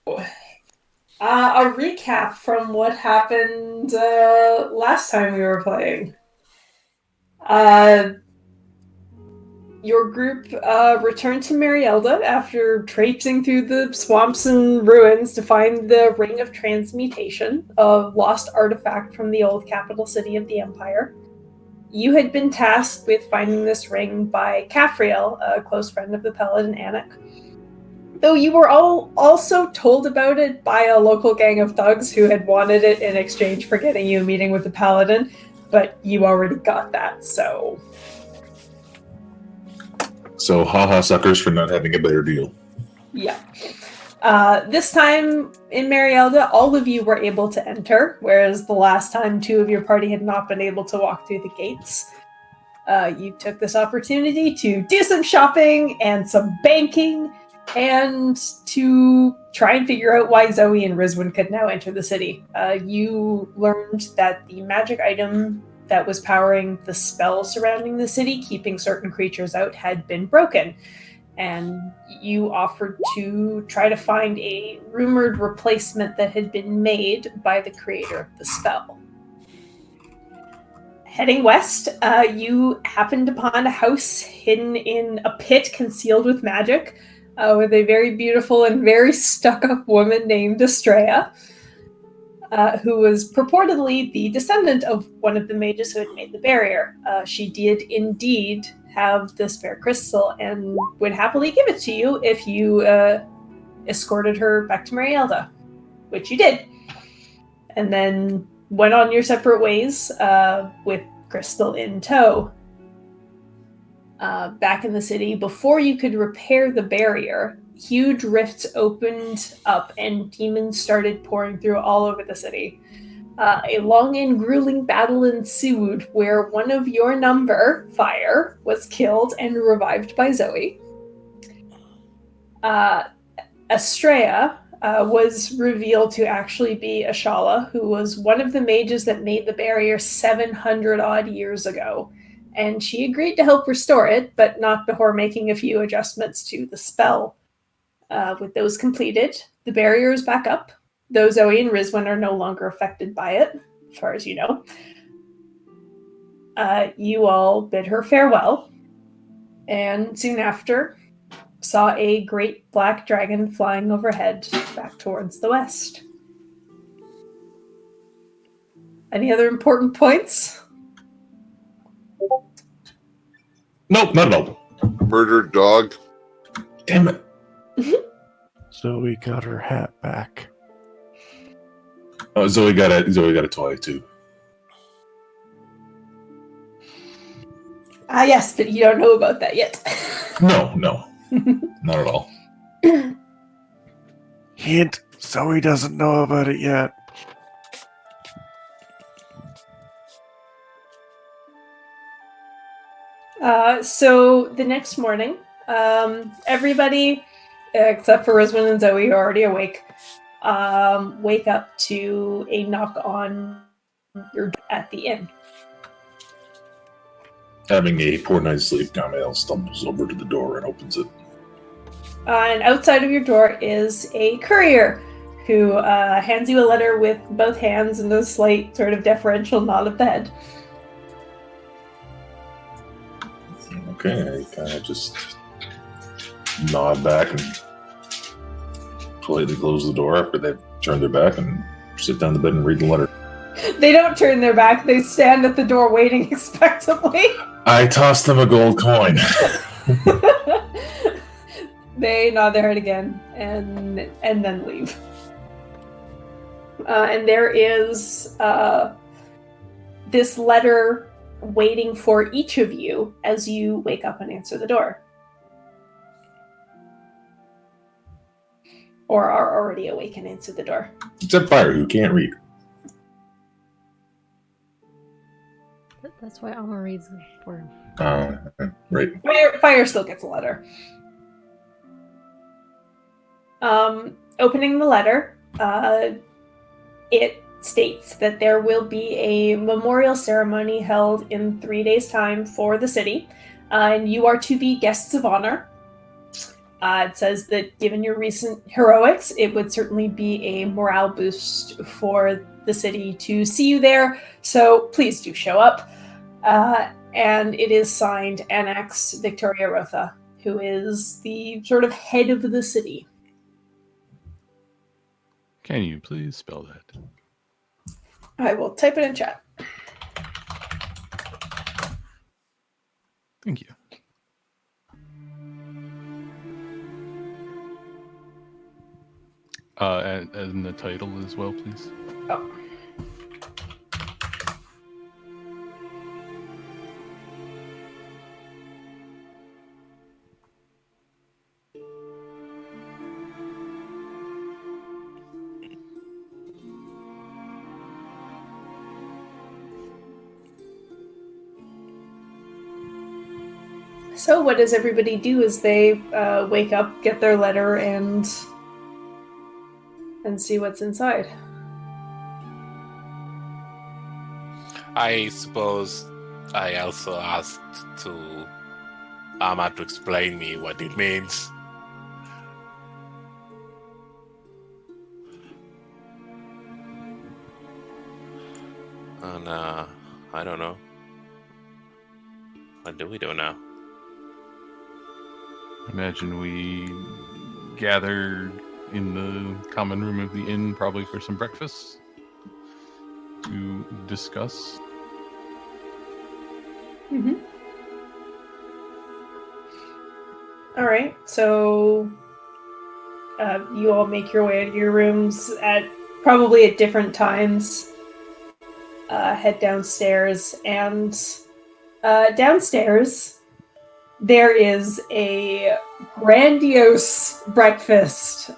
A recap from what happened last time we were playing. Uh, your group returned to Marielda after traipsing through the swamps and ruins to find the Ring of Transmutation, a lost artifact from the old capital city of the Empire. You had been tasked with finding this ring by Caphriel, a close friend of the Paladin Anik. Though you were all also told about it by a local gang of thugs who had wanted it in exchange for getting you a meeting with the Paladin, but you already got that, so... So, haha suckers for not having a better deal. Yeah. This time in Marielda, all of you were able to enter, whereas the last time 2 of your party had not been able to walk through the gates. You took this opportunity to do some shopping and some banking, and to try and figure out why Zoe and Rizwin could now enter the city. You learned that the magic item that was powering the spell surrounding the city, keeping certain creatures out, had been broken. And you offered to try to find a rumored replacement that had been made by the creator of the spell. Heading west, you happened upon a house hidden in a pit concealed with magic, with a very beautiful and very stuck-up woman named Estrella, who was purportedly the descendant of one of the mages who had made the barrier. She did indeed have the spare crystal and would happily give it to you if you escorted her back to Marielda, which you did. And then went on your separate ways with Crystal in tow. Back in the city, before you could repair the barrier, huge rifts opened up and demons started pouring through all over the city. A long and grueling battle ensued where one of your number, Fire, was killed and revived by Zoe. Estrella was revealed to actually be Ashala, who was one of the mages that made the barrier 700 odd years ago. And she agreed to help restore it, but not before making a few adjustments to the spell. With those completed, the barrier is back up, though Zoe and Rizwin are no longer affected by it, as far as you know. You all bid her farewell, and soon after, saw a great black dragon flying overhead back towards the west. Any other important points? Nope, not at all. Murdered dog. Damn it. Zoe got her hat back. Oh, Zoe got a toy too. Yes, but you don't know about that yet. No, not at all. Hint, Zoe doesn't know about it yet. So the next morning, everybody, except for Rizwin and Zoe, are already awake, wake up to a knock on your door at the inn. Having a poor night's sleep, Gamael stumbles over to the door and opens it. And outside of your door is a courier who hands you a letter with both hands and a slight sort of deferential nod of the head. Okay, I kind of just nod back and politely close the door after they've turned their back and sit down in the bed and read the letter. They don't turn their back. They stand at the door waiting expectantly. I toss them a gold coin. They nod their head again and then leave. And there is this letter waiting for each of you as you wake up and answer the door. Or are already awake and answer the door. Except Fire, who can't read. That's why Alma reads the word. Right. Fire still gets a letter. Opening the letter, it states that there will be a memorial ceremony held in 3 days' time for the city, and you are to be guests of honor. It says that given your recent heroics, it would certainly be a morale boost for the city to see you there. So please do show up. And it is signed Annex Victoria Rotha, who is the sort of head of the city. Can you please spell that? I will type it in chat. Thank you. And the title as well, please. Oh. So what does everybody do as they wake up, get their letter, and see what's inside? I suppose I also asked to Amma to explain me what it means. And I don't know. What do we do now? Imagine we gather in the common room of the inn, probably for some breakfast, to discuss. Mm-hmm. All right, so you all make your way to your rooms at probably at different times. Head downstairs, and downstairs there is a grandiose breakfast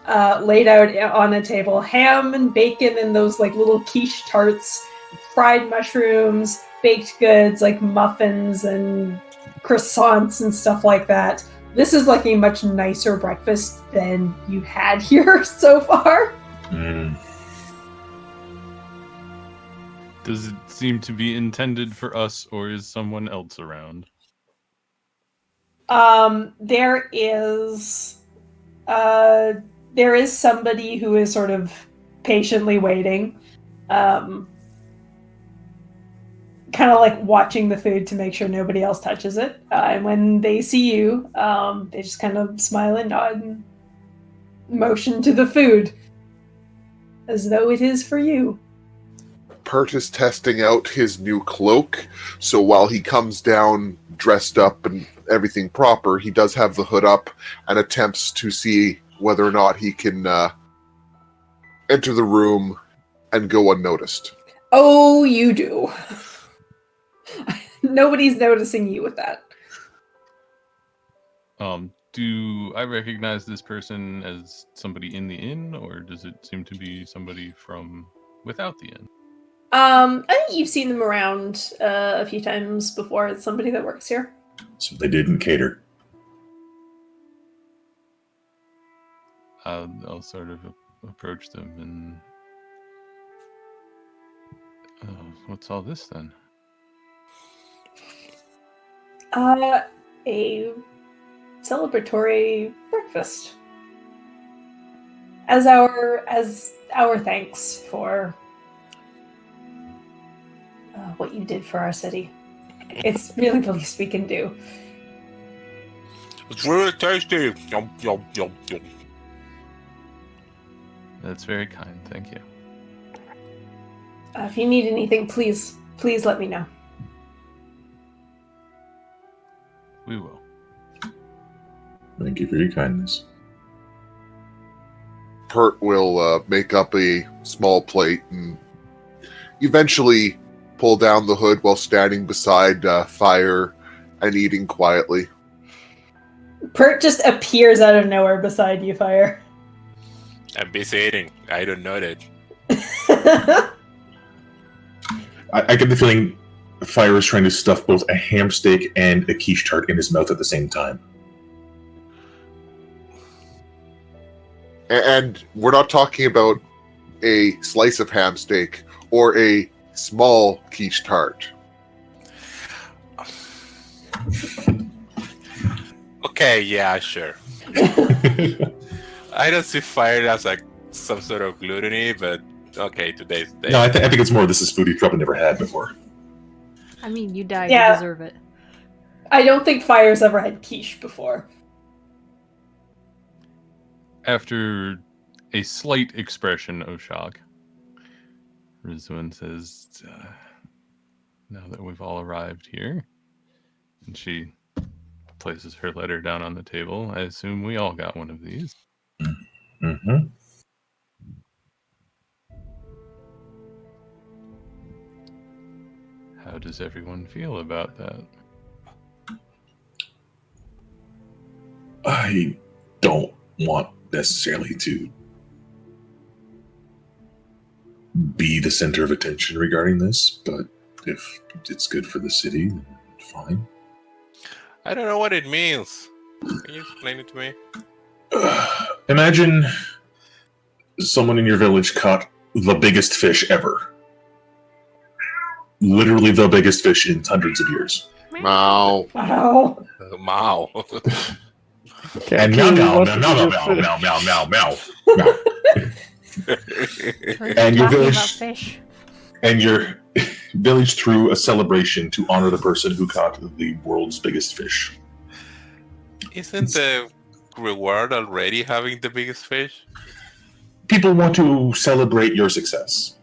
laid out on a table. Ham and bacon and those like little quiche tarts, fried mushrooms, baked goods like muffins and croissants and stuff like that. This is like a much nicer breakfast than you had here so far. Does it seem to be intended for us, or is someone else around? There is somebody who is sort of patiently waiting, kind of like watching the food to make sure nobody else touches it. And when they see you, they just kind of smile and nod and motion to the food as though it is for you. Pert is testing out his new cloak, so while he comes down dressed up and everything proper, he does have the hood up and attempts to see whether or not he can enter the room and go unnoticed. Oh, you do. Nobody's noticing you with that. Do I recognize this person as somebody in the inn, or does it seem to be somebody from without the inn? I think you've seen them around a few times before. It's somebody that works here. So they didn't cater. I'll sort of approach them and... what's all this then? A celebratory breakfast. As our thanks for what you did for our city. It's really the least we can do. It's really tasty. Yum, yum, yum, yum. That's very kind, thank you. If you need anything, please let me know. We will. Thank you for your kindness. Pert will make up a small plate and eventually pull down the hood while standing beside fire and eating quietly. Pert just appears out of nowhere beside you, Fire. I'm busy eating. I don't know that. I get the feeling Fire is trying to stuff both a ham steak and a quiche tart in his mouth at the same time. And we're not talking about a slice of ham steak or a small quiche tart. Okay, yeah, sure. I don't see fire as like some sort of gluttony, but okay, today's the day. No, I think it's more this is food you've probably never had before. I mean, you died, Yeah. you deserve it. I don't think Fire's ever had quiche before. After a slight expression of shock, Rizwan says, now that we've all arrived here, and she places her letter down on the table, I assume we all got one of these. Mm-hmm. How does everyone feel about that? I don't want necessarily to be the center of attention regarding this, but if it's good for the city, then fine. I don't know what it means. Can you explain it to me? Imagine someone in your village caught the biggest fish ever. Literally the biggest fish in hundreds of years. Mao. Wow. Mao. And meow, meow, meow, meow, meow, meow, meow, meow, meow. And your Talking village- about fish. And your village threw a celebration to honor the person who caught the world's biggest fish. Isn't the reward already having the biggest fish? People want to celebrate your success.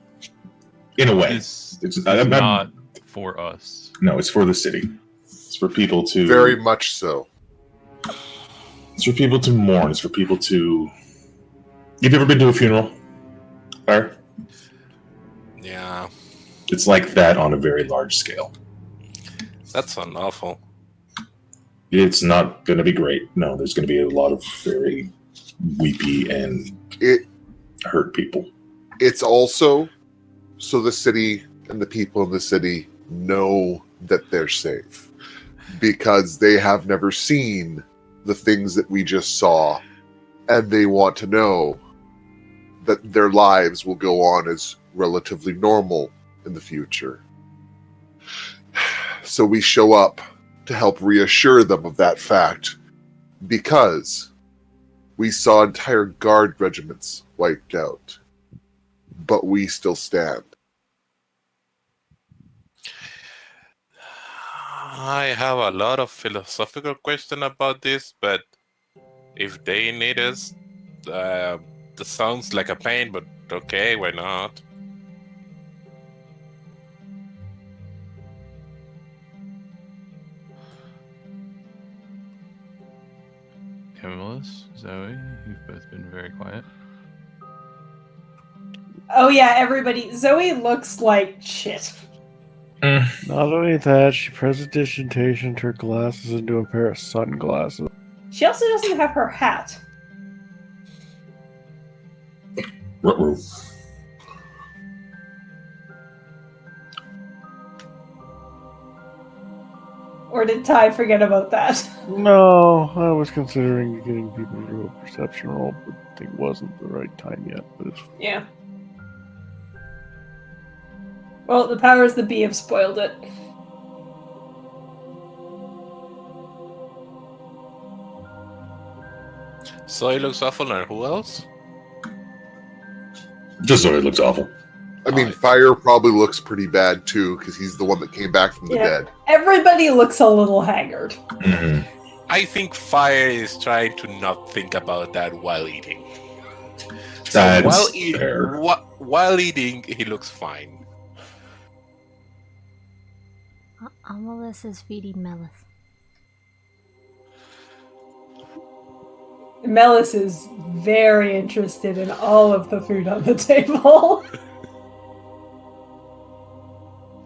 In a way. It's I'm- not for us. No, it's for the city. It's for people to... Very much so. It's for people to mourn. It's for people to... You've ever been to a funeral? Fire? Yeah, It's like that on a very large scale. that's unlawful. It's not going to be great. No, there's going to be a lot of very weepy and It hurt people. it's also so the city and the people in the city know that they're safe because they have never seen the things that we just saw, and they want to know that their lives will go on as relatively normal in the future. So we show up to help reassure them of that fact, because we saw entire guard regiments wiped out, but we still stand. I have a lot of philosophical question about this, but if they need us, this sounds like a pain, but okay, why not? Camillus, Zoe, you've both been very quiet. Oh yeah, everybody. Zoe looks like shit. Not only that, she presentation her glasses into a pair of sunglasses. She also doesn't have her hat. Ruh-roh. Or did Ty forget about that? No, I was considering getting people to do a perception roll, but I think it wasn't the right time yet. But it's Yeah. Well, the powers that be have spoiled it. Zoe looks awful, and who else? Just so it looks awful. I mean, Fire probably looks pretty bad too, because he's the one that came back from the Yeah. dead. Everybody looks a little haggard. Mhm. I think Fire is trying to not think about that while eating. So That's while, fair. while eating, he looks fine. Amalus is feeding Melis. Melis is very interested in all of the food on the table.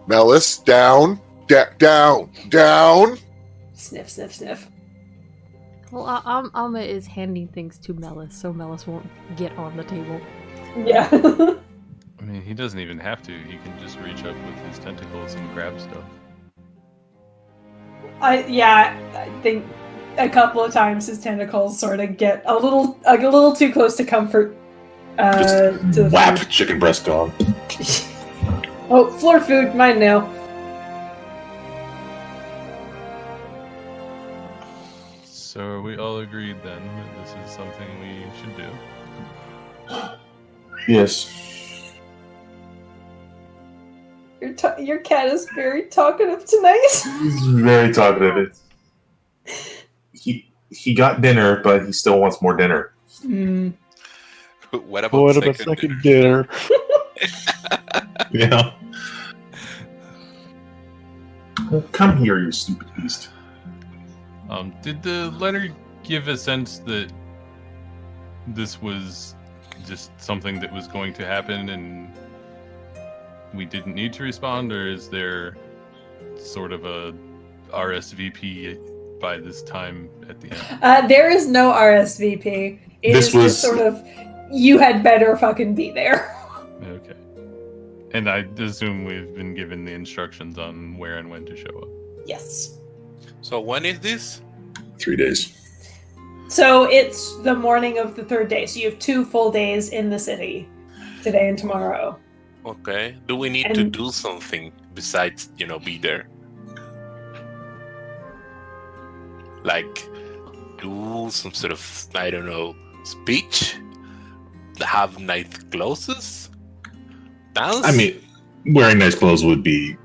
Melis, down, down, down. Sniff, sniff, sniff. Well, Alma is handing things to Melis, so Melis won't get on the table. Yeah. I mean, he doesn't even have to. He can just reach up with his tentacles and grab stuff. I think a couple of times his tentacles sort of get a little too close to comfort. To the Whap! food. Chicken breast gone. Oh, floor food, mine now. So are we all agreed then that this is something we should do. Yes. Your cat is very talkative tonight. He's very talkative. He got dinner, but he still wants more dinner. What What about about second second dinner? Yeah. Well, come here, you stupid beast. Did the letter give a sense that this was just something that was going to happen and we didn't need to respond, or is there sort of a RSVP by this time at the end? There is no RSVP. It This is was- just sort of, you had better fucking be there. Okay. And I assume we've been given the instructions on where and when to show up. Yes. So when is this? 3 days. So it's the morning of the third day. So you have 2 full days in the city, today and tomorrow. Okay. Do we need to And- do something besides, be there? Like, do some sort of, I don't know, speech? Have nice clothes? Dance? I mean, wearing nice clothes would be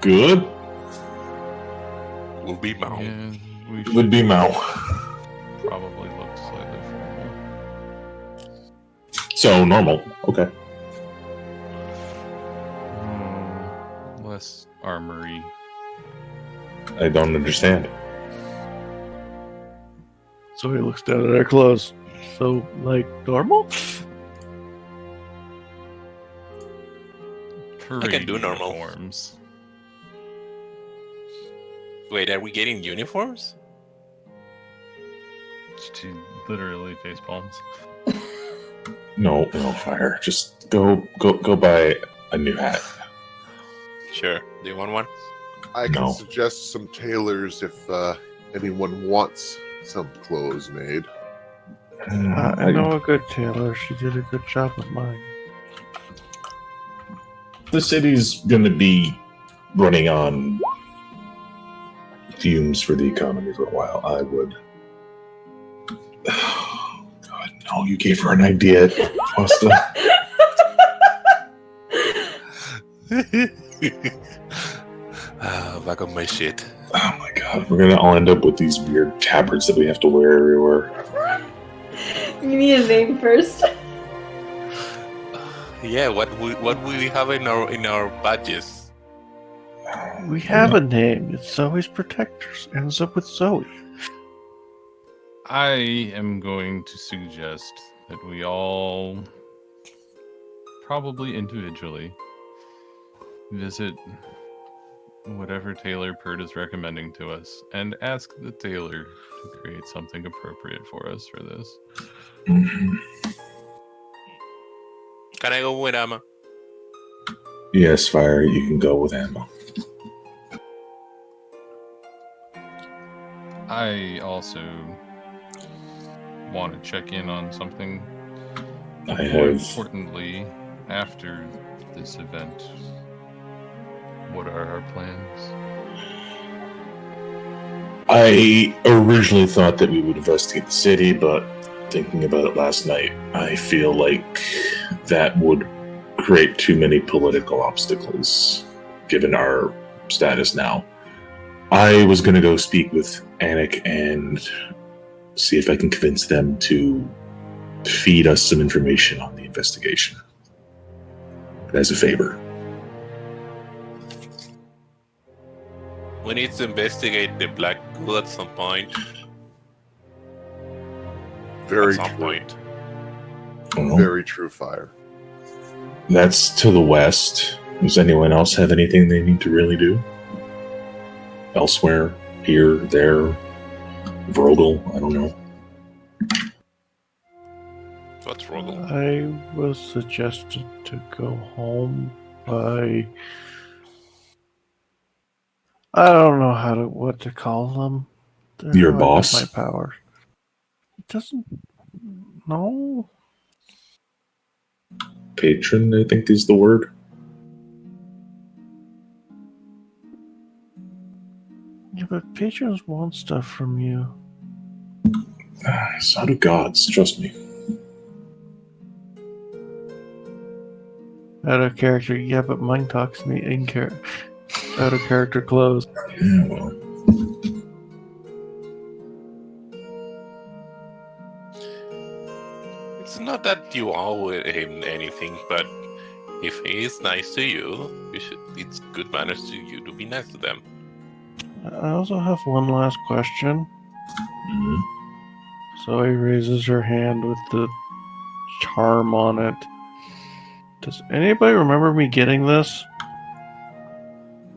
good. will be Mao. Yeah, we It should would be Mao. probably look slightly formal. So normal. Okay. Less armory. I don't understand. So he looks down at our clothes. So, like, normal? Parade do normal. uniforms. Wait, are we getting uniforms? She literally face palms. No fire. Just go buy a new hat. Sure. Do you want one? I can No. suggest some tailors if anyone wants some clothes made. I know a good tailor. She did a good job with mine. The city's gonna be running on fumes for the economy for a while. I would. God, no! You gave her an idea, Costa. Back on my shit. Oh my God, we're gonna all end up with these weird tabards that we have to wear everywhere. You need a name first. Yeah, what we have in our badges? We have a name. It's Zoe's Protectors. Ends up with Zoe. I am going to suggest that we all, probably individually, visit whatever tailor Pert is recommending to us and ask the tailor to create something appropriate for us for this. Mhm. Can I go with Emma? Yes, Fire, you can go with ammo. I also want to check in on something. I More have. importantly, after this event, what are our plans? I originally thought that we would investigate the city, but thinking about it last night, I feel like that would create too many political obstacles, given our status now. I was going to go speak with Anik and see if I can convince them to feed us some information on the investigation. As a favor. We need to investigate the Black Ghoul at some point. Very At some true. point. I don't know. Very true, Fire. That's to the west. Does anyone else have anything they need to really do? Elsewhere? Here? There? Vrogel? I don't know. What's wrong? I was suggested to go home by. I don't know what to call them. They're Your how I get boss? My powers. It doesn't. No. Patron, I think is the word. Yeah, but patrons want stuff from you. So do gods, trust me. Out of character, yeah, but mine talks to me in character. Out of character closed. Yeah, well. It's not that you owe him anything, but if he is nice to you, it's good manners to you to be nice to them. I also have one last question. Mhm. Zoe raises her hand with the charm on it. Does anybody remember me getting this?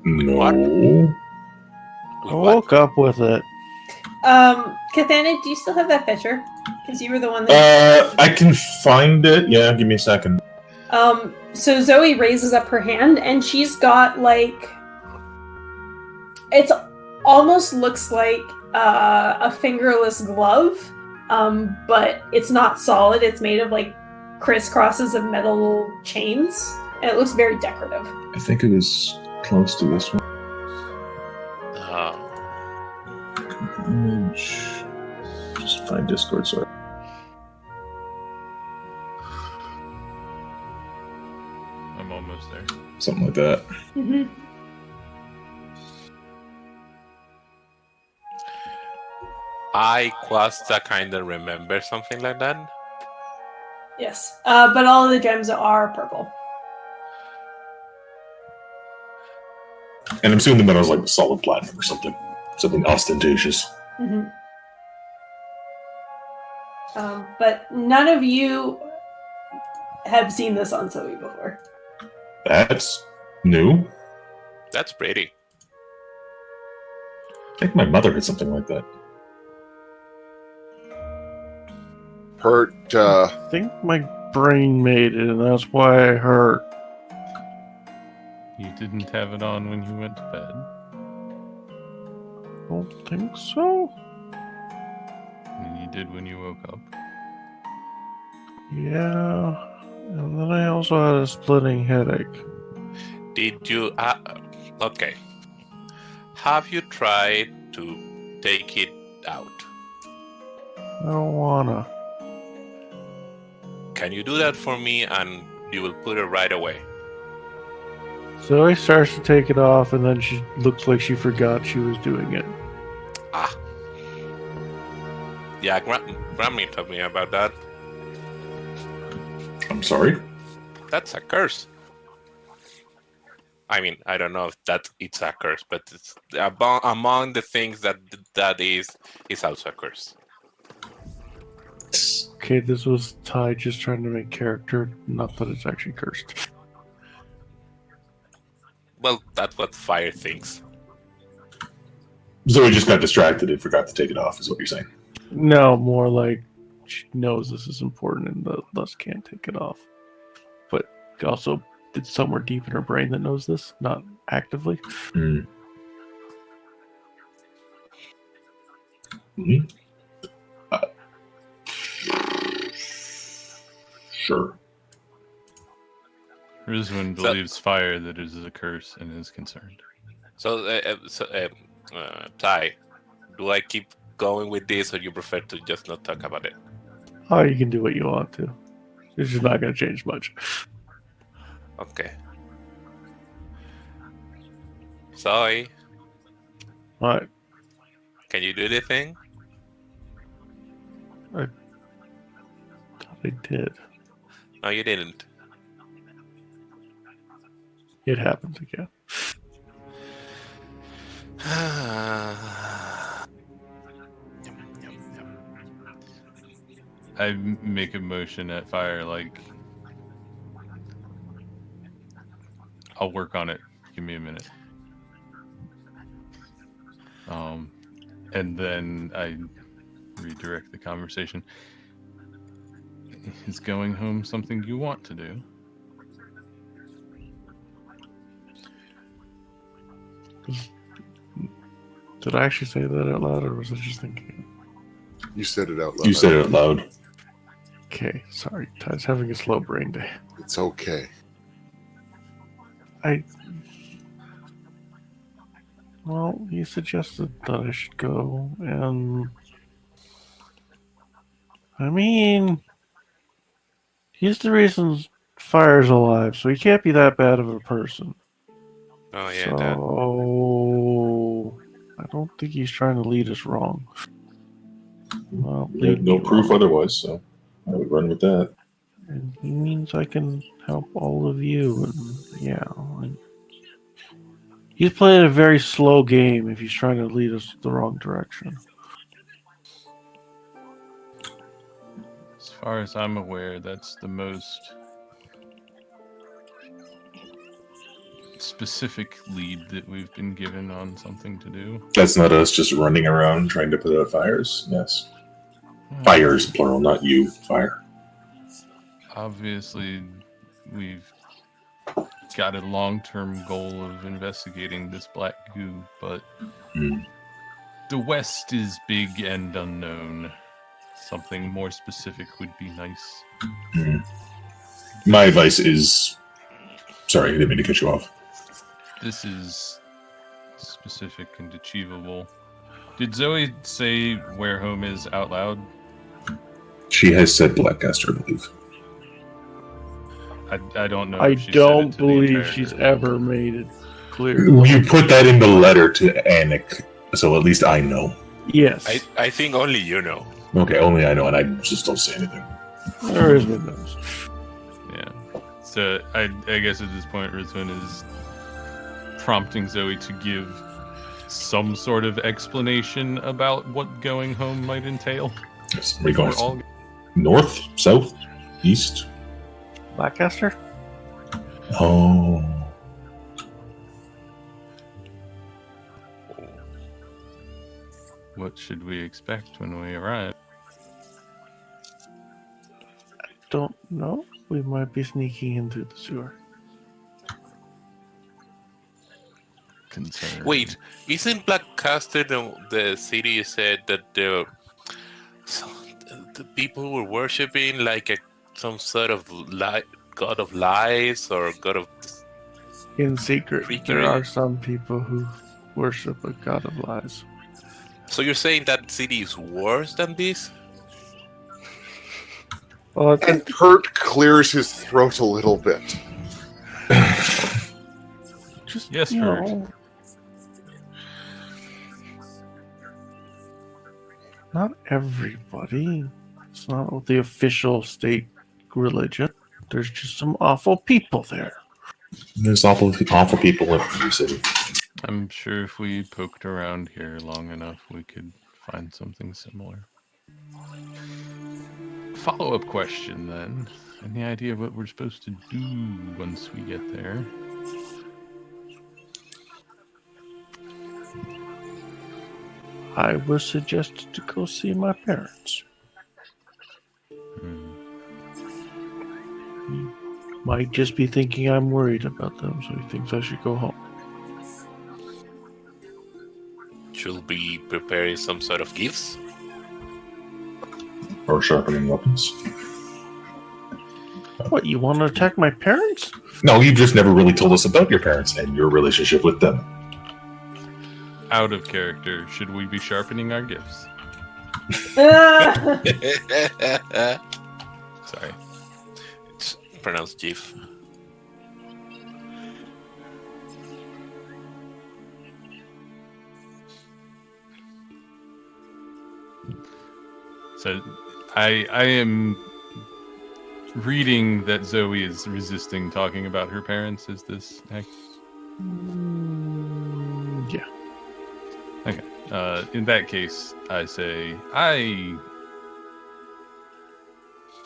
No. what? I With what? woke up with it. Kathana, do you still have that picture? Because you were the one that. I can find it. Yeah, give me a second. So Zoe raises up her hand, and she's got like. It's almost looks like a fingerless glove, but it's not solid. It's made of like crisscrosses of metal chains, and it looks very decorative. I think it was close to this one. Image. Just find Discord, sorry. I'm almost there. Something like that. Mm-hmm. I Quasta kind of remember something like that. Yes, but all of the gems are purple. And I'm assuming the metal's like solid platinum or something. Something ostentatious. Mm-hmm. But none of you have seen this on Zoe before. That's new. That's pretty. I think my mother had something like that. Hurt. I think my brain made it, and that's why I hurt. You didn't have it on when you went to bed. Don't think so. And you did when you woke up. Yeah. And then I also had a splitting headache. Did you? Okay. Have you tried to take it out? I don't wanna. Can you do that for me, and you will put it right away? Zoe starts to take it off, and then she looks like she forgot she was doing it. Ah. Yeah, Grammy told me about that. I'm sorry. That's a curse. I mean, I don't know if it's a curse, but it's among the things that is also a curse. Okay, this was Ty just trying to make character, not that it's actually cursed. Well, that's what fire thinks. Zoe just got distracted and forgot to take it off, is what you're saying. No, more like she knows this is important and thus can't take it off. But also, it's somewhere deep in her brain that knows this, not actively. Mm. Mm-hmm. Sure. Rizwin believes fire that it is a curse and is concerned. So, Ty, do I keep going with this, or you prefer to just not talk about it? Oh, you can do what you want to. It's just not going to change much. Okay. Sorry, Alright. can you do the thing? I thought I did. No, you didn't. It happened again. I make a motion at fire like, I'll work on it. Give me a minute. And then I redirect the conversation. Is going home something you want to do? Did I actually say that out loud, or was I just thinking? You said it out loud. You said it out loud. Okay, sorry. Ty's having a slow brain day. It's okay. Well, you suggested that I should go, and I mean, he's the reason Fire's alive, so he can't be that bad of a person. Oh yeah, that. So I don't think he's trying to lead us wrong. Well, We had lead no me proof wrong. otherwise, so I would run with that. And he means I can help all of you, and yeah. He's playing a very slow game if he's trying to lead us the wrong direction. As far as I'm aware, that's the most specific lead that we've been given on something to do. That's not us just running around trying to put out fires. Yes. Fires, plural, not you. Fire. Obviously, we've got a long-term goal of investigating this black goo, but the West is big and unknown. Something more specific would be nice. My advice is... Sorry, I didn't mean to cut you off. This is specific and achievable. Did Zoe say where home is out loud? She has said Blackcaster, I believe. I don't know. I if she don't said it to the believe entire she's group. ever made it clear. You put that in the letter to Anik, so at least I know. Yes. I think only you know. Okay, only I know, and I just don't say anything. There is no knows. Yeah. So I guess at this point, Rizwan is prompting Zoe to give some sort of explanation about what going home might entail. Yes, where are you going? We're all- North? South? East? Blackcaster? Oh. What should we expect when we arrive? Don't know. We might be sneaking in through the sewer. Concern. Wait, isn't Blackcaster the city you said that the people were worshipping like some sort of god of lies or god of... In secret, Freaky. there are some people who worship a god of lies. So you're saying that city is worse than this? Well, I And think Kurt clears his throat a little bit. just, Yes, you Kurt. know, not everybody. It's not the official state religion. There's just some awful people there. There's awful people in the city. I'm sure if we poked around here long enough, we could find something similar. Follow-up question, then. Any idea what we're supposed to do once we get there? I was suggested to go see my parents. He might just be thinking I'm worried about them, so he thinks I should go home. Should be preparing some sort of gifts? Or sharpening weapons. What, you want to attack my parents? No, you just never really told us about your parents and your relationship with them. Out of character, should we be sharpening our gifts? Ah! Sorry. It's pronounced GIF. So, I am reading that Zoe is resisting talking about her parents. Is this accurate? Yeah. In that case, I say I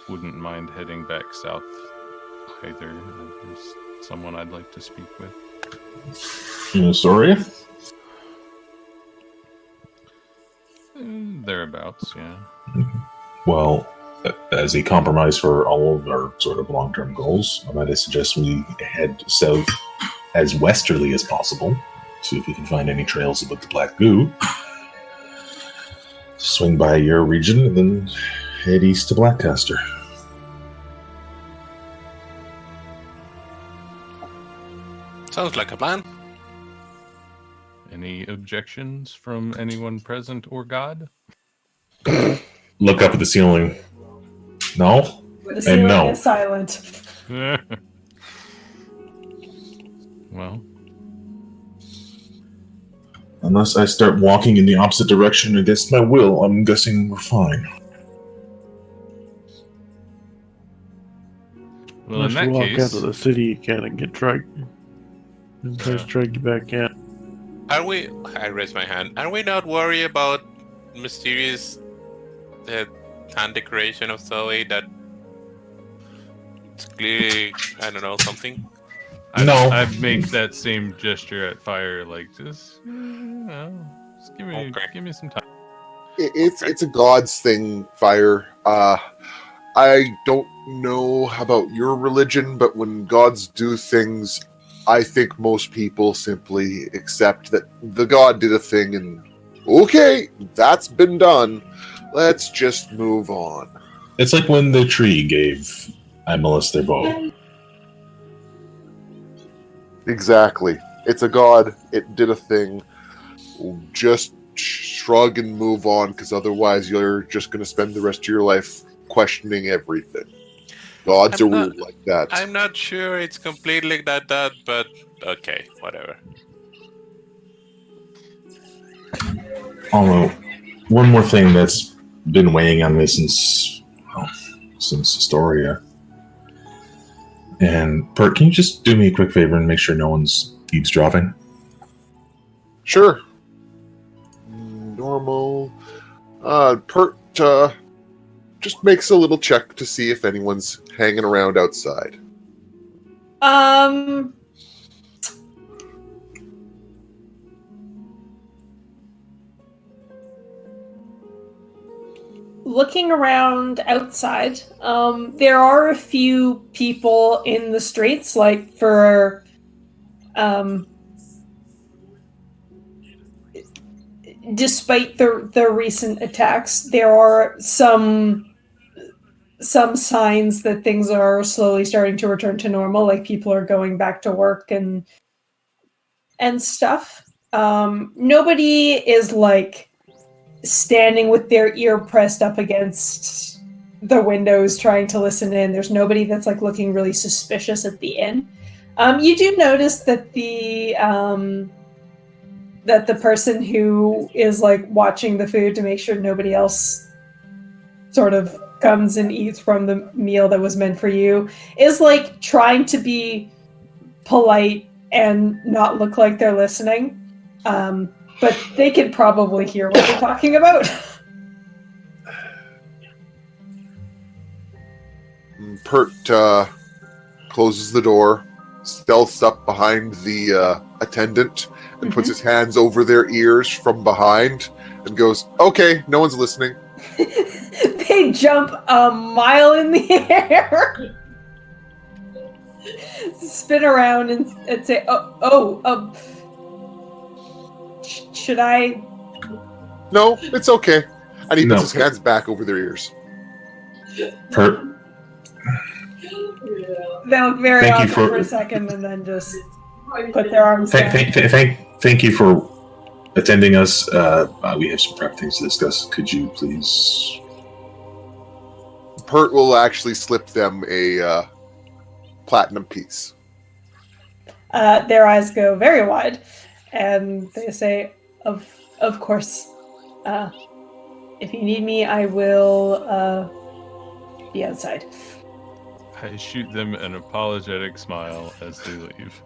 wouldn't mind heading back south either. There's someone I'd like to speak with. Sorry? Thereabouts, yeah. Well, as a compromise for all of our sort of long-term goals, I might suggest we head south as westerly as possible. See if we can find any trails about the Black Goo. Swing by your region and then head east to Blackcaster. Sounds like a plan. Any objections from anyone present or God? Look up at the ceiling. No? The ceiling no. is silent. Well, Unless I start walking in the opposite direction against my will, I'm guessing we're fine. well, in Unless you that walk out case, of the city again and get dragged. And guys drag you back in. Are we? I raise my hand. Are we not worried about mysterious hand decoration of Zoe that it's clearly, I don't know, something? No. I'd make that same gesture at Fire, like just, just give me some time. It's a god's thing, Fire. I don't know about your religion, but when gods do things, I think most people simply accept that the god did a thing and, okay, that's been done. Let's just move on. It's like when the tree gave Imelus their vote. Exactly. It's a god. It did a thing. Just shrug and move on, because otherwise you're just going to spend the rest of your life questioning everything. Gods are weird like that. I'm not sure it's completely like that, but okay, whatever. Although, one more thing that's been weighing on me since Astoria. And, Pert, can you just do me a quick favor and make sure no one's eavesdropping? Sure. Normal. Pert just makes a little check to see if anyone's hanging around outside. Looking around outside, there are a few people in the streets, like for despite the recent attacks, there are some signs that things are slowly starting to return to normal, like people are going back to work and stuff. Nobody is like standing with their ear pressed up against the windows trying to listen in. There's nobody that's like looking really suspicious at the inn. You do notice that the person who is like watching the food to make sure nobody else sort of comes and eats from the meal that was meant for you is like trying to be polite and not look like they're listening. But they could probably hear what they're talking about. Pert closes the door, stealths up behind the attendant, and puts his hands over their ears from behind, and goes, "Okay, no one's listening." They jump a mile in the air, spin around, and say, should I? No, it's okay. And he puts No. his hands back over their ears. Pert, They look very Thank you awkward for- for a second, and then just put their arms down. thank you for attending us. We have some prep things to discuss. Could you please... Pert will actually slip them a platinum piece. Their eyes go very wide, and they say, "Of course. If you need me, I will be outside." I shoot them an apologetic smile as they leave.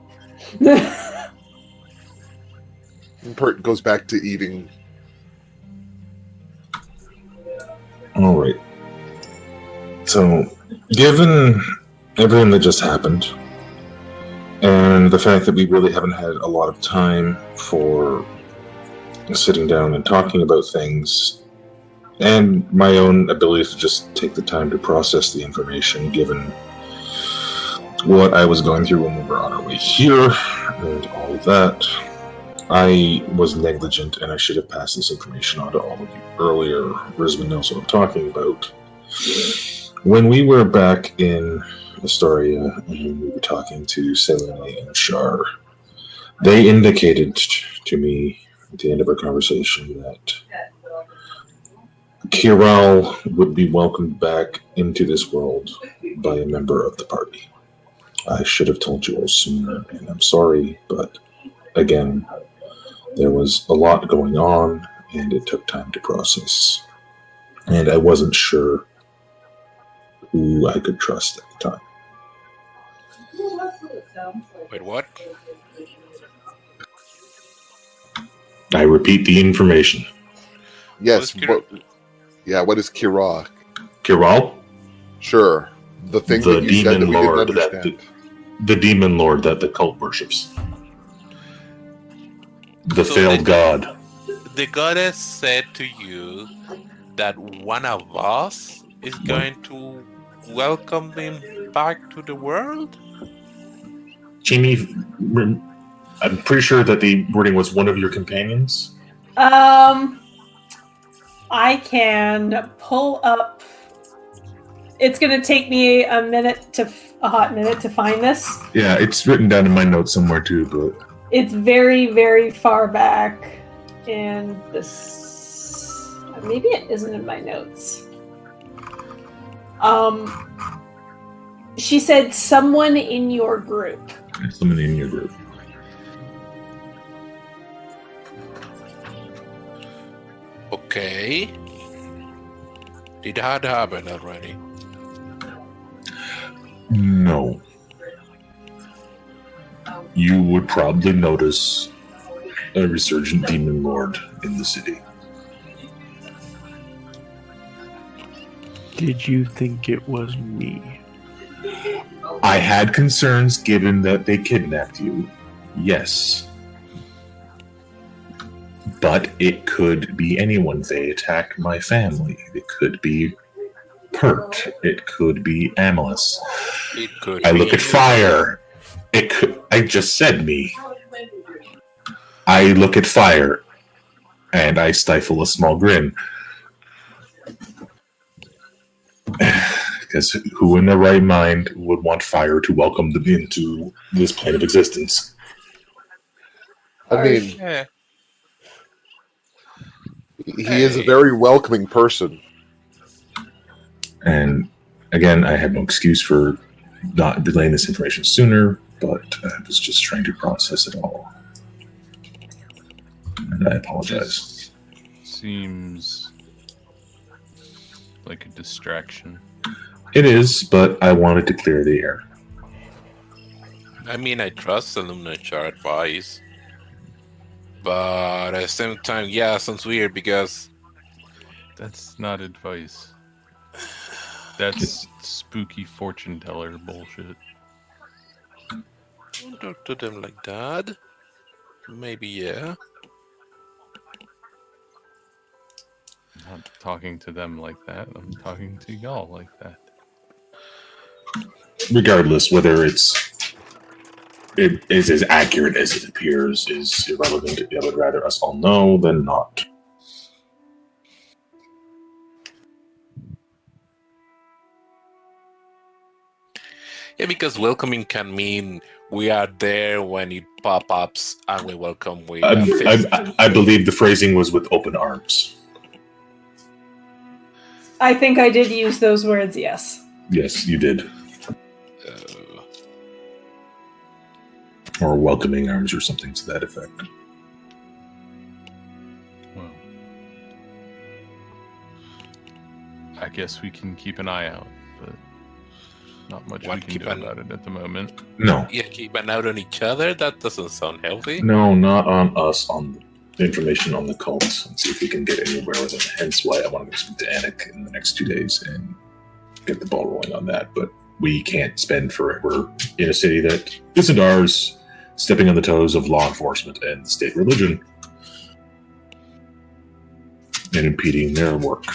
And Pert goes back to eating. All right. So, given everything that just happened, and the fact that we really haven't had a lot of time for sitting down and talking about things, and my own ability to just take the time to process the information, given what I was going through when we were on our way here, and all of that, I was negligent, and I should have passed this information on to all of you earlier. Rizman knows what I'm talking about. When we were back in Astoria, and we were talking to Selene and Shar, they indicated to me at the end of our conversation that Kiral would be welcomed back into this world by a member of the party. I should have told you all sooner, and I'm sorry, but again, there was a lot going on, and it took time to process. And I wasn't sure who I could trust at the time. Wait, what? I repeat the information. Yes. What is What is Kira? Kiral, Sure. The thing the that you said that demon we didn't lord understand. the demon lord that the cult worships. The So failed god. The goddess said to you that one of us is going to welcome him back to the world? Jamie, I'm pretty sure that the wording was one of your companions. I can pull up. It's gonna take me a hot minute to find this. Yeah, it's written down in my notes somewhere too, but It's very, very far back in this. Maybe it isn't in my notes. She said someone in your group. someone in your group. Okay. Did that happen already? No. You would probably notice a resurgent demon lord in the city. Did you think it was me? I had concerns given that they kidnapped you. Yes. But it could be anyone. They attacked my family. It could be Pert. It could be Amalus. It could I be look at you. fire. It could. I just said me. I look at fire, and I stifle a small grin. Because who in their right mind would want fire to welcome them into this plane of existence? I mean, Yeah. he is a very welcoming person. And again, I had no excuse for not delaying this information sooner, but I was just trying to process it all. And I apologize. Seems like a distraction. It is, but I wanted to clear the air. I mean, I trust Illuminati advice. But at the same time, yeah, sounds weird because That's not advice. That's spooky fortune teller bullshit. don't talk to them like that. Maybe, yeah. I'm not talking to them like that. I'm talking to y'all like that. Regardless, whether it is as accurate as it appears is irrelevant. I would rather us all know than not. Yeah, because welcoming can mean we are there when it pop-ups and we welcome with a fist. I believe the phrasing was with open arms. I think I did use those words, yes. Yes, you did. Or welcoming arms or something to that effect. Well, I guess we can keep an eye out, but not much What, we can keep do an- about it at the moment. No. Yeah, keep an eye on each other? That doesn't sound healthy. No, not on us, on the information on the cult, and see if we can get anywhere with it. Hence why I want to speak to Anik in the next 2 days and get the ball rolling on that. But we can't spend forever in a city that isn't ours, stepping on the toes of law enforcement and state religion and impeding their work.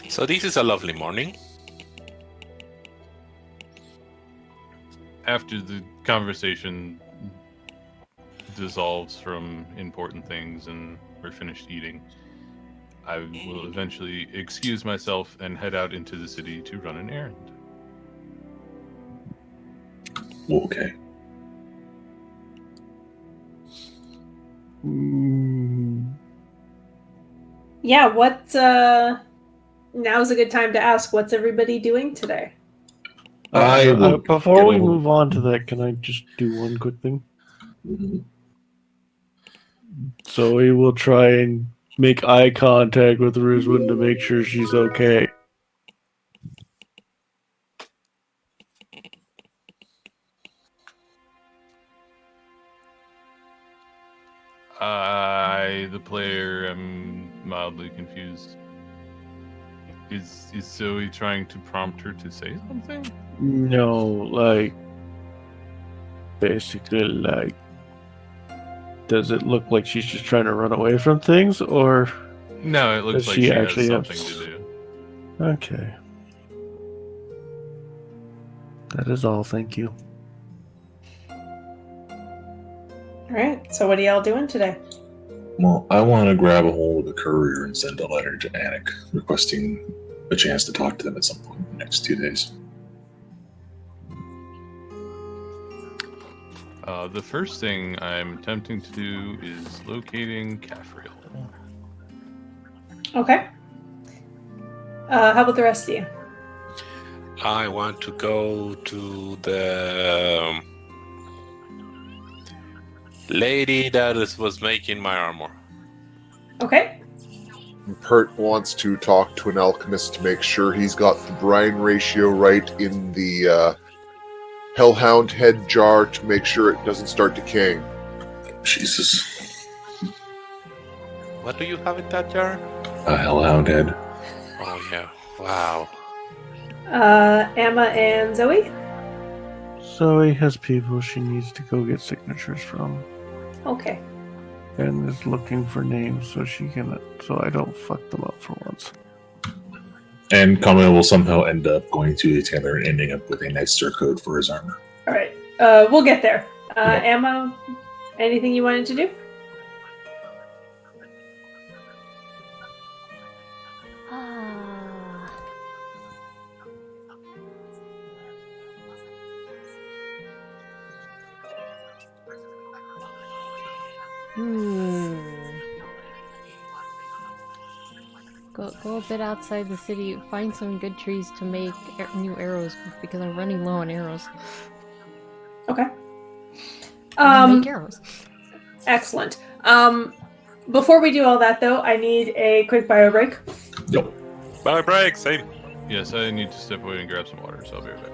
So this is a lovely morning. After the conversation dissolves from important things and we're finished eating, I will eventually excuse myself and head out into the city to run an errand. Okay. Yeah, now's a good time to ask, what's everybody doing today? I will before get we over- move on to that, can I just do one quick thing? Mhm. Zoe will try and make eye contact with Rizwin to make sure she's okay. I, the player, am mildly confused. Is Zoe trying to prompt her to say something? No, like, basically, like, does it look like she's just trying to run away from things, or No, it looks does like she she actually has have something to do. Okay. That is all, thank you. Alright, so what are y'all doing today? Well, I want to grab a hold of the courier and send a letter to Anik requesting a chance to talk to them at some point in the next 2 days. The first thing I'm attempting to do is locating Caffrey. Okay. How about the rest of you? I want to go to the lady that was making my armor. Okay. Pert wants to talk to an alchemist to make sure he's got the brine ratio right in the hellhound head jar to make sure it doesn't start decaying. Jesus. What do you have in that jar? A hellhound head. Oh yeah! Wow. Emma and Zoe? Zoe has people she needs to go get signatures from, Okay. and is looking for names so I don't fuck them up for once. And Kamil will somehow end up going to a tailor and ending up with a nice code for his armor. Alright. We'll get there. Yeah. Emma, anything you wanted to do? Go a bit outside the city. Find some good trees to make new arrows because I'm running low on arrows. Okay. Make arrows. Excellent. Before we do all that, though, I need a quick bio break. Yep. Bye, break. Same. Yes, I need to step away and grab some water, so I'll be right back.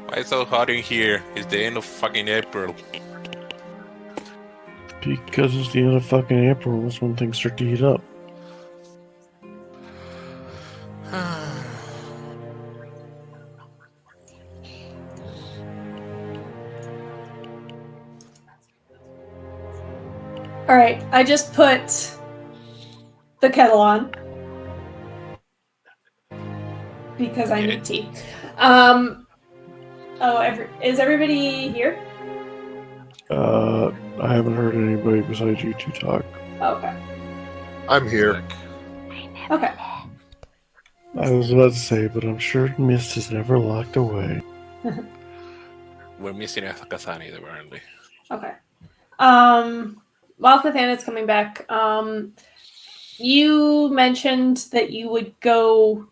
Why it's so hot in here? It's the end of fucking April. Because it's the end of fucking April, that's when things start to heat up. Alright, I just put the kettle on. Because I need tea. Is everybody here? I haven't heard anybody besides you two talk. Okay. I'm here. Okay. I was about to say, but I'm sure Mist is never locked away. we're missing a Kazani apparently. Okay. While Kathanet's coming back, you mentioned that you would go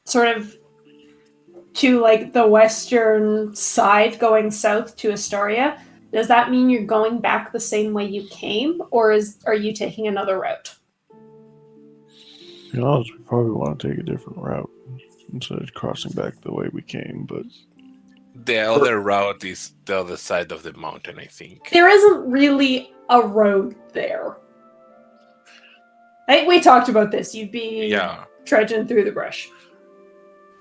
sort of to like the western side, going south to Astoria. Does that mean you're going back the same way you came, or are you taking another route? To be honest, we probably want to take a different route instead of crossing back the way we came, but The other route is the other side of the mountain, I think. There isn't really a road there. We talked about this. You'd be trudging through the brush.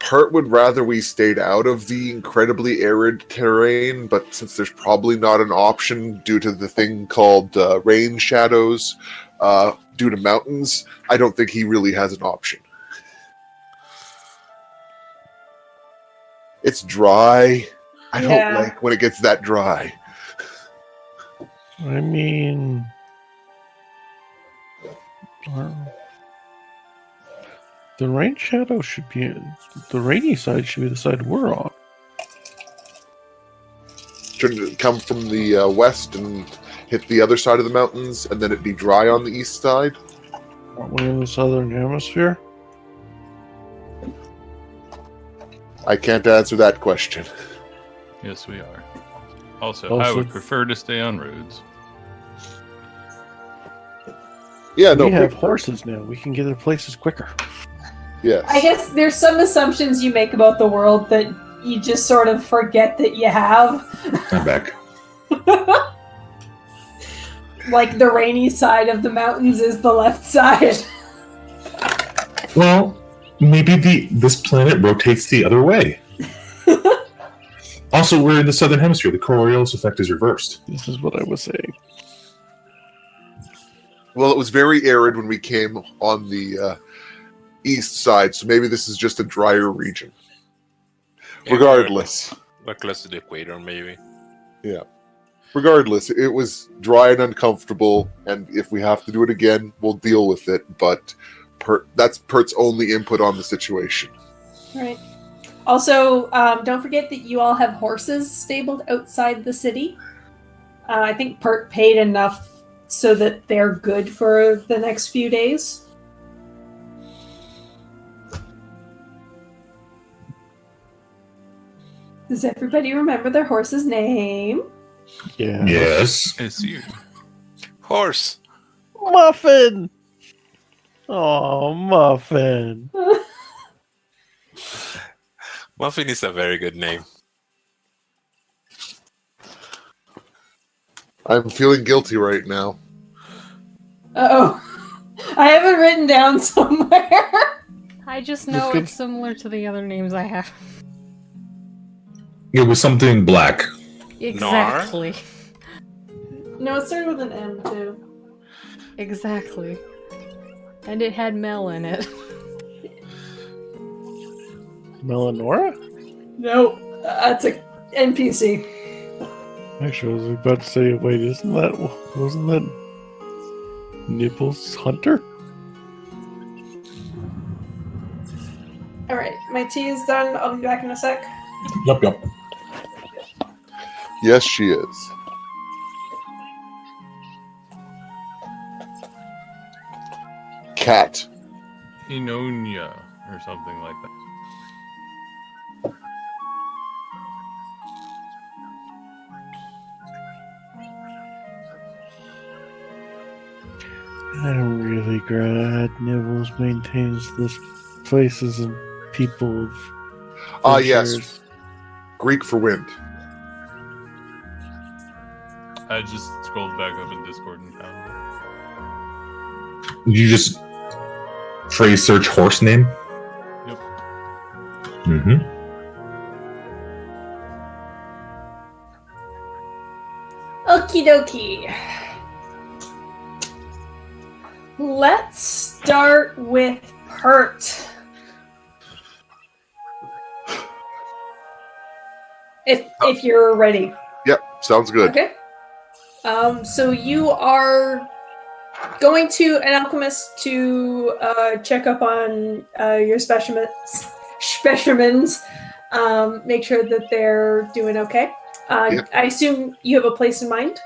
Pert would rather we stayed out of the incredibly arid terrain, but since there's probably not an option due to the thing called rain shadows due to mountains, I don't think he really has an option. It's dry. I don't like when it gets that dry. I mean, the rain shadow should be the rainy side should be the side we're on. Shouldn't it come from the west and hit the other side of the mountains, and then it'd be dry on the east side? Aren't we in the southern hemisphere? I can't answer that question. Yes, we are. Also, I would prefer to stay on roads. Yeah, no. We have horses now. We can get to places quicker. Yes. I guess there's some assumptions you make about the world that you just sort of forget that you have. I'm back. Like the rainy side of the mountains is the left side. Well, maybe this planet rotates the other way. Also, we're in the southern hemisphere. The Coriolis effect is reversed. This is what I was saying. Well, it was very arid when we came on the east side, so maybe this is just a drier region. Yeah, Regardless. We're close to the equator, maybe. Yeah. Regardless, it was dry and uncomfortable, and if we have to do it again, we'll deal with it, but that's Pert's only input on the situation. Right. Also, don't forget that you all have horses stabled outside the city. I think Pert paid enough so that they're good for the next few days. Does everybody remember their horse's name? Yeah. Yes. It's you. Horse! Muffin! Oh, Muffin. Muffin is a very good name. I'm feeling guilty right now. Uh-oh. I have it written down somewhere. I just know it's similar to the other names I have. It was something black. Exactly. No, it started with an M, too. Exactly. And it had Mel in it. Melanora? Nope. That's a NPC. Actually, I was about to say, wait, wasn't that Nibbles Hunter? Alright, my tea is done. I'll be back in a sec. Yup. Yes, she is. Cat. Inonia, or something like that. I'm really glad Nibbles maintains this places and people of Yes. Greek for wind. I just scrolled back up in Discord and found You just phrase search horse name? it. Yep. Mm-hmm. Okie dokie. Let's start with Pert. If you're ready. Yep, sounds good. Okay. So you are going to an alchemist to check up on your specimens. make sure that they're doing okay. Yep. I assume you have a place in mind?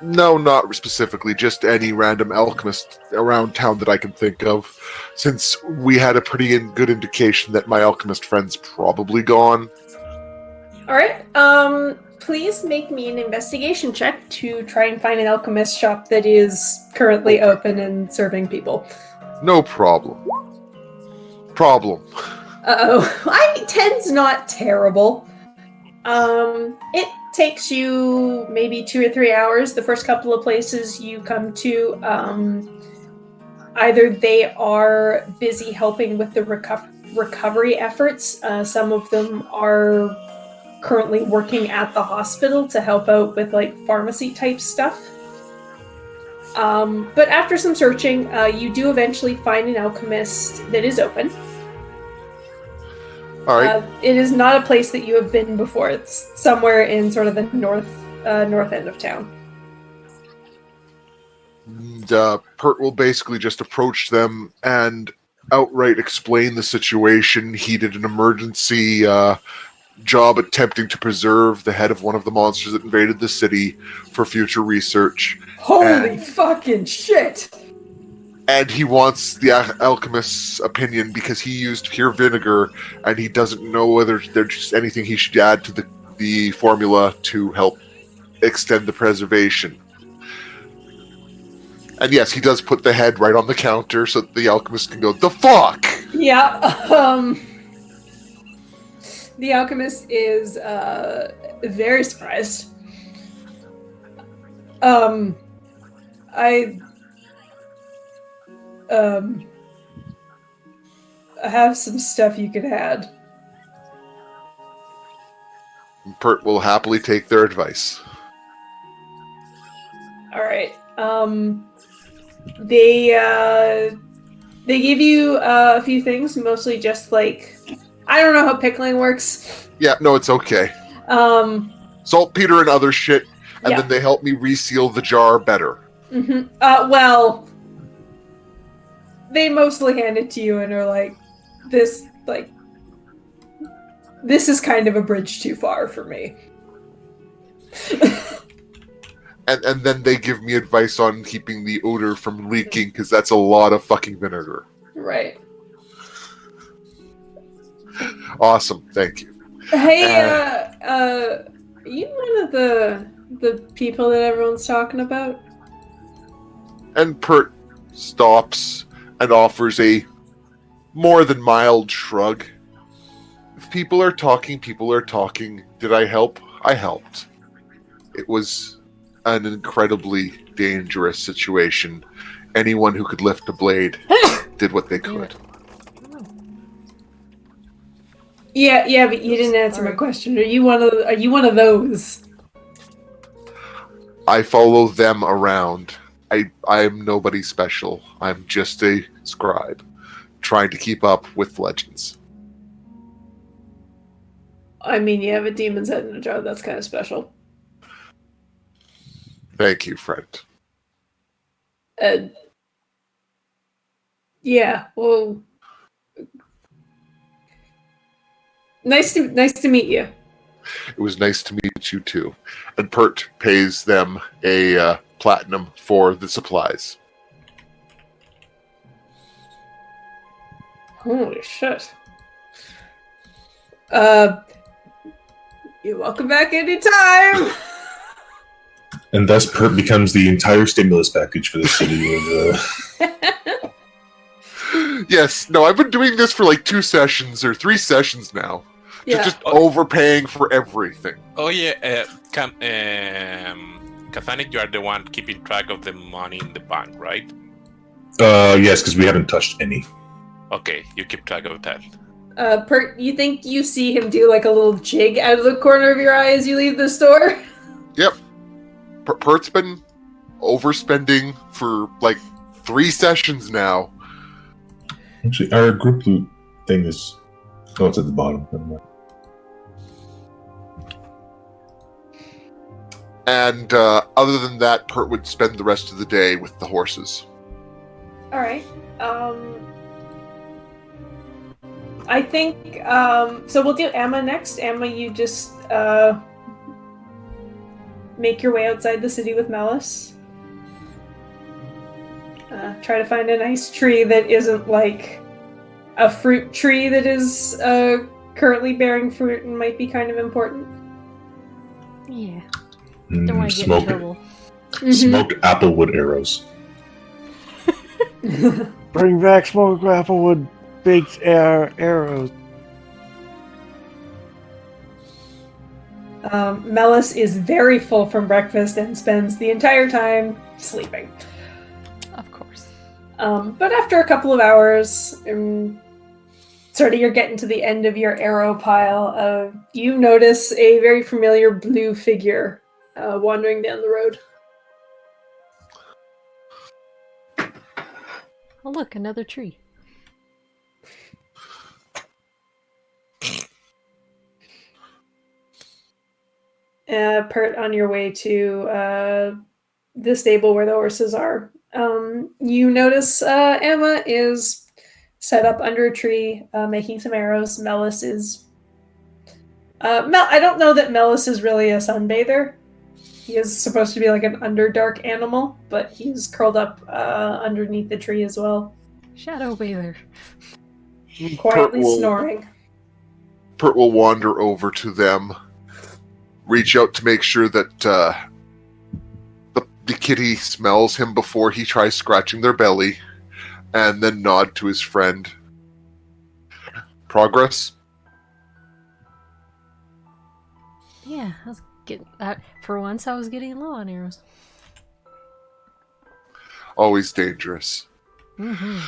No, not specifically, just any random alchemist around town that I can think of, since we had a pretty good indication that my alchemist friend's probably gone. All right. Please make me an investigation check to try and find an alchemist shop that is currently open and serving people. No problem. Uh-oh. 10's not terrible. It takes you maybe 2 or 3 hours. The first couple of places you come to, either they are busy helping with the recovery efforts. Some of them are currently working at the hospital to help out with like pharmacy type stuff. But after some searching, you do eventually find an alchemist that is open. All right. It is not a place that you have been before. It's somewhere in sort of the north end of town. And, Pert will basically just approach them and outright explain the situation. He did an emergency job attempting to preserve the head of one of the monsters that invaded the city for future research. Holy fucking shit! And he wants the alchemist's opinion because he used pure vinegar and he doesn't know whether there's just anything he should add to the formula to help extend the preservation. And yes, he does put the head right on the counter so that the alchemist can go, "The fuck?" Yeah, the alchemist is very surprised. I have some stuff you could add. Pert will happily take their advice. All right. They give you a few things, mostly just like, I don't know how pickling works. Yeah, no, it's okay. Saltpeter and other shit, and Yeah. then they help me reseal the jar better. Mm-hmm. Well, they mostly hand it to you and are like, this is kind of a bridge too far for me. And then they give me advice on keeping the odor from leaking, because that's a lot of fucking vinegar. Right. Awesome, thank you. Hey, are you one of the people that everyone's talking about? And Pert stops and offers a more than mild shrug. If people are talking, people are talking. Did I help? I helped. It was an incredibly dangerous situation. Anyone who could lift a blade did what they could. Yeah, but you didn't answer my question. Are you one of those? I follow them around. I am nobody special. I'm just a scribe, trying to keep up with legends. I mean, you have a demon's head in a jar. That's kind of special. Thank you, friend. Yeah. Well, nice to meet you. It was nice to meet you too. And Pert pays them a platinum for the supplies. Holy shit. You're welcome back anytime. And thus Pert becomes the entire stimulus package for the city of... Yes, no, I've been doing this for like 2 sessions or 3 sessions now. Yeah. Just overpaying for everything. Oh yeah, Kathanic, you are the one keeping track of the money in the bank, right? Yes, because we haven't touched any. Okay, you keep track of that. Pert, you think you see him do like a little jig out of the corner of your eye as you leave the store? Yep. Pert's been overspending for like 3 sessions now. Actually, our group loot thing is... Oh, it's at the bottom. Never mind. And other than that, Pert would spend the rest of the day with the horses. All right. I think, so we'll do Emma next. Emma, you just make your way outside the city with Melis. Try to find a nice tree that isn't like a fruit tree that is currently bearing fruit and might be kind of important. Yeah. Don't want to get in trouble. Smoked applewood arrows. Bring back smoked applewood baked arrows. Melis is very full from breakfast and spends the entire time sleeping. Of course. But after a couple of hours, sort of you're getting to the end of your arrow pile, you notice a very familiar blue figure wandering down the road. Oh, look, another tree. Pert, on your way to the stable where the horses are, you notice Emma is set up under a tree, making some arrows. Melis is... I don't know that Melis is really a sunbather. He is supposed to be like an underdark animal, but he's curled up underneath the tree as well. Shadow bather. Quietly snoring. Pert will wander over to them, reach out to make sure that the kitty smells him before he tries scratching their belly, and then nod to his friend. Progress? Yeah, I was getting... for once, I was getting low on arrows. Always dangerous. Mm-hmm.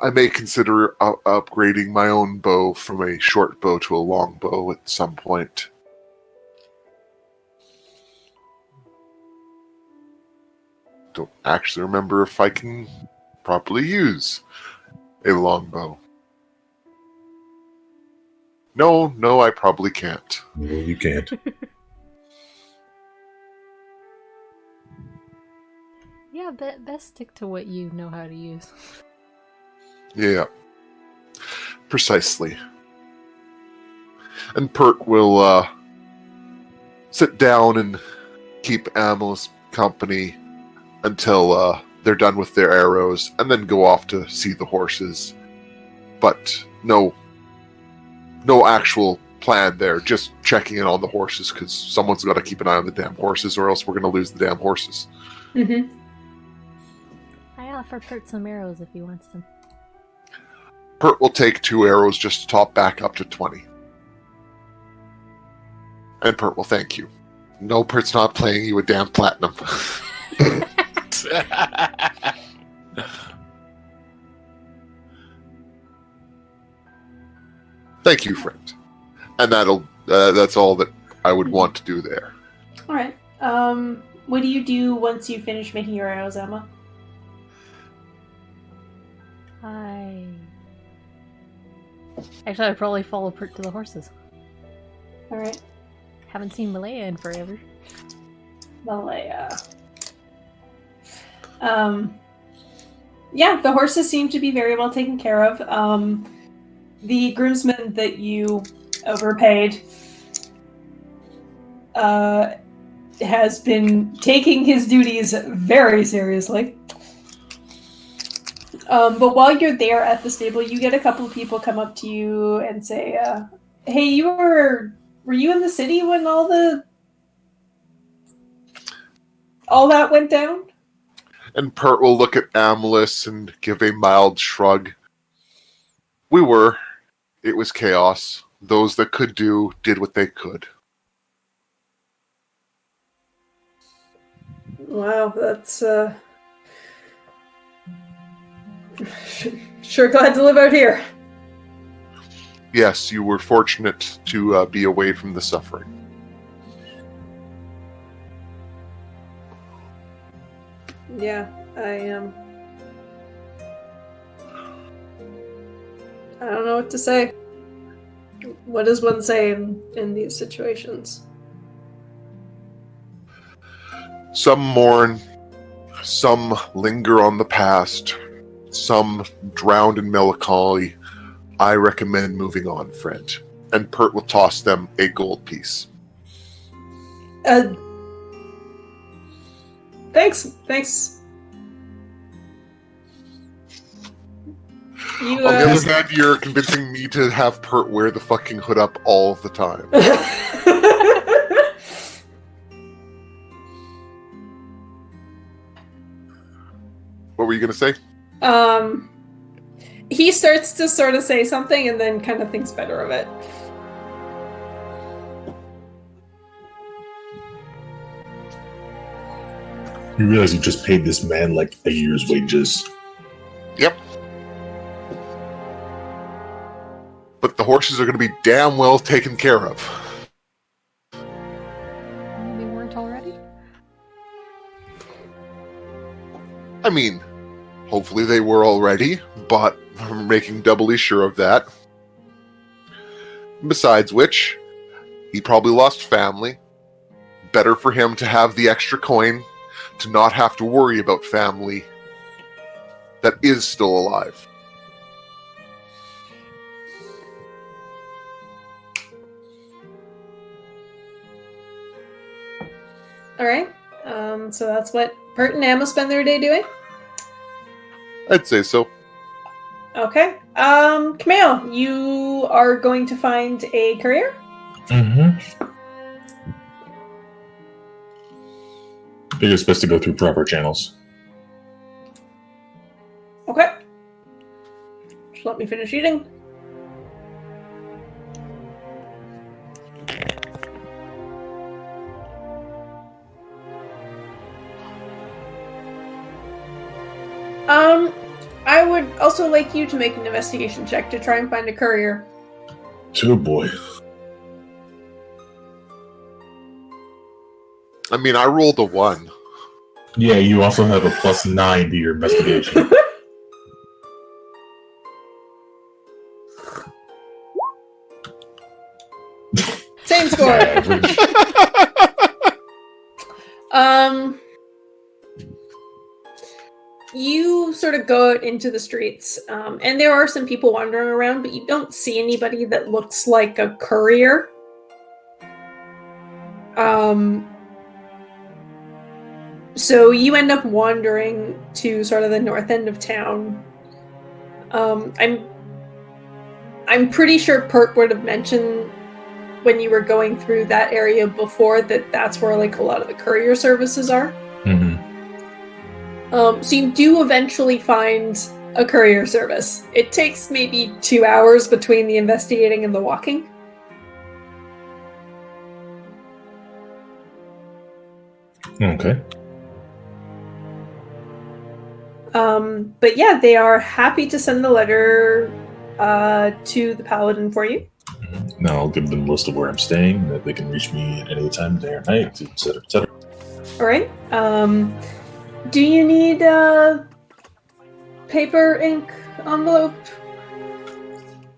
I may consider upgrading my own bow from a short bow to a long bow at some point. Don't actually remember if I can properly use a longbow. No, I probably can't. No, you can't. Yeah, best stick to what you know how to use. Yeah. Precisely. And Pert will sit down and keep Amel's company until they're done with their arrows, and then go off to see the horses. But no actual plan there, just checking in on the horses, because someone's got to keep an eye on the damn horses, or else we're going to lose the damn horses. Mm-hmm. I offer Pert some arrows if he wants them. Pert will take 2 arrows just to top back up to 20. And Pert will thank you. No, Pert's not playing you a damn platinum. Thank you, friend. And that's all that I would want to do there. All right. What do you do once you finish making your arrows, Emma? Actually, I'd probably follow Pert to the horses. All right. Haven't seen Malaya in forever. Malaya. Yeah, the horses seem to be very well taken care of. The groomsman that you overpaid has been taking his duties very seriously. But while you're there at the stable, you get a couple of people come up to you and say, hey, were you in the city when all that went down? And Pert will look at Amelis and give a mild shrug. We were. It was chaos. Those that could do did what they could. Wow, that's sure glad to live out here. Yes, you were fortunate to be away from the suffering. Yeah, I don't know what to say. What does one say in these situations? Some mourn, some linger on the past, some drowned in melancholy, I recommend moving on, friend. And Pert will toss them a gold piece. Thanks. You, On the other hand, you're convincing me to have Pert wear the fucking hood up all the time. What were you going to say? He starts to sort of say something and then kind of thinks better of it. You realize you just paid this man like a year's wages. Yep. But the horses are going to be damn well taken care of. They weren't already? I mean, hopefully they were already, but I'm making doubly sure of that. Besides which, he probably lost family. Better for him to have the extra coin to not have to worry about family that is still alive. Alright. So that's what Pert and Emma spend their day doing? I'd say so. Okay. Camille, you are going to find a courier? Mm-hmm. I think it's best to go through proper channels. Okay. Just let me finish eating. I would also like you to make an investigation check to try and find a courier. Oh boy. I mean, I rolled a 1. Yeah, you also have a +9 to your investigation. Same score. Average. You sort of go out into the streets, and there are some people wandering around, but you don't see anybody that looks like a courier. So you end up wandering to sort of the north end of town. I'm pretty sure Pert would have mentioned when you were going through that area before that that's where like a lot of the courier services are. Mm-hmm. So you do eventually find a courier service. It takes maybe 2 hours between the investigating and the walking. Okay. But yeah, they are happy to send the letter to the paladin for you. Mm-hmm. Now I'll give them a list of where I'm staying, that they can reach me at any time, day or night, etc., etc. All right. Do you need paper, ink, envelope,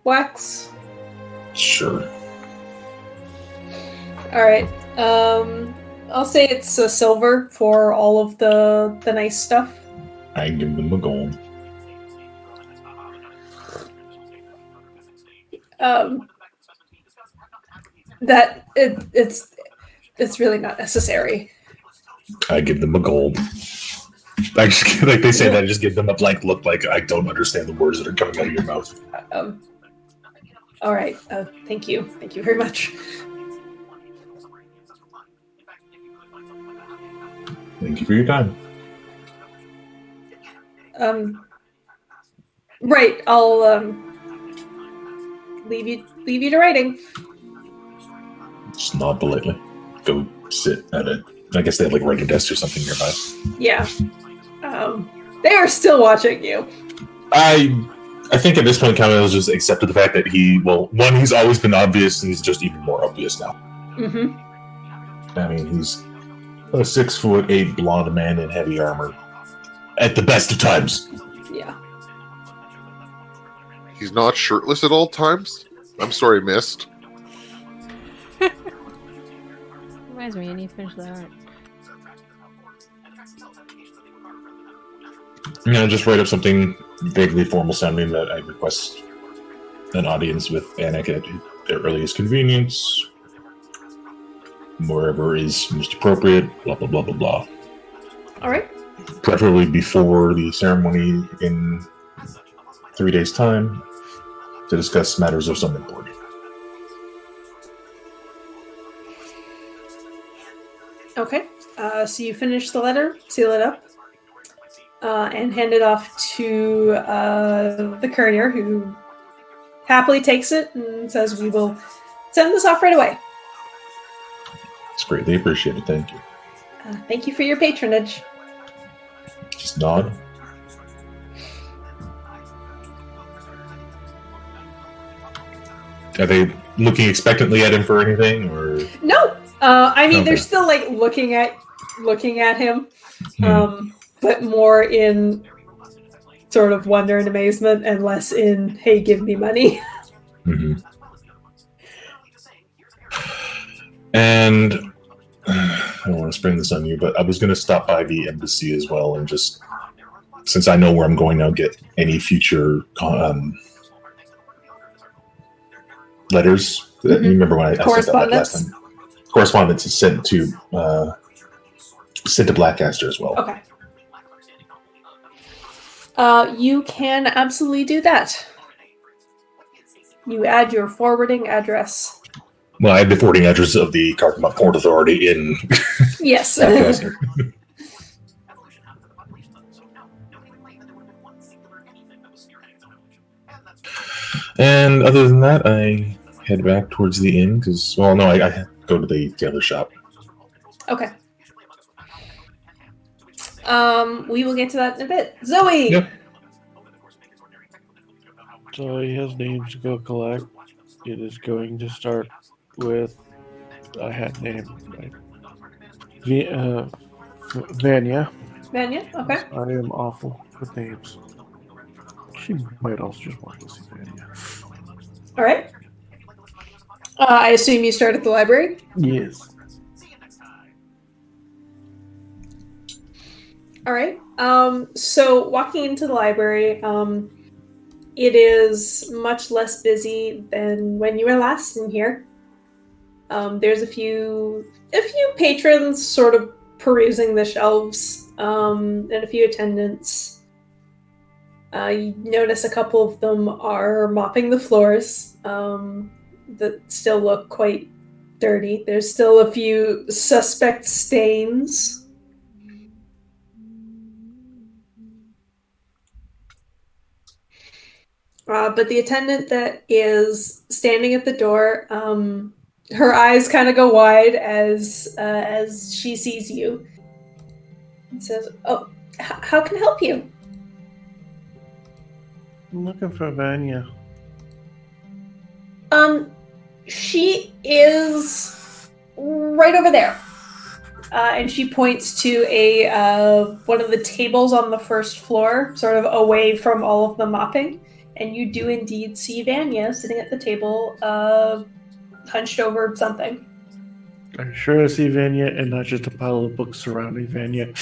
wax? Sure. All right. I'll say it's a silver for all of the nice stuff. I give them a gold. It's really not necessary. I give them a gold. I just, like they say that, I just give them a blank look like I don't understand the words that are coming out of your mouth. All right. Thank you. Thank you very much. Thank you for your time. Right. I'll leave you to writing. Just nod politely. Go sit at a. I guess they have like writing desks or something nearby. Yeah. They are still watching you. I think at this point, Camille's just accepted the fact that he's always been obvious, and he's just even more obvious now. Mm-hmm. I mean, he's a 6'8" blonde man in heavy armor. At the best of times. Yeah. He's not shirtless at all times? I'm sorry, missed. Reminds me, I need to finish that art. Just write up something vaguely formal sounding that I request an audience with Anik at their earliest convenience, wherever is most appropriate, blah, blah, blah, blah, blah. All right. Preferably before the ceremony in 3 days' time to discuss matters of some importance. Okay. So you finish the letter, seal it up, and hand it off to the courier, who happily takes it and says, "We will send this off right away." It's greatly appreciated. Thank you. Thank you for your patronage. Just nod. Are they looking expectantly at him for anything, or No, I mean, Okay. they're still like looking at him, Hmm. but more in sort of wonder and amazement, and less in "Hey, give me money." Mhm. And I don't want to spring this on you, but I was going to stop by the embassy as well, and just, since I know where I'm going now, get any future letters. You remember when I said that last Correspondence? time? Correspondence is sent to Blackcaster as well. Okay. You can absolutely do that. You add your forwarding address. Well, I have the forwarding address of the Karkamot Port Authority in Yes. Blackcaster. And other than that, I head back towards the inn because, well, no, I go to the tailor shop. Okay. We will get to that in a bit. Zoe! Yep. So he has names to go collect. It is going to start with I had name right. Vanya. Vanya? Okay. I am awful with names. She might also just want to see Vanya. All right. I assume you start at the library? Yes. All right. So walking into the library, it is much less busy than when you were last in here. There's a few patrons sort of perusing the shelves, and a few attendants. You notice a couple of them are mopping the floors that still look quite dirty. There's still a few suspect stains. But the attendant that is standing at the door, her eyes kind of go wide as she sees you, and says, "Oh, how can I help you?" I'm looking for Vanya. She is right over there, and she points to a one of the tables on the first floor, sort of away from all of the mopping. And you do indeed see Vanya sitting at the table, hunched over something. I'm sure I see Vanya and not just a pile of books surrounding Vanya.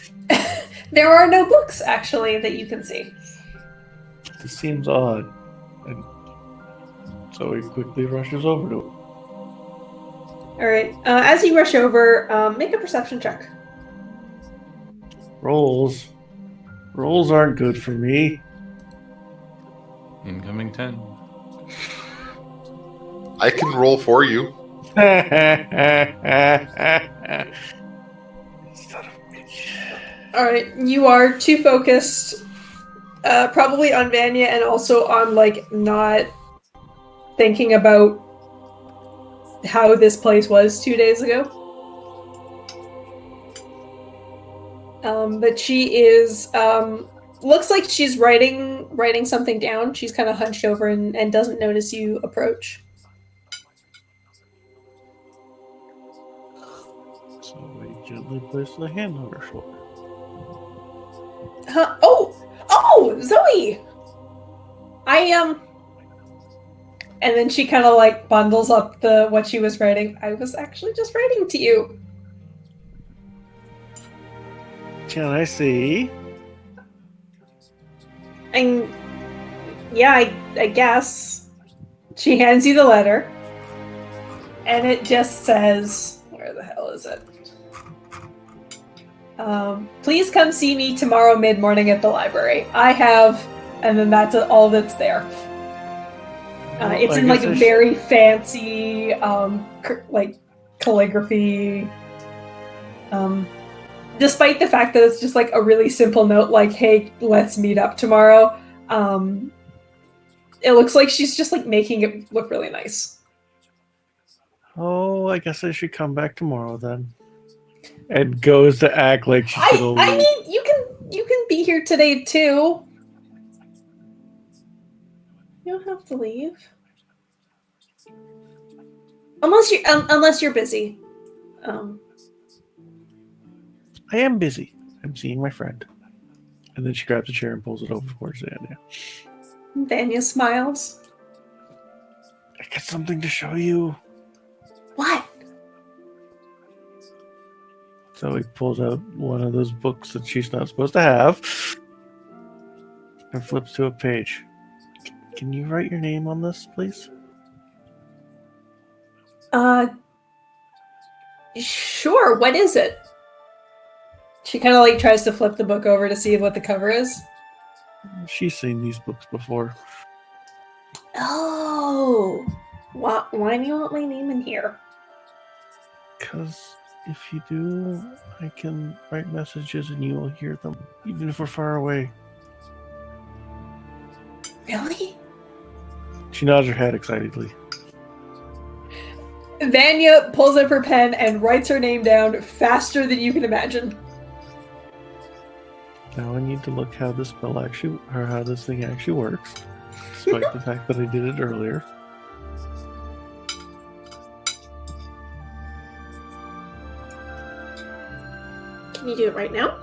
There are no books, actually, that you can see. This seems odd. And so he quickly rushes over to it. All right. As you rush over, make a perception check. Rolls. Rolls aren't good for me. Incoming 10. I can roll for you. Son of a bitch. All right. You are too focused, probably on Vanya, and also on not thinking about how this place was 2 days ago. But she is looks like she's writing something down. She's kind of hunched over and doesn't notice you approach. So he gently places a hand on her shoulder. Huh? Oh, Zoe! And then she kind of bundles up what she was writing. I was actually just writing to you. Can I see? And yeah, I guess. She hands you the letter, and it just says, where the hell is it? Please come see me tomorrow mid-morning at the library. I have, and then that's all that's there. It's in like a very fancy, like calligraphy. Despite the fact that it's just like a really simple note, like "Hey, let's meet up tomorrow." It looks like she's just like making it look really nice. Oh, I guess I should come back tomorrow then. And goes to act like she's gonna leave. I mean, you can be here today too. You don't have to leave. Unless you're busy. I am busy. I'm seeing my friend. And then she grabs a chair and pulls it over towards Vanya. Vanya smiles. I got something to show you. What? So he pulls out one of those books that she's not supposed to have and flips to a page. Can you write your name on this, please? Sure. What is it? She kind of like tries to flip the book over to see what the cover is. She's seen these books before. Oh. Why do you want my name in here? Because if you do, I can write messages and you will hear them, even if we're far away. Really? She nods her head excitedly. Vanya pulls up her pen and writes her name down faster than you can imagine. Now I need to look how this spell actually, or how this thing actually works, despite the fact that I did it earlier. Can you do it right now?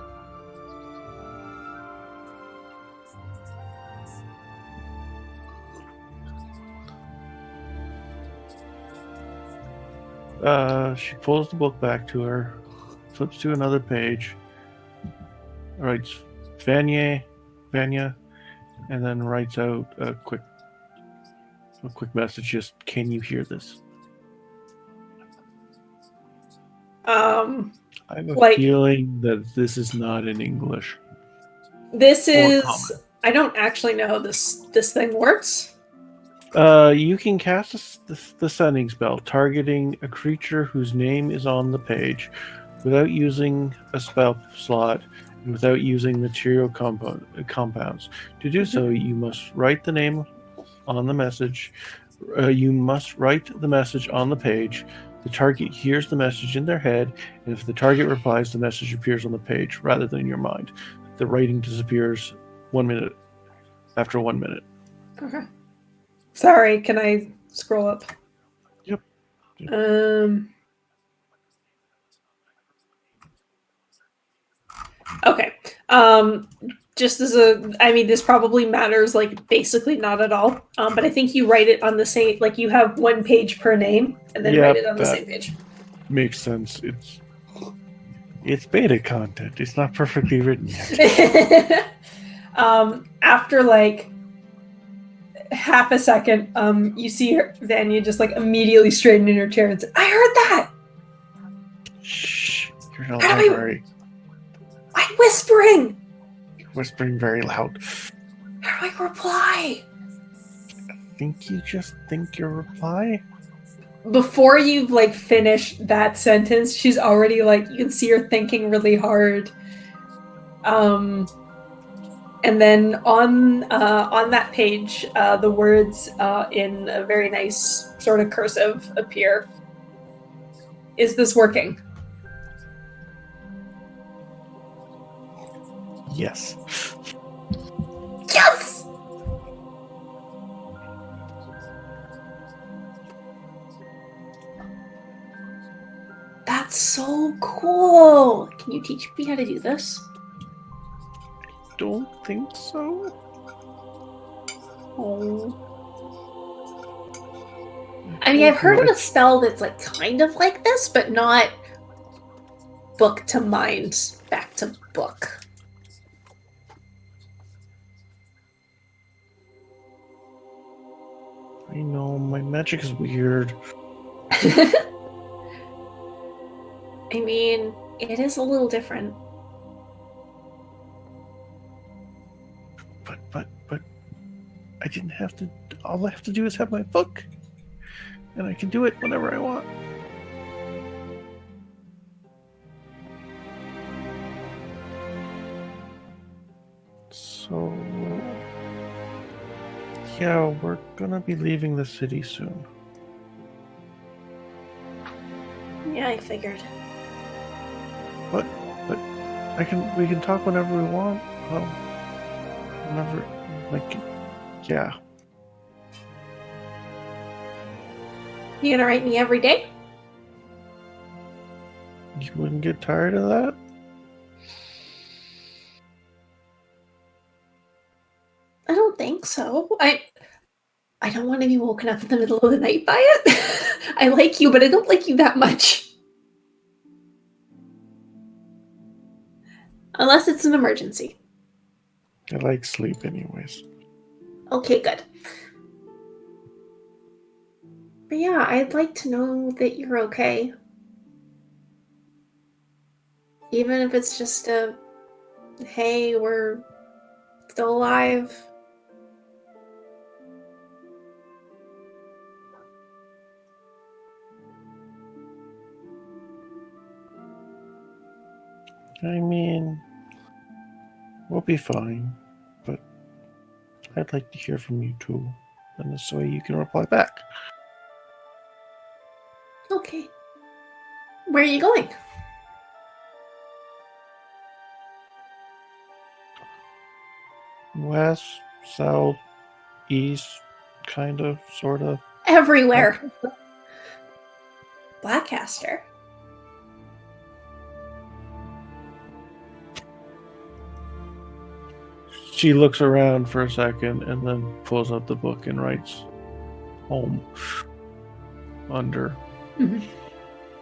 She pulls the book back to her, flips to another page, writes Vanya, and then writes out a quick message. Just, can you hear this? I have a feeling that this is not in English. This is. I don't actually know how this thing works. You can cast the sending spell, targeting a creature whose name is on the page, without using a spell slot and without using material compounds. To do so, you must write the name on the message. You must write the message on the page. The target hears the message in their head, and if the target replies, the message appears on the page rather than in your mind. The writing disappears 1 minute after 1 minute. Okay. Sorry, can I scroll up? Yep. Okay. Just as this probably matters, like, basically not at all. But I think you write it on the same, like, you have 1 page per name, and then write it on the same page. Makes sense. It's beta content. It's not perfectly written yet. After, like, half a second, you see Vanya just, like, immediately straighten in her chair and say, I heard that! Shh. You're in a library. I'm whispering! You're whispering very loud. How do I reply? I think you just think your reply? Before you've, like, finished that sentence, she's already, like, you can see her thinking really hard. And then on that page, the words in a very nice sort of cursive appear. Is this working? Yes. Yes! That's so cool! Can you teach me how to do this? Don't think so. Oh. I mean, I've heard of a spell that's like kind of like this, but not book to mind, back to book. I know, my magic is weird. I mean, it is a little different. But I didn't have to. All I have to do is have my book, and I can do it whenever I want. So, yeah, we're gonna be leaving the city soon. Yeah, I figured. But we can talk whenever we want. Whenever, like, yeah. You gonna write me every day? You wouldn't get tired of that? I don't think so. I don't want to be woken up in the middle of the night by it. I like you, but I don't like you that much. Unless it's an emergency. I like sleep, anyways. Okay, good. But yeah, I'd like to know that you're okay. Even if it's just a, hey, we're still alive. I mean, we'll be fine, but I'd like to hear from you too, and this way you can reply back. Okay. Where are you going? West, south, east, kind of, sort of. Everywhere. Blackcaster. She looks around for a second and then pulls out the book and writes home under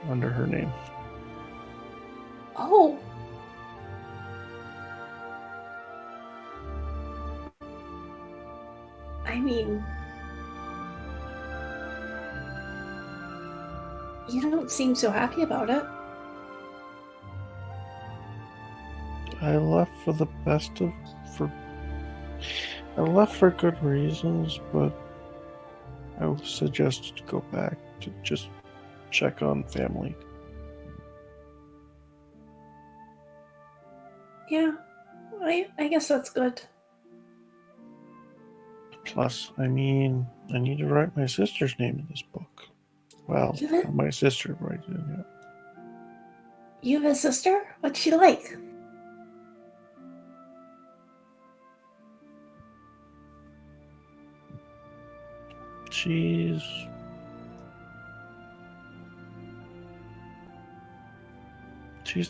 her name. Oh. I mean, you don't seem so happy about it. I left for the best of I left for good reasons, but I was suggested to go back to just check on family. Yeah, I guess that's good. Plus, I mean, I need to write my sister's name in this book. Well, my sister writes it in it. You have a sister? What's she like? She's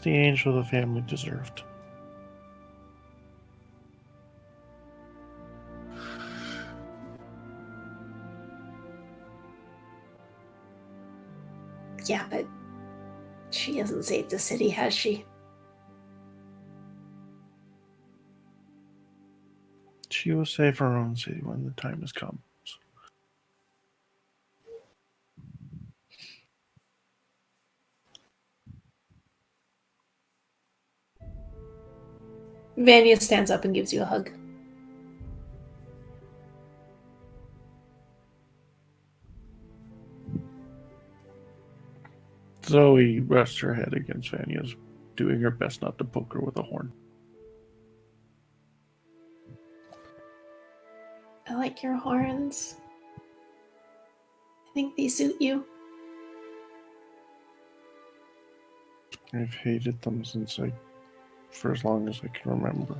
the angel the family deserved. Yeah, but she hasn't saved the city, has she? She will save her own city when the time has come. Vanya stands up and gives you a hug. Zoe rests her head against Vanya's, doing her best not to poke her with a horn. I like your horns. I think they suit you. I've hated them for as long as I can remember.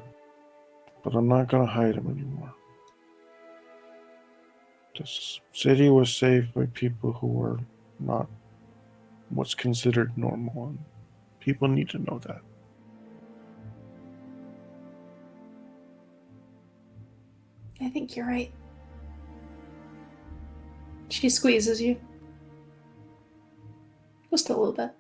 But I'm not going to hide them anymore. This city was saved by people who were not what's considered normal, and people need to know that. I think you're right. She squeezes you. Just a little bit.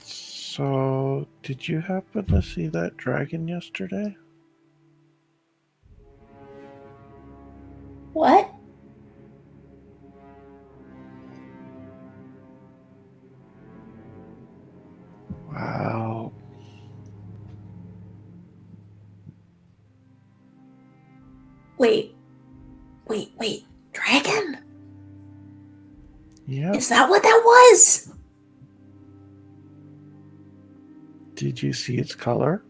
So, did you happen to see that dragon yesterday? Wow. Wait. Dragon? Yep. Is that what that was? Did you see its color?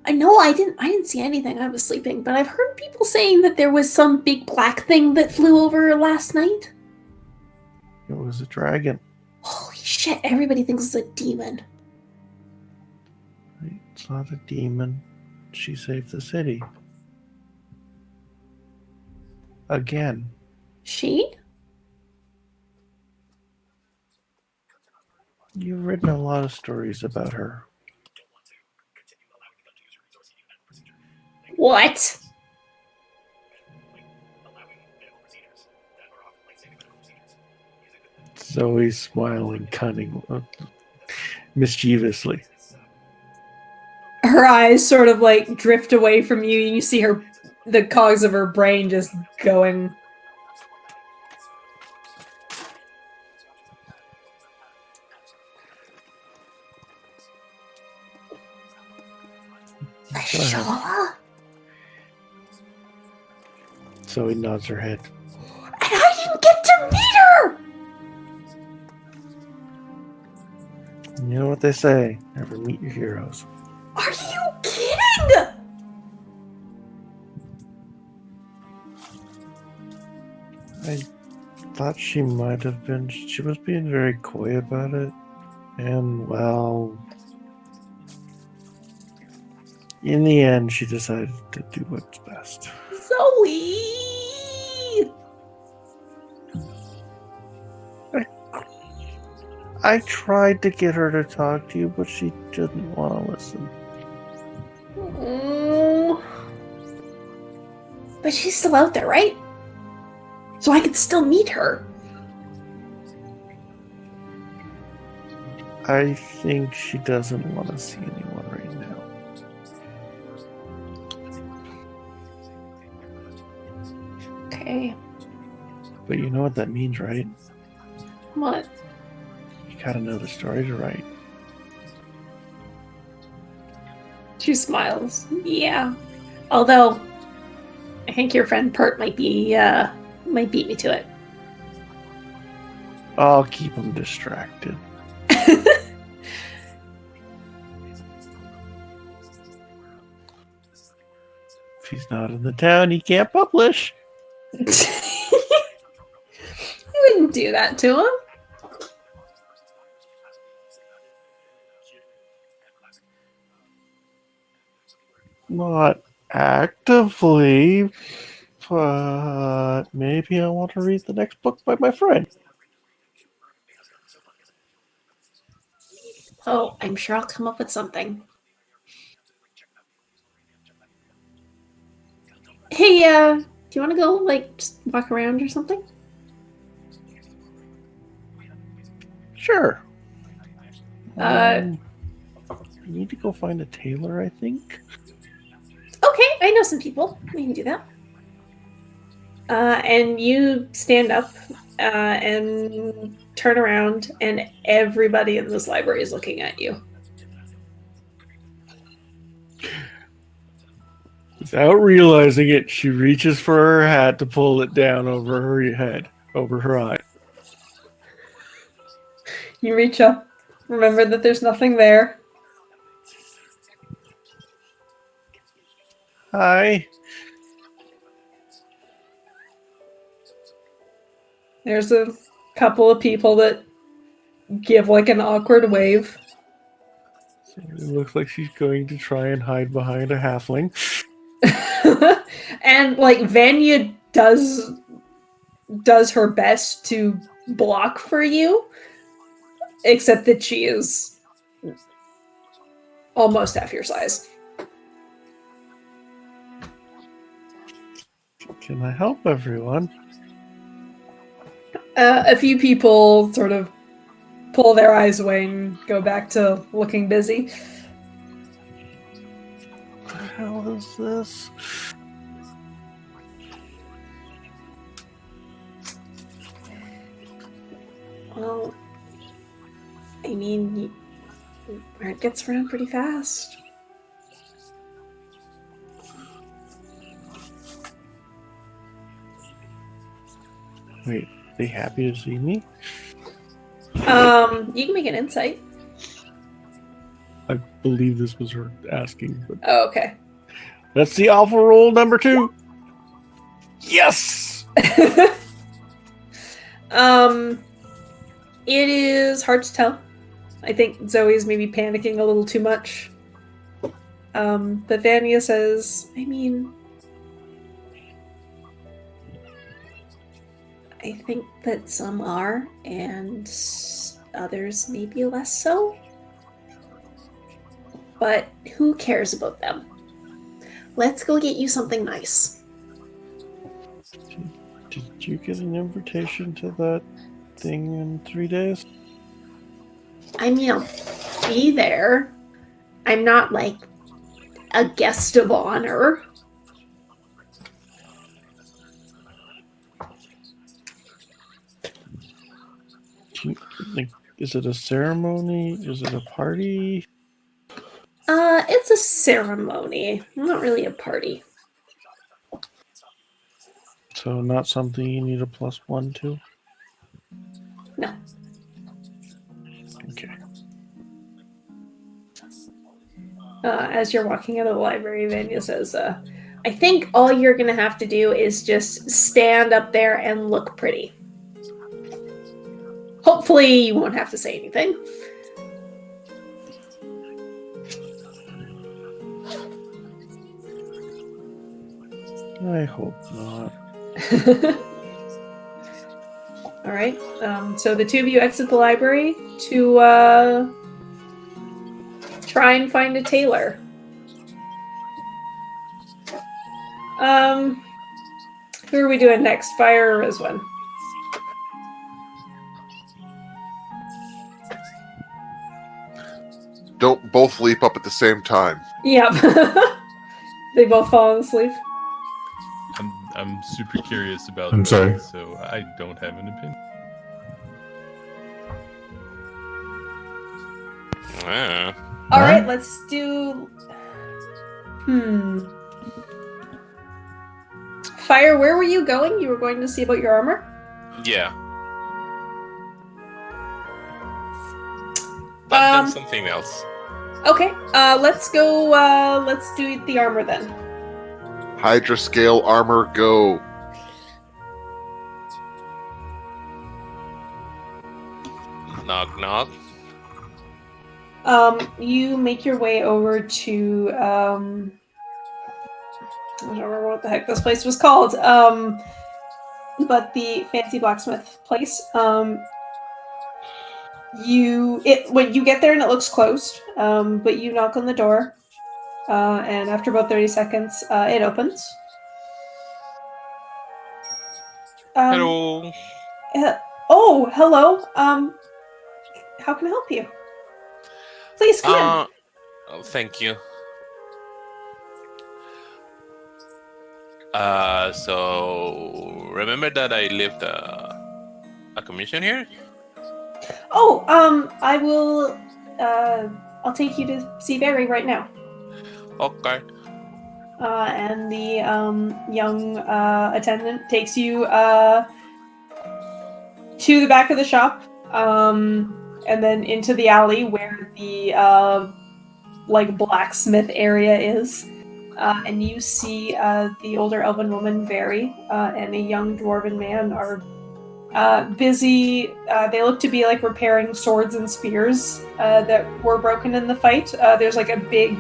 No, I didn't see anything. I was sleeping, but I've heard people saying that there was some big black thing that flew over last night. It was a dragon. Holy shit, everybody thinks it's a demon. It's not a demon. She saved the city. Again. She? You've written a lot of stories about her. What? Zoe's smiling cunning, mischievously. Her eyes sort of like drift away from you, and you see the cogs of her brain just going. Shaw? Zoe nods her head. And I didn't get to meet her! You know what they say, never meet your heroes. Are you kidding? I thought she might have been. She was being very coy about it. And, well, in the end, she decided to do what's best. Zoe! I tried to get her to talk to you, but she didn't want to listen. Oh. But she's still out there, right? So I could still meet her. I think she doesn't want to see anyone right now. Okay. But you know what that means, right? What? You gotta know the story to write. She smiles. Yeah. Although, I think your friend Pert might beat me to it. I'll keep him distracted. If he's not in the town, he can't publish. You wouldn't do that to him. Not actively, but maybe I want to read the next book by my friend. Oh, I'm sure I'll come up with something. Hey, do you want to go, like, just walk around or something? Sure. Uh, I need to go find a tailor, I think. Okay, I know some people. We can do that. And you stand up and turn around, and everybody in this library is looking at you. Without realizing it, she reaches for her hat to pull it down over her head, over her eye. You reach up, remember that there's nothing there. Hi. There's a couple of people that give like an awkward wave. So it looks like she's going to try and hide behind a halfling. And like Vanya does her best to block for you, except that she is almost half your size. Can I help everyone? A few people sort of pull their eyes away and go back to looking busy. What the hell is this? Well, I mean, word gets around pretty fast. Wait, are they happy to see me? You can make an insight. I believe this was her asking, but Oh, okay. let's see alpha roll number 2. Yes! It is hard to tell. I think Zoe's maybe panicking a little too much. But Vanya says, I mean, I think that some are, and others maybe less so. But who cares about them? Let's go get you something nice. Did you get an invitation to that thing in 3 days? I mean, I'll be there. I'm not like a guest of honor. Is it a ceremony? Is it a party? It's a ceremony, not really a party. So not something you need a +1 to? No. Okay. As you're walking out of the library, Vanya says, I think all you're gonna have to do is just stand up there and look pretty. Hopefully you won't have to say anything. I hope not. All right. So the two of you exit the library to try and find a tailor. Who are we doing next? Fire or Rizwan? Don't both leap up at the same time. Yep. They both fall asleep. I'm super curious about I'm this, sorry. so I don't have an opinion. All right, let's do. Fire, where were you going? You were going to see about your armor? Yeah. But then something else. Okay, let's go, let's do the armor then. Hydra scale armor, go. Knock, knock. You make your way over to, I don't remember what the heck this place was called, but the fancy blacksmith place. When you get there and it looks closed, but you knock on the door, and after about 30 seconds, it opens. Hello. Oh, hello. How can I help you? Please come in. Oh, thank you. So remember that I left a commission here? Oh, I will. I'll take you to see Barry right now. Okay. And the young attendant takes you to the back of the shop, and then into the alley where the like blacksmith area is. And you see the older elven woman, Barry, and a young dwarven man are busy. They look to be like repairing swords and spears that were broken in the fight. There's like a big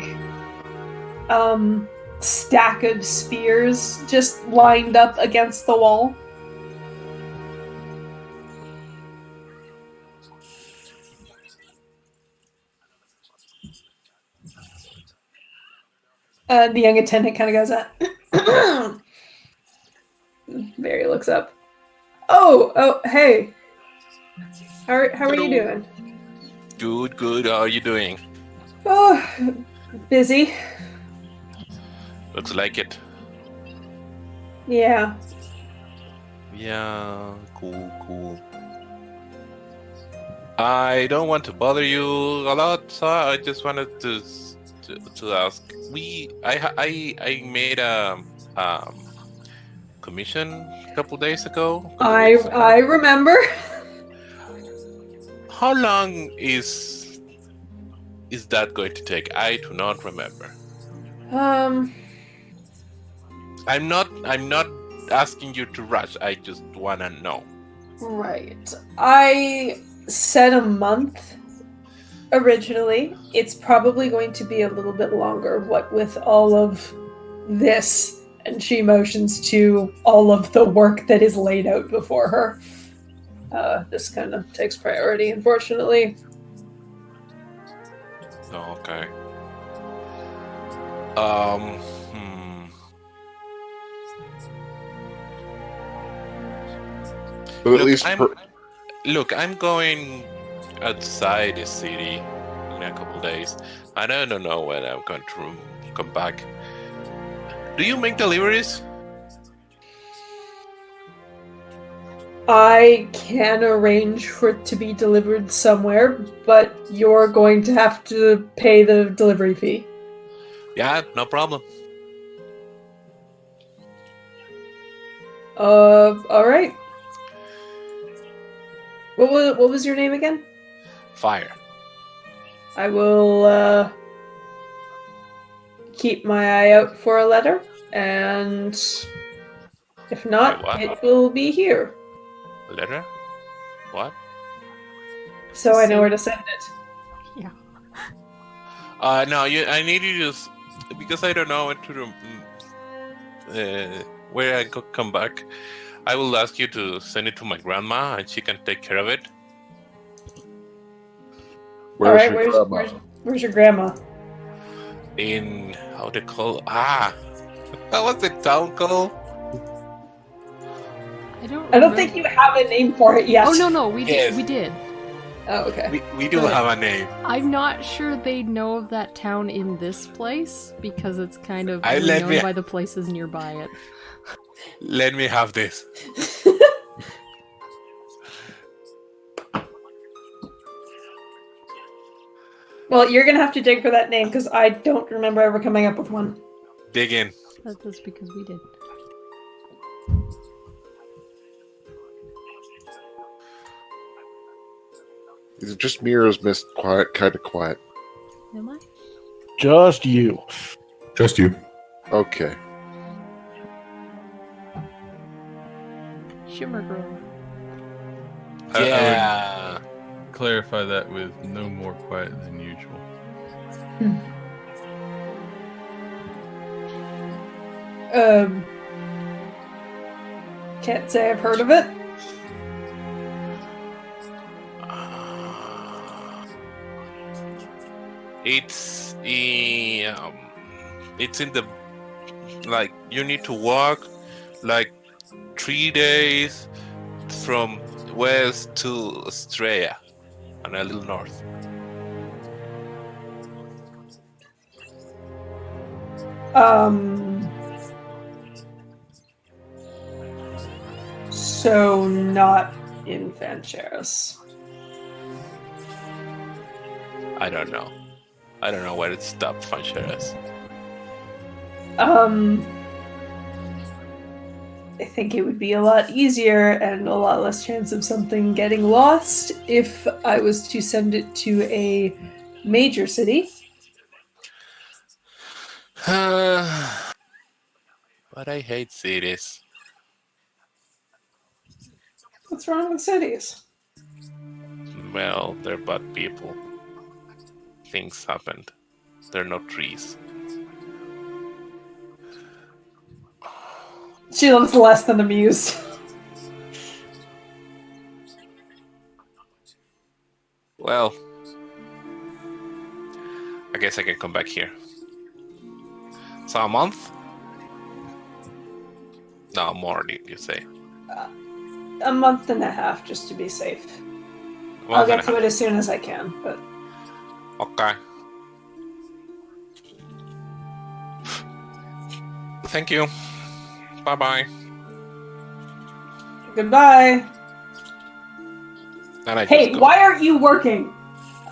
stack of spears just lined up against the wall. The young attendant kind of goes, Barry looks up. Oh, hey. How are you doing? Good. How are you doing? Oh, busy. Looks like it. Yeah. Yeah, cool. I don't want to bother you a lot, so I just wanted to ask. I made a commission a couple days ago, a couple weeks I ago. remember. How long is that going to take? I do not remember. Um, I'm not asking you to rush. I just wanna know. right. I said a month originally. It's probably going to be a little bit longer, what with all of this. And she motions to all of the work that is laid out before her. This kind of takes priority, unfortunately. Oh, okay. Hmm. But at least Look, I'm going outside the city in a couple days. I don't know when I'm going to come back. Do you make deliveries? I can arrange for it to be delivered somewhere, but you're going to have to pay the delivery fee. Yeah, no problem. Alright. What was your name again? Fire. I will, keep my eye out for a letter, and if not, Wait, what? it will be here. A letter? What? So I know where to send it. Yeah. No, I need you to because I don't know when to where I could come back. I will ask you to send it to my grandma, and she can take care of it. where's Alright, your grandma? where's your grandma? In how they call what was the town called? I don't. I don't think you have a name for it yet. Oh no, we Yes. did. We did. Oh, okay. We do have a name. I'm not sure they know of that town in this place because it's kind of I only let known me- by the places nearby it. Let me have this. Well, you're gonna have to dig for that name because I don't remember ever coming up with one. Dig in. That's because we did. Is it just me or is Mist kind of quiet? Am I? Just you. Just you. Okay. Shimmer Grove. I would Yeah. clarify that with no more quiet than usual. Can't say I've heard of it. It's in the like you need to walk like 3 days from west to Estrella and a little north. So not in Sheras. I don't know. I don't know where it stopped from Sheras. I think it would be a lot easier and a lot less chance of something getting lost if I was to send it to a major city. But I hate cities. What's wrong with cities? Well, they're bad people. Things happened. They're not trees. She looks less than amused. Well, I guess I can come back here. So a month? No, more, you say. A month and a half, just to be safe. A I'll month get and a to it half. as soon as I can, but Okay. Thank you. Bye-bye. goodbye. And I Hey, just go. why aren't you working?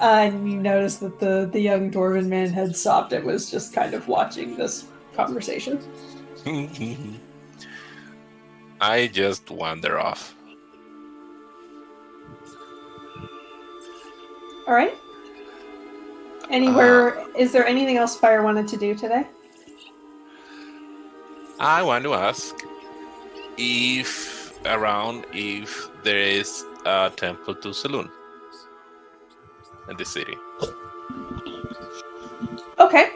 And you notice that the young dwarven man had stopped and was just kind of watching this conversation. I just wander off. All right. Anywhere? Is there anything else Fire wanted to do today? I want to ask if there is a temple to Saloon in the city. Okay.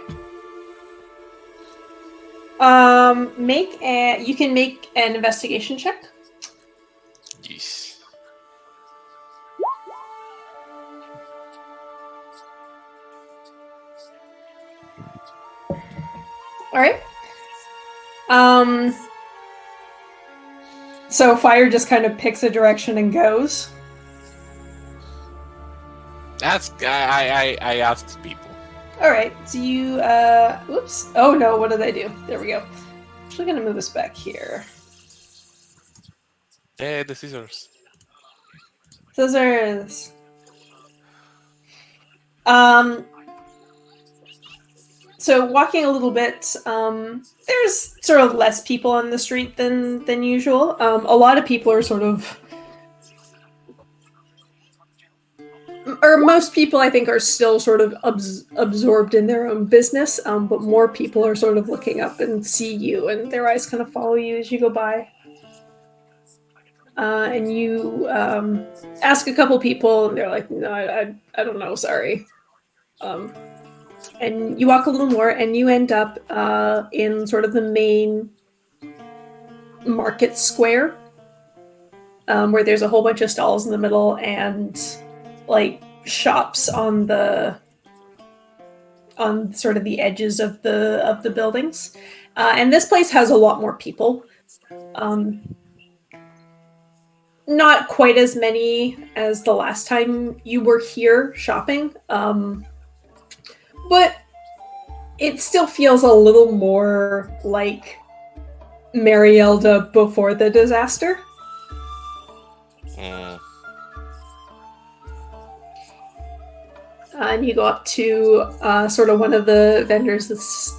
You can make an investigation check. Yes. All right. So Fire just kind of picks a direction and goes. I asked people. All right. So you oops. Oh no, what did I do? There we go. I'm actually going to move us back here. Hey, the scissors. Scissors. So walking a little bit, there's sort of less people on the street than usual. A lot of people are sort of, or most people I think are still sort of absorbed in their own business, but more people are sort of looking up and see you, and their eyes kind of follow you as you go by. And you ask a couple people, and they're like, no, I don't know, sorry. And you walk a little more, and you end up in sort of the main market square, where there's a whole bunch of stalls in the middle and like shops on sort of the edges of the buildings. And this place has a lot more people. Not quite as many as the last time you were here shopping. But it still feels a little more like Marielda before the disaster. And you go up to sort of one of the vendors that's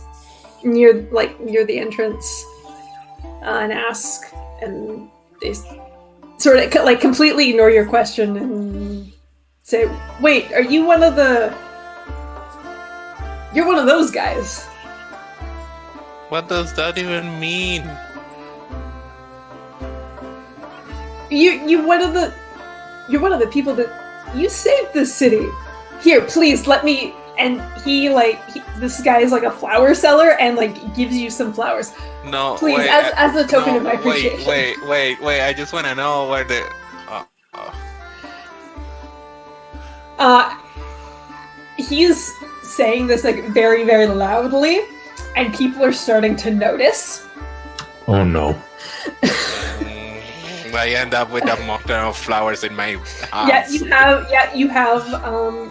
near the entrance and ask, and they sort of like completely ignore your question and say, "Wait, are you one of the? You're one of those guys." What does that even mean? You're one of the people that you saved this city. Here, please let me. And this guy is like a flower seller and like gives you some flowers. No, please, wait, as a token of my appreciation. Wait! I just want to know where the. He's saying this like very, very loudly, and people are starting to notice. Oh no. I end up with a mountain of flowers in my arms. You have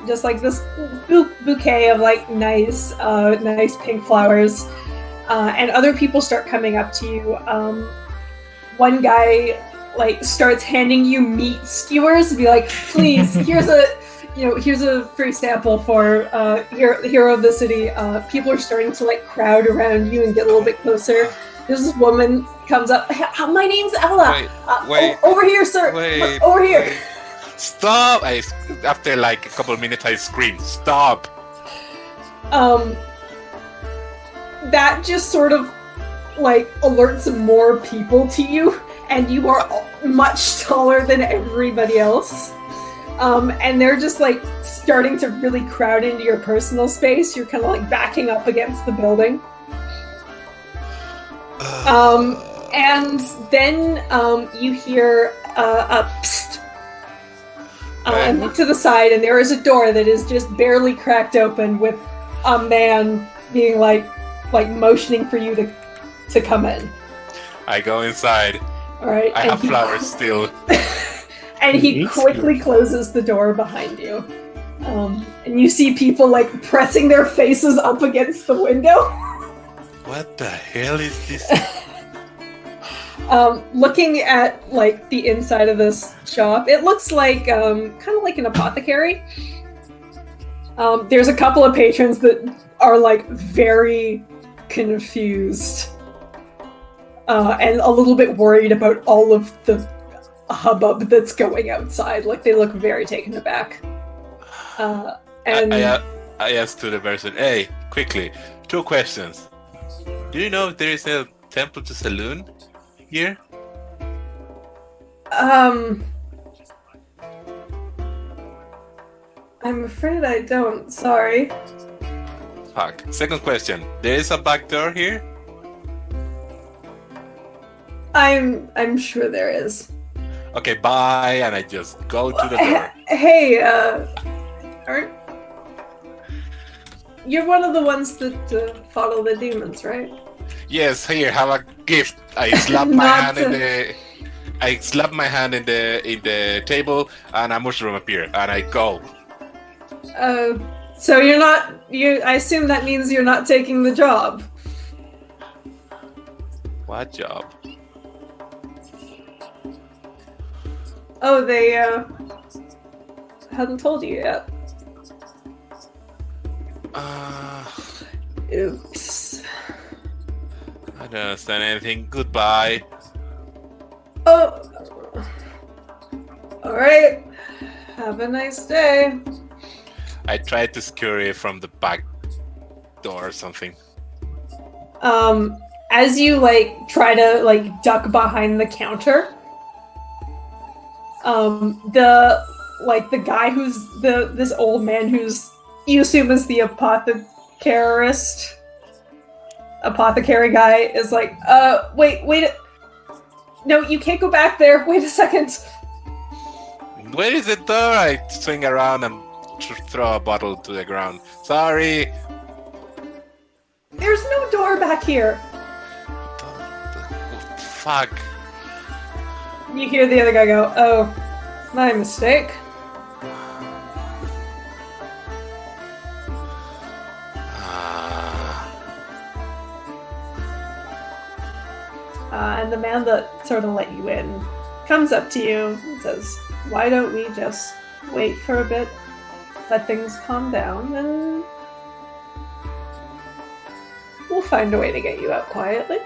just like this bouquet of like nice pink flowers, and other people start coming up to you. One guy like starts handing you meat skewers and be like, "Please, here's a free sample for hero of the city." People are starting to like crowd around you and get a little bit closer. This woman comes up. My name's Ella. Wait. Over here, sir. Wait. Over here. Wait. Stop! After like a couple minutes, I scream, "Stop!" That just sort of like alerts more people to you, and you are much taller than everybody else. And they're just like starting to really crowd into your personal space. You're kind of like backing up against the building. And then you hear a psst. And look to the side, and there is a door that is just barely cracked open with a man being like motioning for you to come in. I go inside. All right. I have flowers still. And he quickly closes the door behind you. And you see people like pressing their faces up against the window. What the hell is this? Looking at like the inside of this shop, it looks like kind of like an apothecary. There's a couple of patrons that are like very confused and a little bit worried about all of the hubbub that's going outside. Like they look very taken aback. And I asked to the person, hey, quickly, 2 questions. Do you know if there is a temple to saloon here? I'm afraid I don't. Sorry. Fuck. Second question, there is a back door here? I'm sure there is. Okay, bye, and I just go to the door. Hey, aren't you're one of the ones that follow the demons, right? Yes, here, have a gift. I slap my hand in the. I slap my hand in the table, and a mushroom appear, and I go. So you're not. I assume that means you're not taking the job. What job? Oh, they hadn't told you yet. Oops. I don't understand anything. Goodbye. Oh. All right. Have a nice day. I tried to scurry from the back door or something. As you like try to like duck behind the counter, the guy who's this old man who's you assume is the apothecary guy is like, wait, no, you can't go back there. Wait a second. Where is the door? I swing around and throw a bottle to the ground. Sorry. There's no door back here. Fuck. You hear the other guy go, oh, my mistake. And the man that sort of let you in comes up to you and says, why don't we just wait for a bit, let things calm down, and we'll find a way to get you out quietly.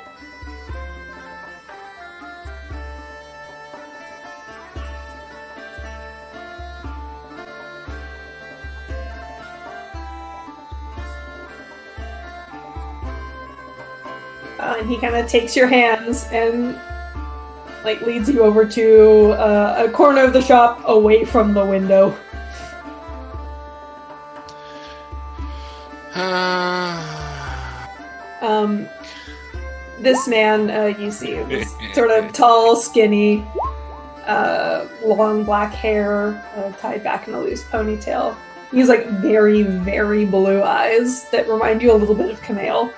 And he kind of takes your hands and like leads you over to a corner of the shop away from the window. This man you see is sort of tall, skinny, long black hair tied back in a loose ponytail. He's like very, very blue eyes that remind you a little bit of Camille.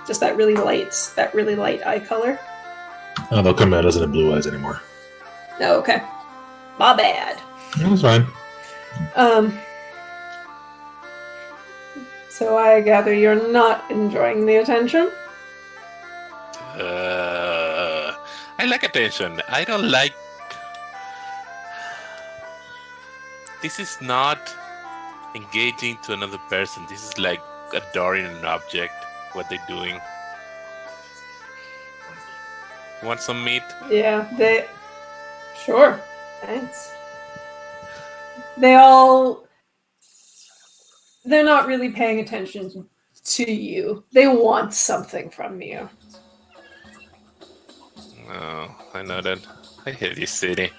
Just that really light eye color. Oh, they'll come at us in the blue eyes anymore. Oh, okay. My bad. That's fine. So I gather you're not enjoying the attention? I like attention. I don't like... This is not engaging to another person. This is like adoring an object. What they're doing. Want some meat? Yeah, Sure. Thanks. They're not really paying attention to you. They want something from you. Oh, I know that. I hate this city.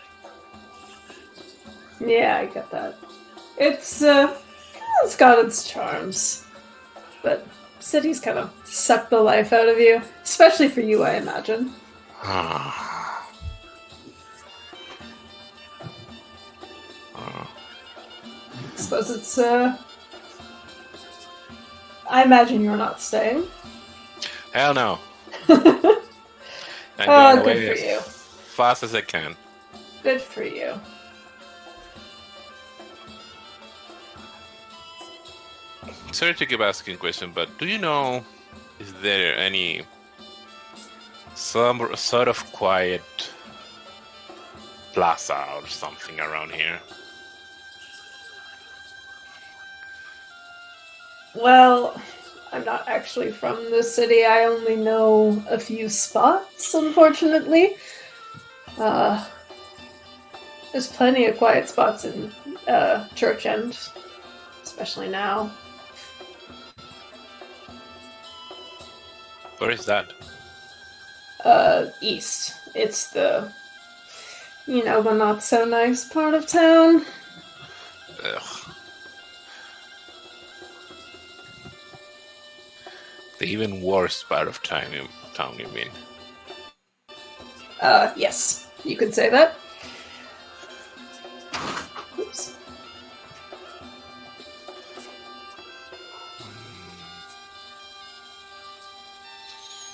Yeah, I get that. It's got its charms. But cities kind of suck the life out of you. Especially for you, I imagine. I suppose it's, I imagine you're not staying. Hell no. I'm Oh, going good away for you. as fast as I can. Good for you. Sorry to keep asking a question, but do you know, is there any some sort of quiet plaza or something around here. Well, I'm not actually from the city. I only know a few spots, unfortunately. There's plenty of quiet spots in Church End, especially now. Where is that? East. It's the, the not so nice part of town. Ugh. The even worse part of town, you mean? Yes, you could say that. Oops.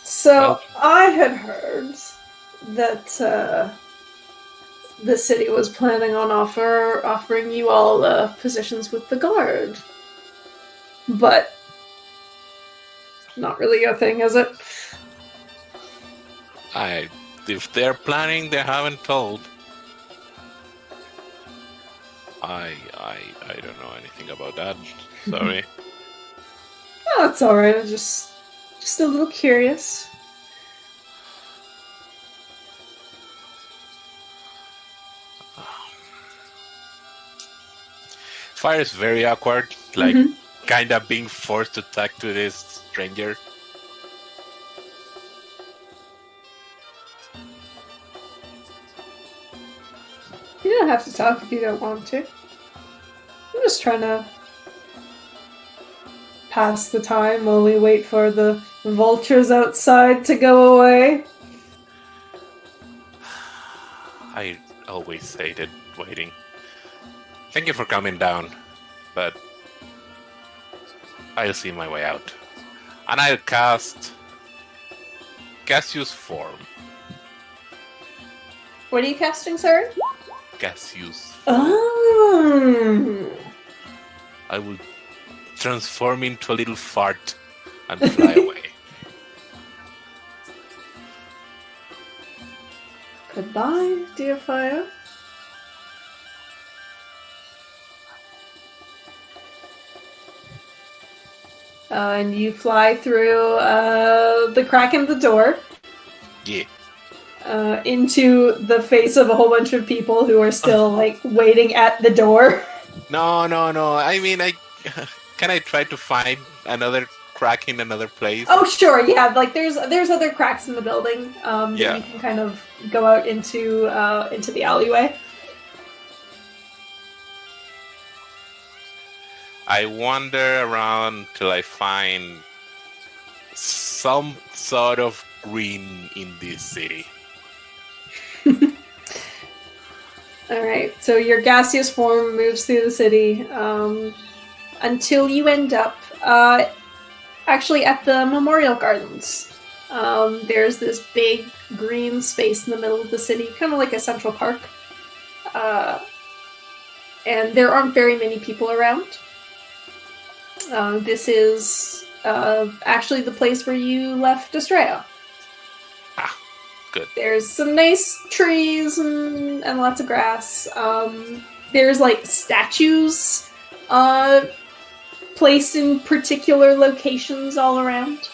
So, Well- I had heard that the city was planning on offering you all positions with the guard. But not really a thing, is it? If they're planning, they haven't told. I don't know anything about that. Sorry. Oh, it's alright. I'm just a little curious. Fire is very awkward, like Mhm. kind of being forced to talk to this stranger. You don't have to talk if you don't want to. I'm just trying to pass the time while we wait for the vultures outside to go away. I always hated waiting. Thank you for coming down, but I'll see my way out. And I'll cast Gaseous Form. What are you casting, sir? Gaseous. Oh. I will transform into a little fart and fly away. Goodbye, dear fire. And you fly through the crack in the door Yeah. into the face of a whole bunch of people who are still like waiting at the door. No. I mean, can I try to find another crack in another place? Oh, sure, yeah. Like there's other cracks in the building. That Yeah. you can kind of go out into the alleyway. I wander around till I find some sort of green in this city. All right, so your gaseous form moves through the city until you end up actually at the Memorial Gardens. There's this big green space in the middle of the city, kind of like a central park. And there aren't very many people around. This is actually the place where you left Estrella. Ah, good. There's some nice trees and lots of grass. There's like statues placed in particular locations all around.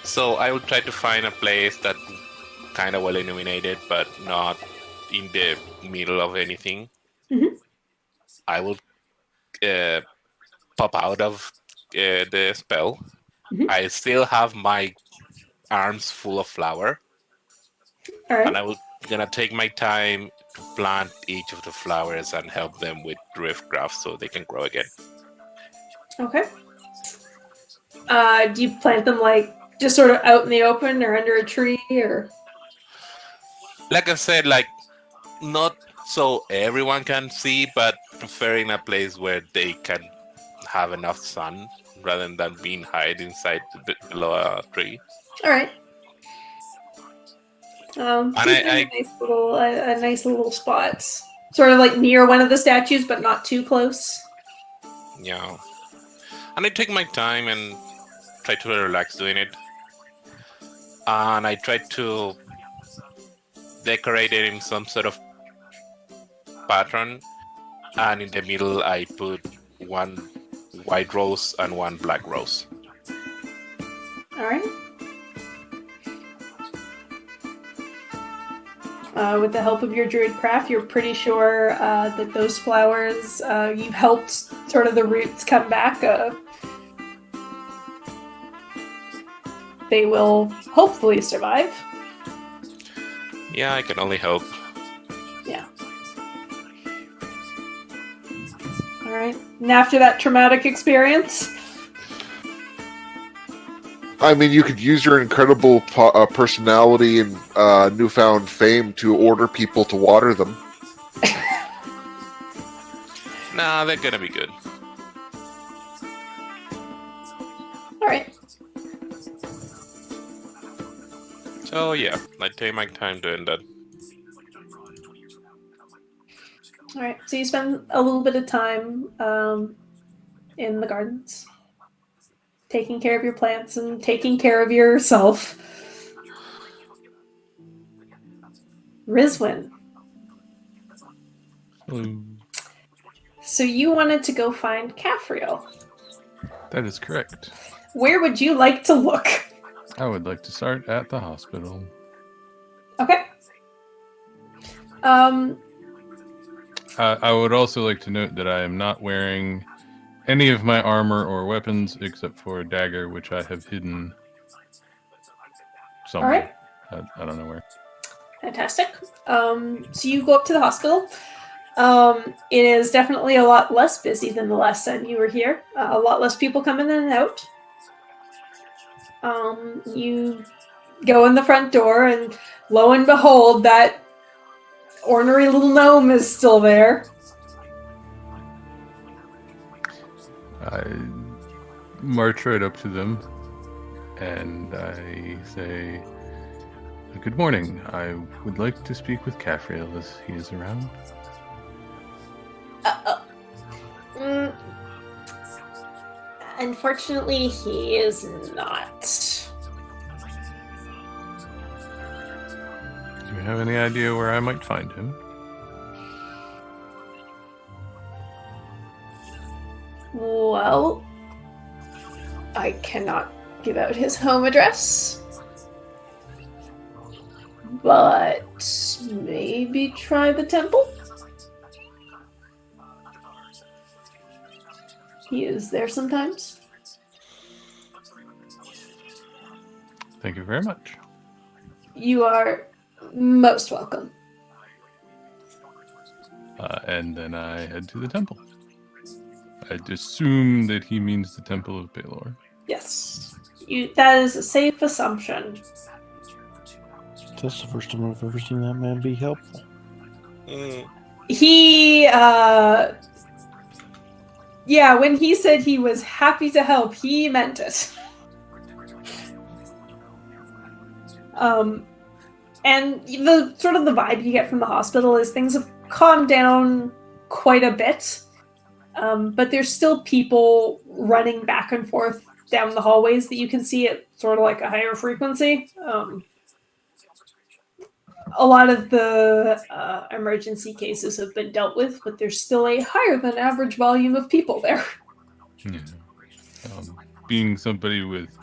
So I will try to find a place that kind of well illuminated, but not in the middle of anything. Mhm. I will pop out of the spell. Mhm. I still have my arms full of flour, All right. and I will gonna take my time to plant each of the flowers and help them with driftcraft so they can grow again. Okay. Do you plant them like just sort of out in the open or under a tree or? Like I said, like not so everyone can see, but preferring a place where they can have enough sun rather than being hide inside below a tree. All right. And a nice little spots, sort of like near one of the statues, but not too close. Yeah. And I take my time and try to relax doing it. and I tried to decorate it in some sort of pattern. And in the middle, I put one white rose and one black rose. All right. With the help of your druid craft, you're pretty sure that those flowers, you've helped sort of the roots come back. They will hopefully survive. Yeah, I can only hope. Yeah. All right. And after that traumatic experience, I mean, you could use your incredible personality and newfound fame to order people to water them. Nah, they're gonna be good. all right. So yeah, I take my time doing that. All right. So you spend a little bit of time in the gardens, taking care of your plants and taking care of yourself. Rizwin. So you wanted to go find Caffriel. That is correct. Where would you like to look? I would like to start at the hospital. Okay. I would also like to note that I am not wearing any of my armor or weapons except for a dagger, which I have hidden somewhere. All right. I don't know where. Fantastic. So you go up to the hospital. It is definitely a lot less busy than the last time you were here. A lot less people coming in and out. You go in the front door, and lo and behold, that ornery little gnome is still there. I march right up to them, and I say, "Good morning. I would like to speak with Caffriel as he is around." Unfortunately, he is not. Do you have any idea where I might find him? Well, I cannot give out his home address. But maybe try the temple? He is there sometimes. Thank you very much. You are most welcome. And then I head to the temple. I'd assume that he means the Temple of Baelor. Yes. That is a safe assumption. That's the first time I've ever seen that man be helpful. He, yeah, when he said he was happy to help, he meant it. And the sort of the vibe you get from the hospital is things have calmed down quite a bit. But there's still people running back and forth down the hallways that you can see at sort of like a higher frequency. A lot of the emergency cases have been dealt with, but there's still a higher than average volume of people there. Yeah. Being somebody with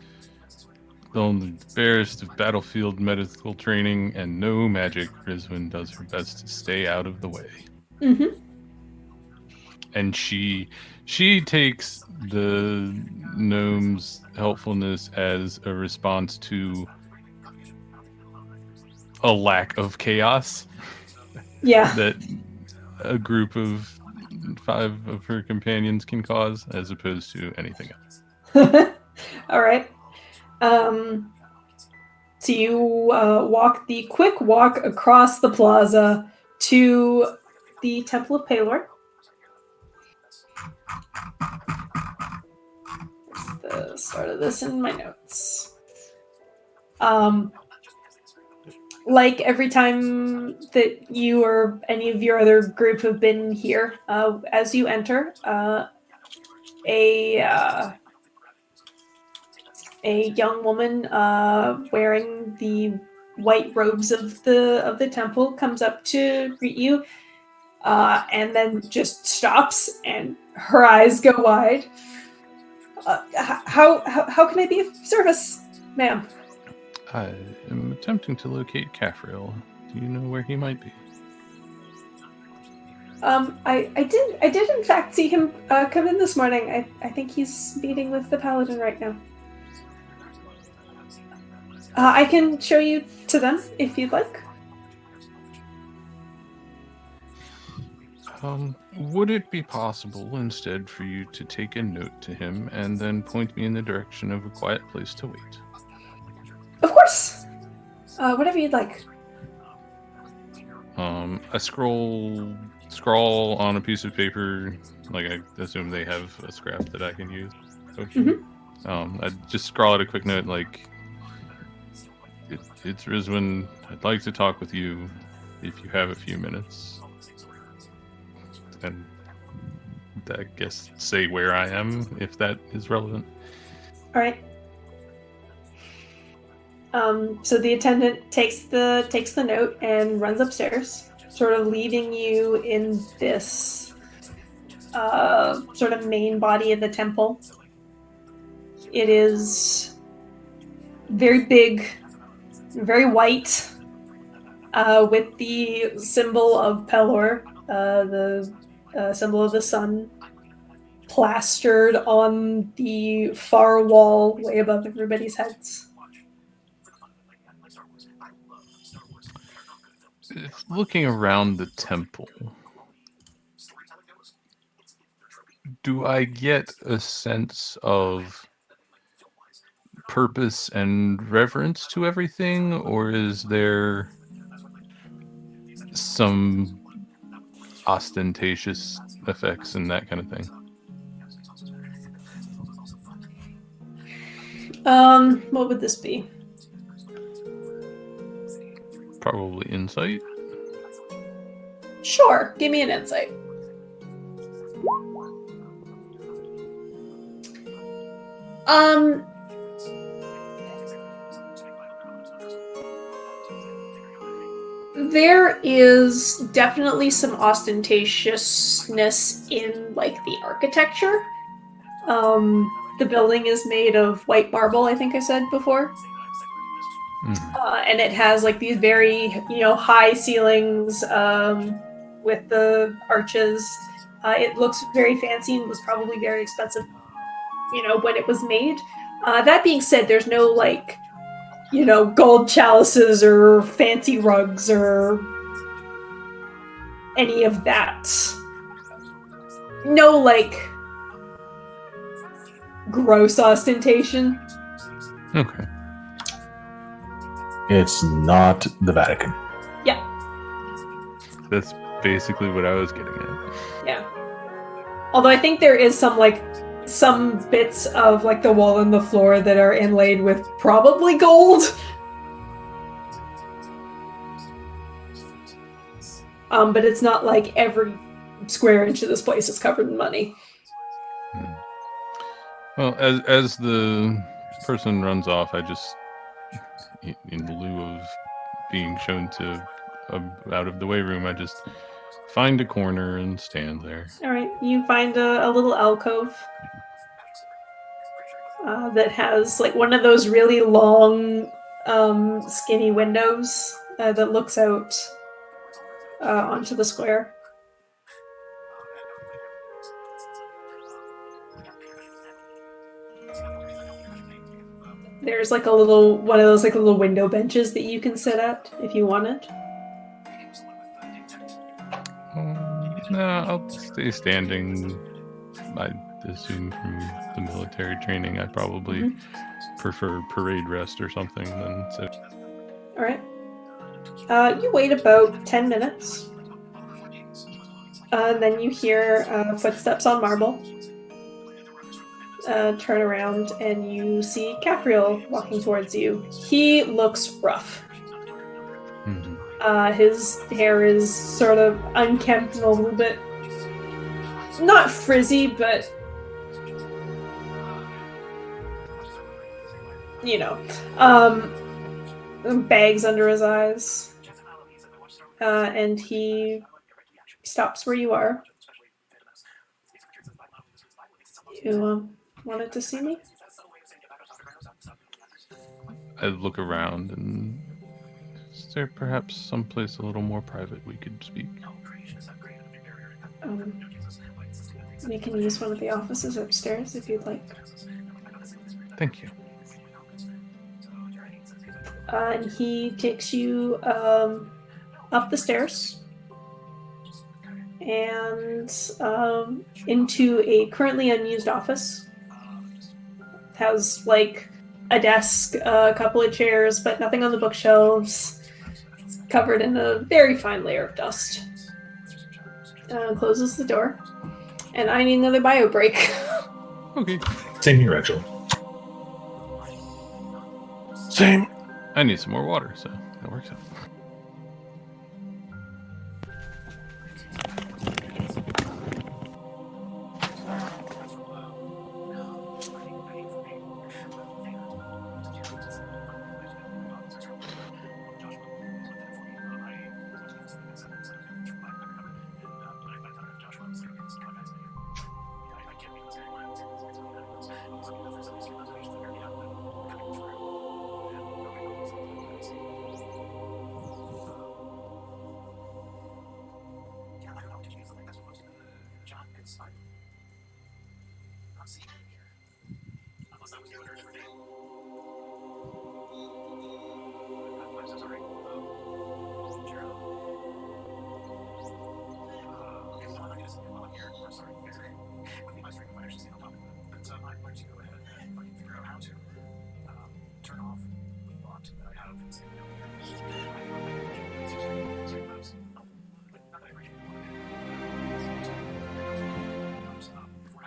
only the barest of battlefield medical training and no magic, Rizwin does her best to stay out of the way. Mm-hmm. And she takes the gnome's helpfulness as a response to a lack of chaos. Yeah. That a group of 5 of her companions can cause, as opposed to anything else. All right. So you walk the quick walk across the plaza to the Temple of Baelor. There's the start of this in my notes. Like every time that you or any of your other group have been here, as you enter, a a young woman wearing the white robes of the temple comes up to greet you, and then just stops, and her eyes go wide. How can I be of service, ma'am? I am attempting to locate Caffrey. Do you know where he might be? I did in fact see him come in this morning. I think he's meeting with the paladin right now. I can show you to them if you'd like. Would it be possible instead for you to take a note to him and then point me in the direction of a quiet place to wait? Of course. Whatever you'd like. I scrawl on a piece of paper, like I assume they have a scrap that I can use. I just scrawl out a quick note like, it's Rizwin. I'd like to talk with you if you have a few minutes. And I guess say where I am if that is relevant. All right. So the attendant takes the note and runs upstairs, sort of leaving you in this sort of main body of the temple. It is very big, very white, with the symbol of Pelor, the symbol of the sun, plastered on the far wall way above everybody's heads. Looking around the temple, do I get a sense of purpose and reverence to everything, or is there some ostentatious effects and that kind of thing? What would this be? Probably insight. Sure, give me an insight. There is definitely some ostentatiousness in, like, the architecture. The building is made of white marble, I think I said before. And it has, like, these very, high ceilings with the arches. It looks very fancy and was probably very expensive, when it was made. That being said, there's no, like, gold chalices or fancy rugs or any of that. No, like, gross ostentation. Okay. It's not the Vatican. Yeah. That's basically what I was getting at. Yeah. Although I think there is some bits of, like, the wall and the floor that are inlaid with probably gold. But it's not like every square inch of this place is covered in money. Well, as the person runs off, I just, in lieu of being shown to out of the way room, I just find a corner and stand there. All right, you find a little alcove that has, like, one of those really long, skinny windows that looks out onto the square. There's, like, one of those, like, little window benches that you can sit at if you wanted. No, I'll stay standing. I assume from the military training, I probably prefer parade rest or something than sit. All right. You wait about 10 minutes. Then you hear footsteps on marble. Turn around and you see Capriel walking towards you. He looks rough. His hair is sort of unkempt and a little bit, not frizzy, but you know, bags under his eyes. And he stops where you are. You wanted to see me? I look around and is there perhaps someplace a little more private we could speak? We can use one of the offices upstairs if you'd like. Thank you. And he takes you up the stairs and into a currently unused office. It has like a desk, a couple of chairs, but nothing on the bookshelves. It's covered in a very fine layer of dust. Closes the door. And I need another bio break. Okay. Same here, actually. Same. I need some more water, so that works out.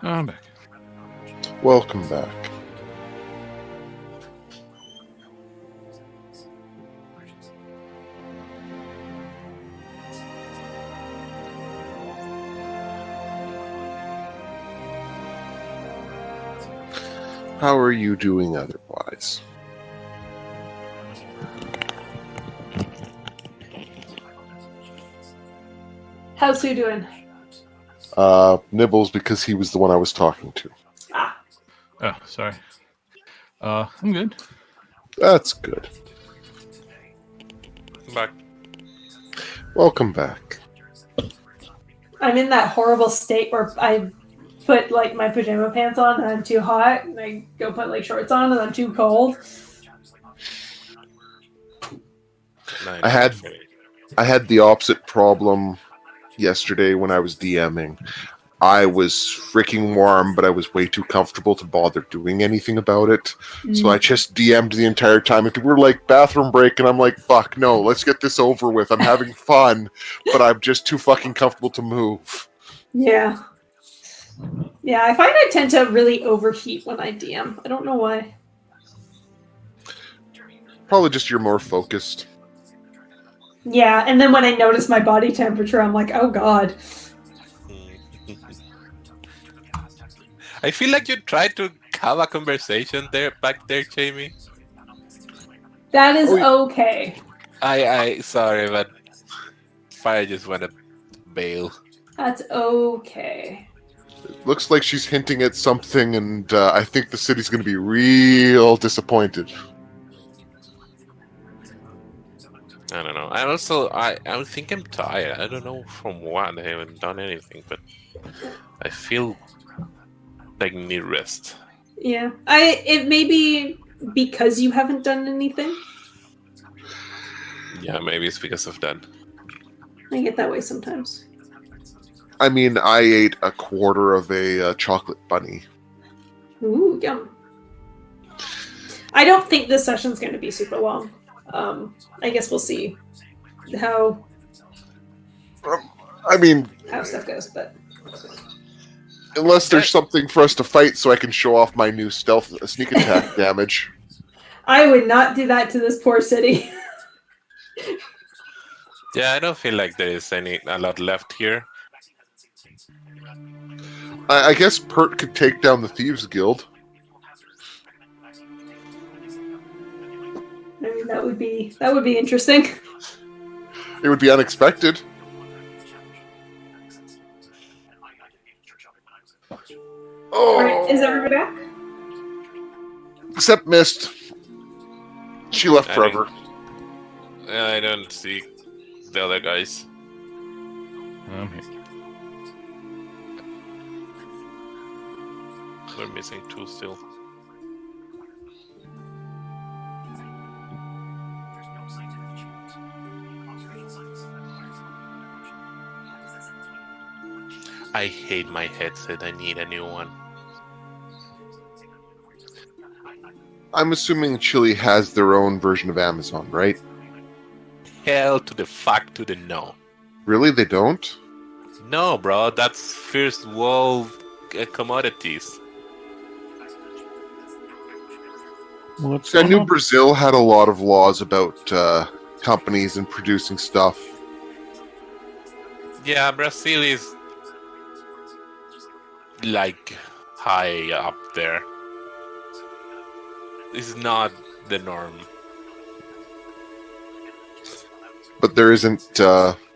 I'm back. Welcome back. How are you doing otherwise? How's Sue doing? Nibbles, because he was the one I was talking to. Ah, Oh, sorry. I'm good. That's good. Back. Welcome back. I'm in that horrible state where I put like my pajama pants on and I'm too hot, and I go put like shorts on and I'm too cold. I had the opposite problem yesterday when I was DMing. I was freaking warm, but I was way too comfortable to bother doing anything about it. So I just DM'd the entire time. And we were like, bathroom break, and I'm like, fuck, no, let's get this over with. I'm having fun, but I'm just too fucking comfortable to move. Yeah. Yeah, I find I tend to really overheat when I DM. I don't know why. Probably just you're more focused. Yeah, and then when I notice my body temperature, I'm like, oh god. I feel like you tried to have a conversation back there, Jamie. That is okay. I sorry, but fire just went to bail. That's okay. Looks like she's hinting at something, and I think the city's going to be real disappointed. I don't know. And also, I think I'm tired. I don't know from what. I haven't done anything, but I feel like need rest. Yeah. It may be because you haven't done anything. Yeah, maybe it's because of that. I get that way sometimes. I mean, I ate a quarter of a chocolate bunny. Ooh, yum. I don't think this session's going to be super long. I guess we'll see how stuff goes, but unless there's something for us to fight so I can show off my new stealth sneak attack damage. I would not do that to this poor city. Yeah, I don't feel like there is a lot left here. I guess Pert could take down the Thieves Guild. mean, that would be interesting. It would be unexpected. All right, is Oh, everybody back? except Mist. She left forever. I don't see the other guys. I'm here. We're missing 2 still. I hate my headset. I need a new one. I'm assuming Chile has their own version of Amazon, right? Hell to the fuck to the no. Really, they don't? No, bro. That's first world commodities. What's See, I going knew on? Brazil had a lot of laws about companies and producing stuff. Yeah, Brazil is like high up there. It's not the norm. But there isn't.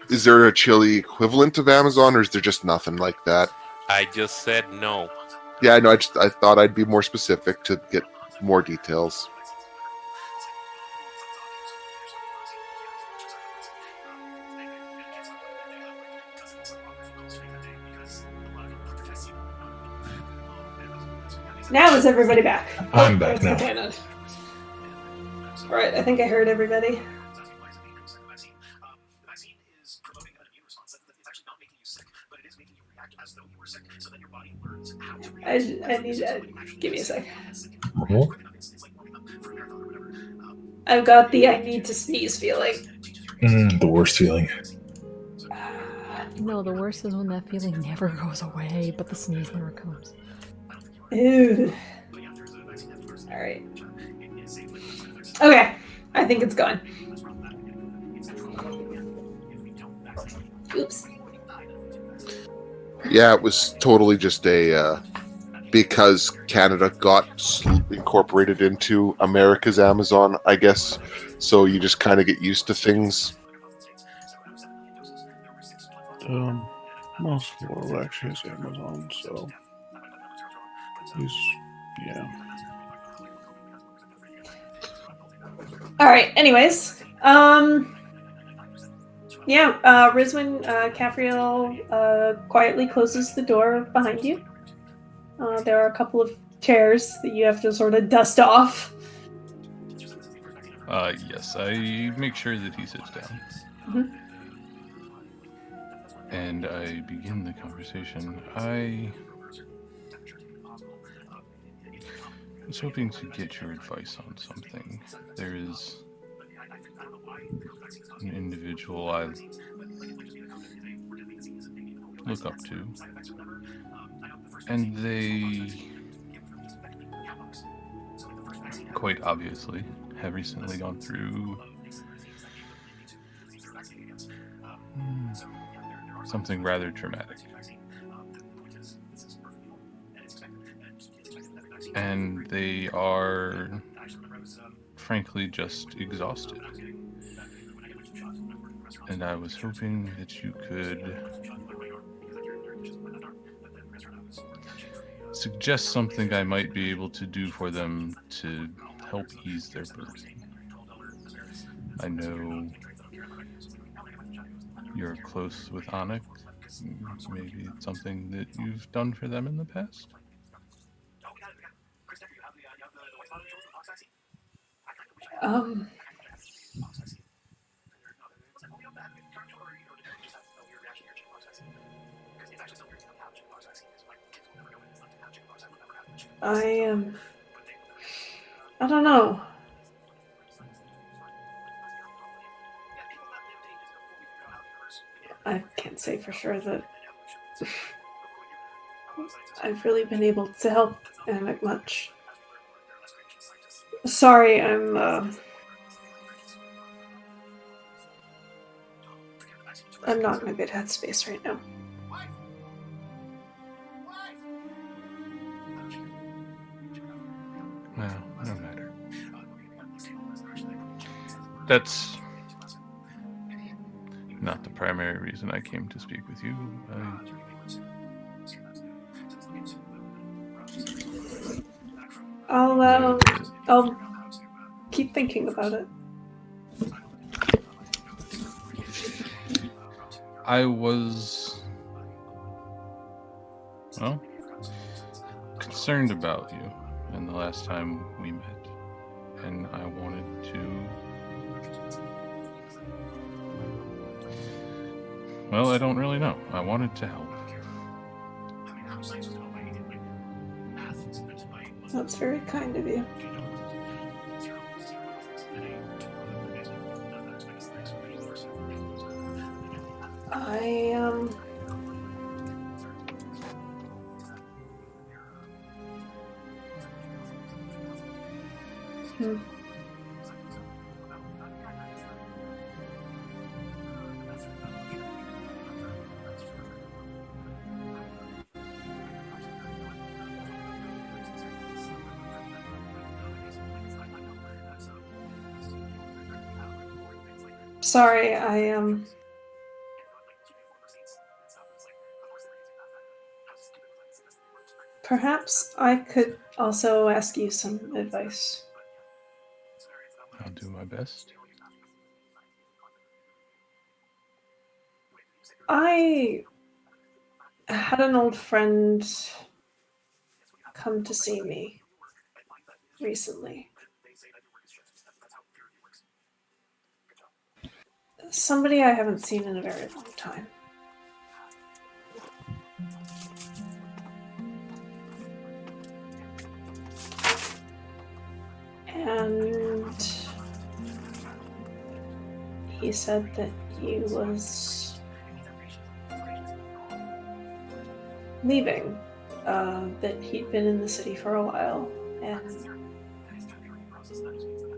Is there a Chile equivalent of Amazon, or is there just nothing like that? I just said no. Yeah, I know. I thought I'd be more specific to get more details. Now is everybody back? I'm back that's now. okay, not. All right, I think I heard everybody. I need to give me a sec. Mhm. I've got the I need to sneeze feeling. The worst feeling. No, the worst is when that feeling never goes away, but the sneeze never comes. Ew. All right. Okay, I think it's gone. Oops. Yeah, it was totally just a because Canada got incorporated into America's Amazon, I guess. So you just kind of get used to things. Most of the world actually has Amazon, so yeah. All right. Anyways, yeah. Rizwin, Caffriel quietly closes the door behind you. There are a couple of chairs that you have to sort of dust off. Yes, I make sure that he sits down. Mhm. And I begin the conversation. I was hoping to get your advice on something. There is an individual I look up to, and they quite obviously have recently gone through something rather traumatic. And they are, frankly, just exhausted. And I was hoping that you could suggest something I might be able to do for them to help ease their burden. I know you're close with Onyx. Maybe it's something that you've done for them in the past? I don't know. I can't say for sure that I've really been able to help Emmett much. Sorry, I'm not in a good headspace right now. No, no matter. that's not the primary reason I came to speak with you. I'll keep thinking about it. I was, well, concerned about you and the last time we met, and I wanted to, well, I don't really know. I wanted to help. That's very kind of you. Sorry, perhaps I could also ask you some advice. I'll do my best. I had an old friend come to see me recently. Somebody I haven't seen in a very long time. And he said that he was leaving, that he'd been in the city for a while and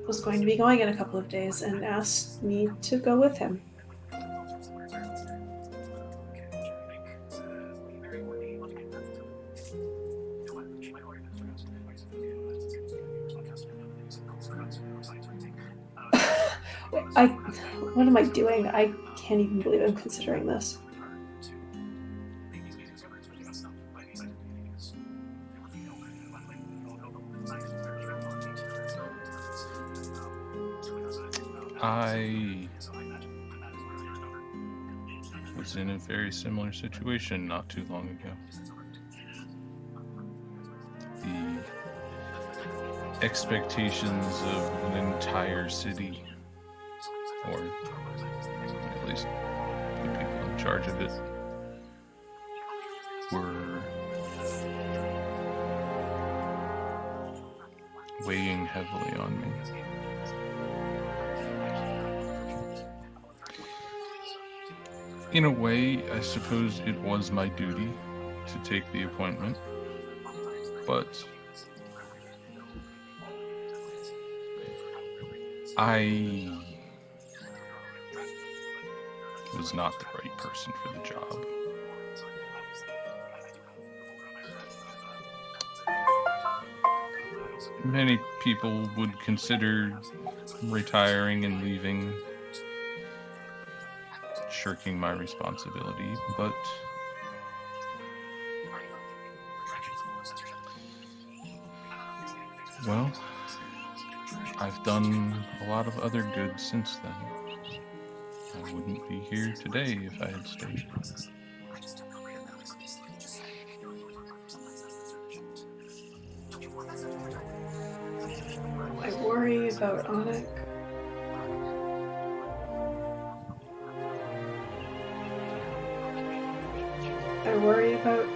was going to be going in a couple of days and asked me to go with him. What am I doing? I can't even believe I'm considering this. I was in a very similar situation not too long ago. The expectations of an entire city, or at least the people in charge of it, were weighing heavily on me. In a way, I suppose it was my duty to take the appointment, but I was not the right person for the job. Many people would consider retiring and leaving, shirking my responsibility, but well, I've done a lot of other good since then. I wouldn't be here today if I had stayed. I worry about Onik. I worry about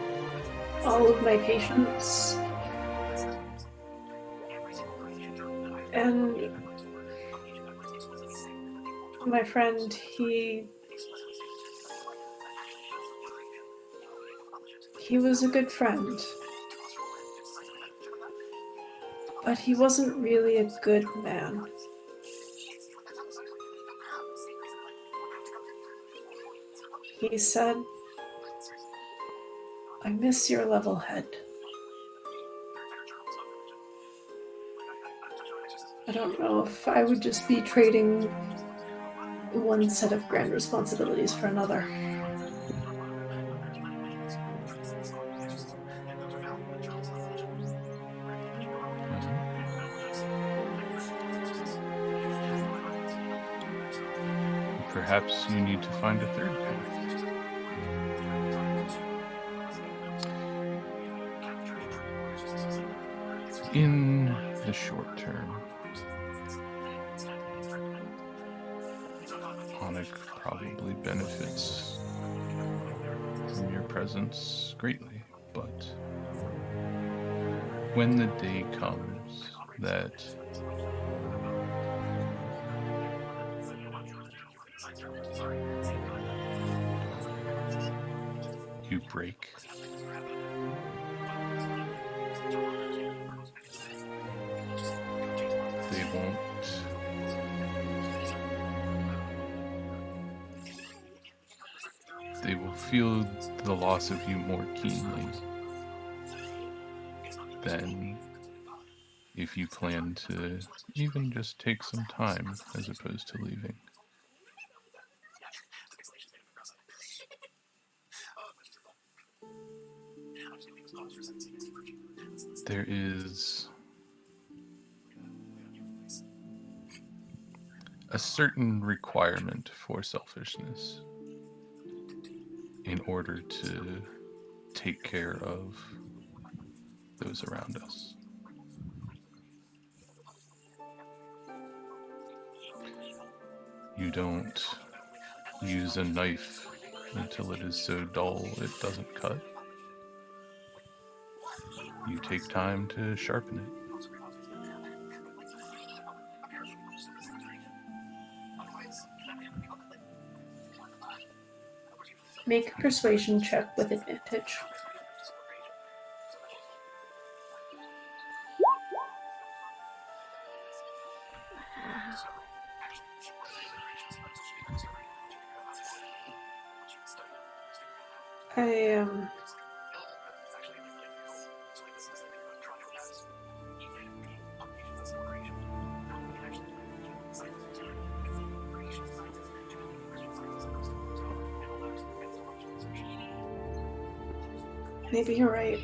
all of my patients. And my friend, he was a good friend. But he wasn't really a good man. He said, "I miss your level head." I don't know if I would just be trading one set of grand responsibilities for another. Perhaps you need to find a third path. In the short term, Onik probably benefits from your presence greatly, but when the day comes that you break, they won't they will feel the loss of you more keenly than if you plan to even just take some time as opposed to leaving. There is a certain requirement for selfishness in order to take care of those around us. You don't use a knife until it is so dull it doesn't cut. You take time to sharpen it. Make a persuasion check with advantage. I maybe you're right.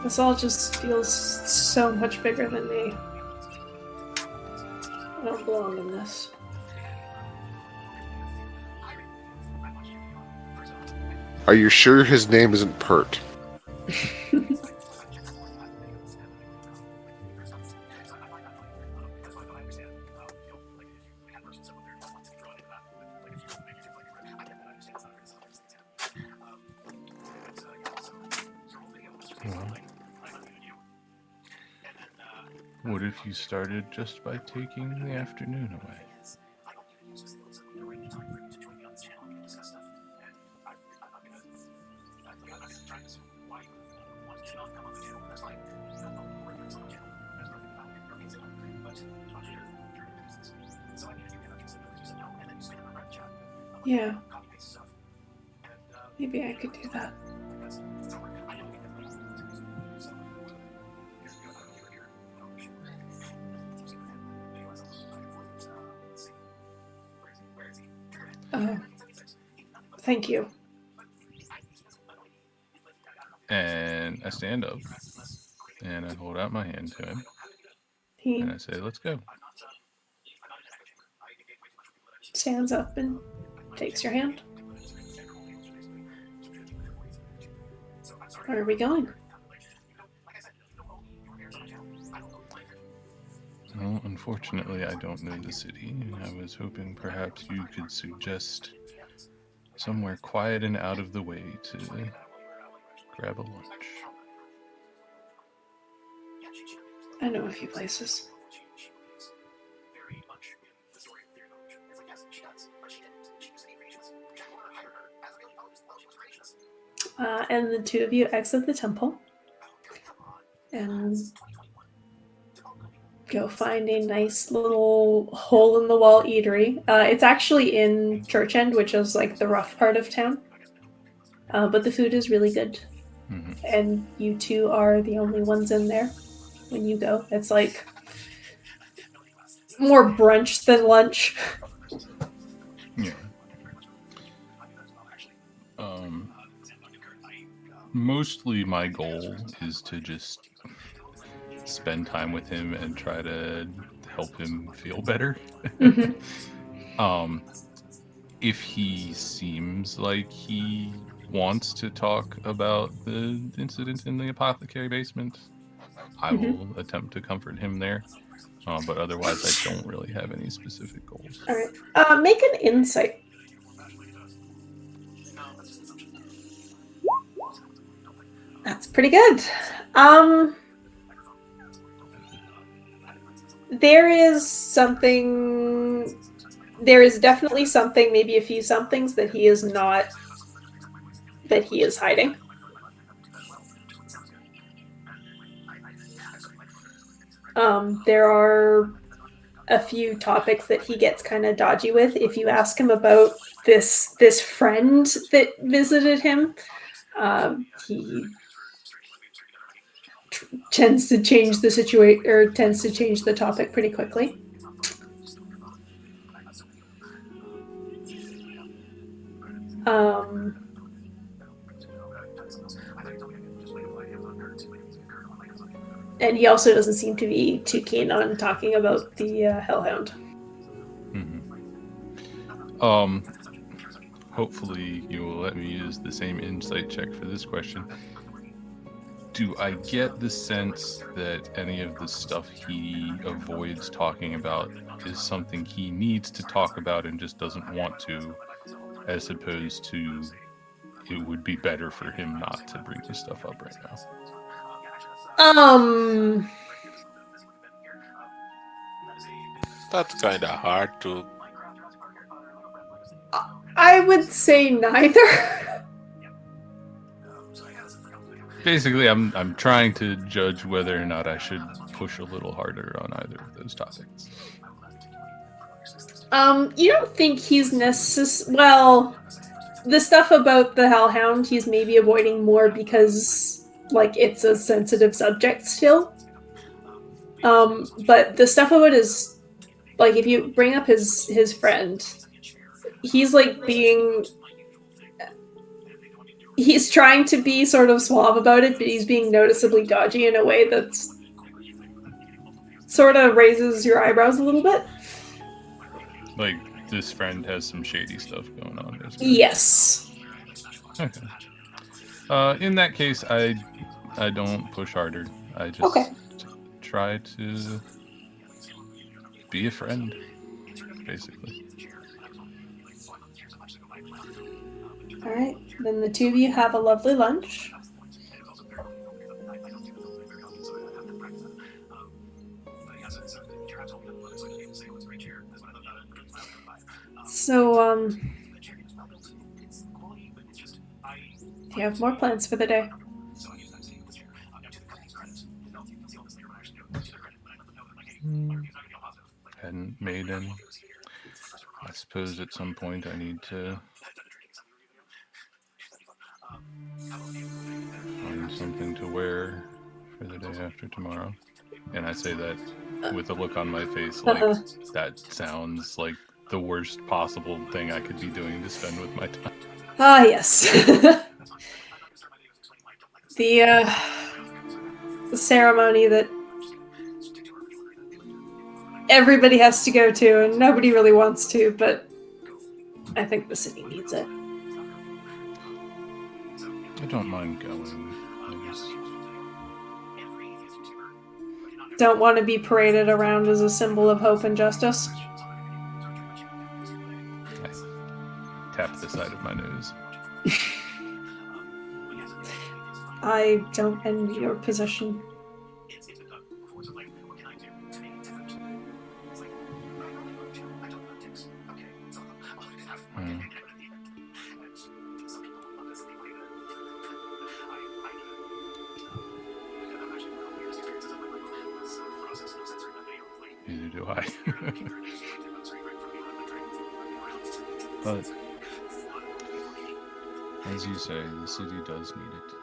This all just feels so much bigger than me. I don't belong in this. Are you sure his name isn't Pert? Well, what if you started just by taking the afternoon away? Yeah. Maybe I could do that. Thank you. And I stand up and I hold out my hand to him He and I say, let's go. stands up and takes your hand. Where are we going? Well, unfortunately, I don't know the city. I was hoping perhaps you could suggest somewhere quiet and out of the way to grab a lunch. I know a few places. And the two of you exit the temple and go find a nice little hole-in-the-wall eatery. It's actually in Church End, which is like the rough part of town. But the food is really good. Mm-hmm. And you two are the only ones in there when you go. It's like more brunch than lunch. Yeah. Mostly my goal is to just spend time with him and try to help him feel better. Mm-hmm. If he seems like he wants to talk about the incident in the apothecary basement, I will attempt to comfort him there. But otherwise, I don't really have any specific goals. All right. Make an insight. That's pretty good. There is something. There is definitely something, maybe a few somethings that he is not. That he is hiding. There are a few topics that he gets kind of dodgy with. If you ask him about this friend that visited him, he tends to change the situation or tends to change the topic pretty quickly. And he also doesn't seem to be too keen on talking about the Hellhound. Mm-hmm. Hopefully you will let me use the same insight check for this question. Do I get the sense that any of the stuff he avoids talking about is something he needs to talk about and just doesn't want to, as opposed to it would be better for him not to bring this stuff up right now? That's kind of hard to. I would say neither. Basically, I'm trying to judge whether or not I should push a little harder on either of those topics. You don't think he's well, the stuff about the Hellhound he's maybe avoiding more because like it's a sensitive subject still. But the stuff about his, like, if you bring up his friend, he's like he's trying to be sort of suave about it, but he's being noticeably dodgy in a way that's sort of raises your eyebrows a little bit. Like, this friend has some shady stuff going on. Yes. Okay. In that case, I don't push harder. I just try to be a friend, basically. All right. Then the two of you have a lovely lunch. So, do you have more plans for the day? Hadn't made any. I suppose at some point I need to find something to wear for the day after tomorrow. And I say that with a look on my face like that sounds like the worst possible thing I could be doing to spend with my time. Ah, yes. The ceremony that everybody has to go to and nobody really wants to, but I think the city needs it. I don't mind going. I just don't want to be paraded around as a symbol of hope and justice. I tap the side of my nose. I don't envy your position. Neither do I. But as you say, the city does need it.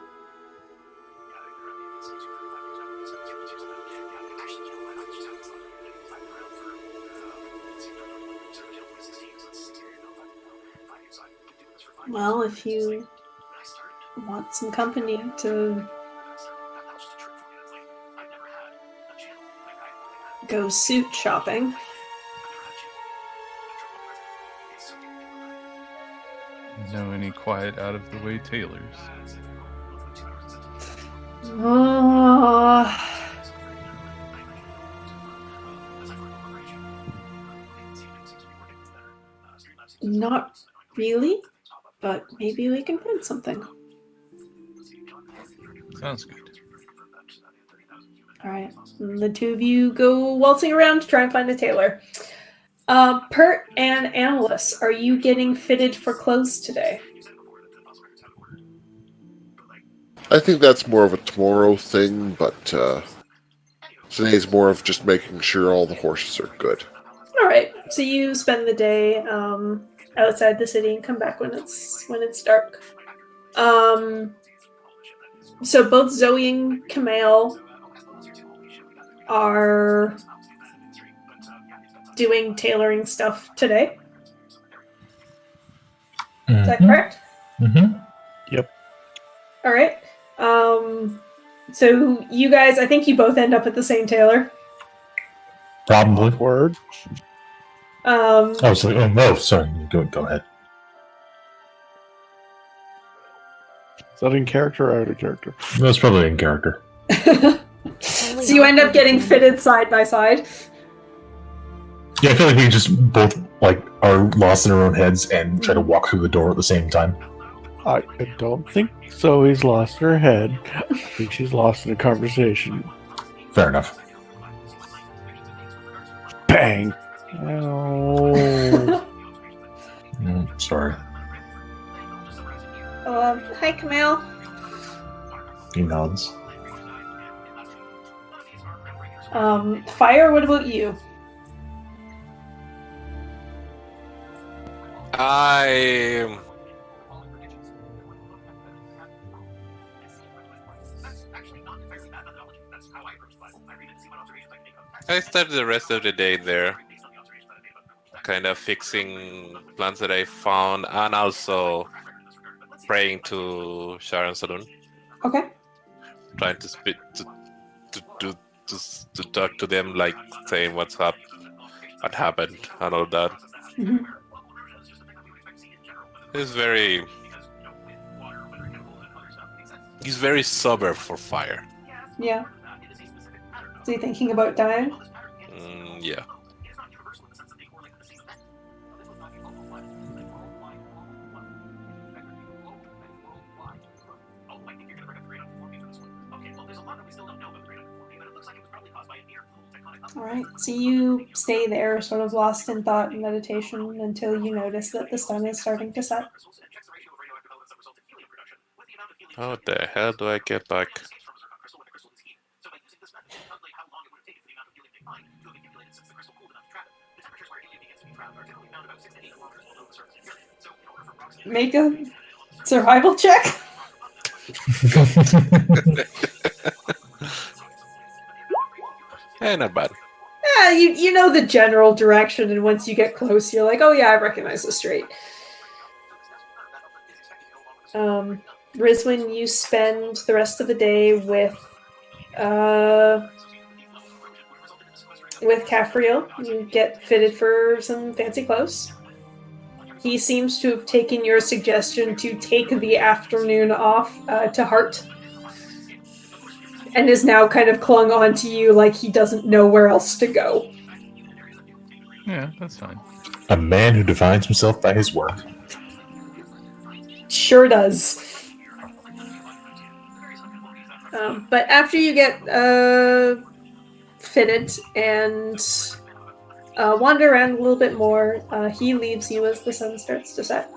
Well, if you want some company to go suit shopping. Know any quiet, out of the way tailors? Not really, but maybe we can find something. Sounds good. All right, and the two of you go waltzing around to try and find a tailor. Pert and Annalise, are you getting fitted for clothes today? I think that's more of a tomorrow thing, but today's more of just making sure all the horses are good. All right, so you spend the day outside the city and come back when it's dark. So both Zoe and Kamel are doing tailoring stuff today. Is that correct? Mm-hmm. Yep. All right. So you guys, I think you both end up at the same tailor. Probably. Word. Oh, no, sorry. Go ahead. Is that in character or out of character? That's probably in character. So you end up getting fitted side by side. Yeah, I feel like we just both are lost in our own heads and try to walk through the door at the same time. I don't think Zoe's lost her head. I think she's lost in a conversation. Fair enough. Bang! Oh. Sorry. Hi, Kamel. He nods. Fire, what about you? I started the rest of the day there, kind of fixing plants that I found, and also praying to Sharon Saloon, Okay. trying to speak to talk to them, like saying what's up, what happened, and all that. Mm-hmm. He's very sober for fire. Yeah. So you thinking about dying? Yeah. All right. So you stay there, sort of lost in thought and meditation, until you notice that the sun is starting to set. How the hell do I get back? Make a survival check. Not bad. Yeah, you know the general direction, and once you get close, you're like, oh yeah, I recognize the street. Rizwin, you spend the rest of the day with Caffriel. You get fitted for some fancy clothes. He seems to have taken your suggestion to take the afternoon off to heart, and is now kind of clung on to you like he doesn't know where else to go. Yeah, that's fine. A man who defines himself by his work. Sure does. But after you get fitted and wander around a little bit more, he leaves you as the sun starts to set.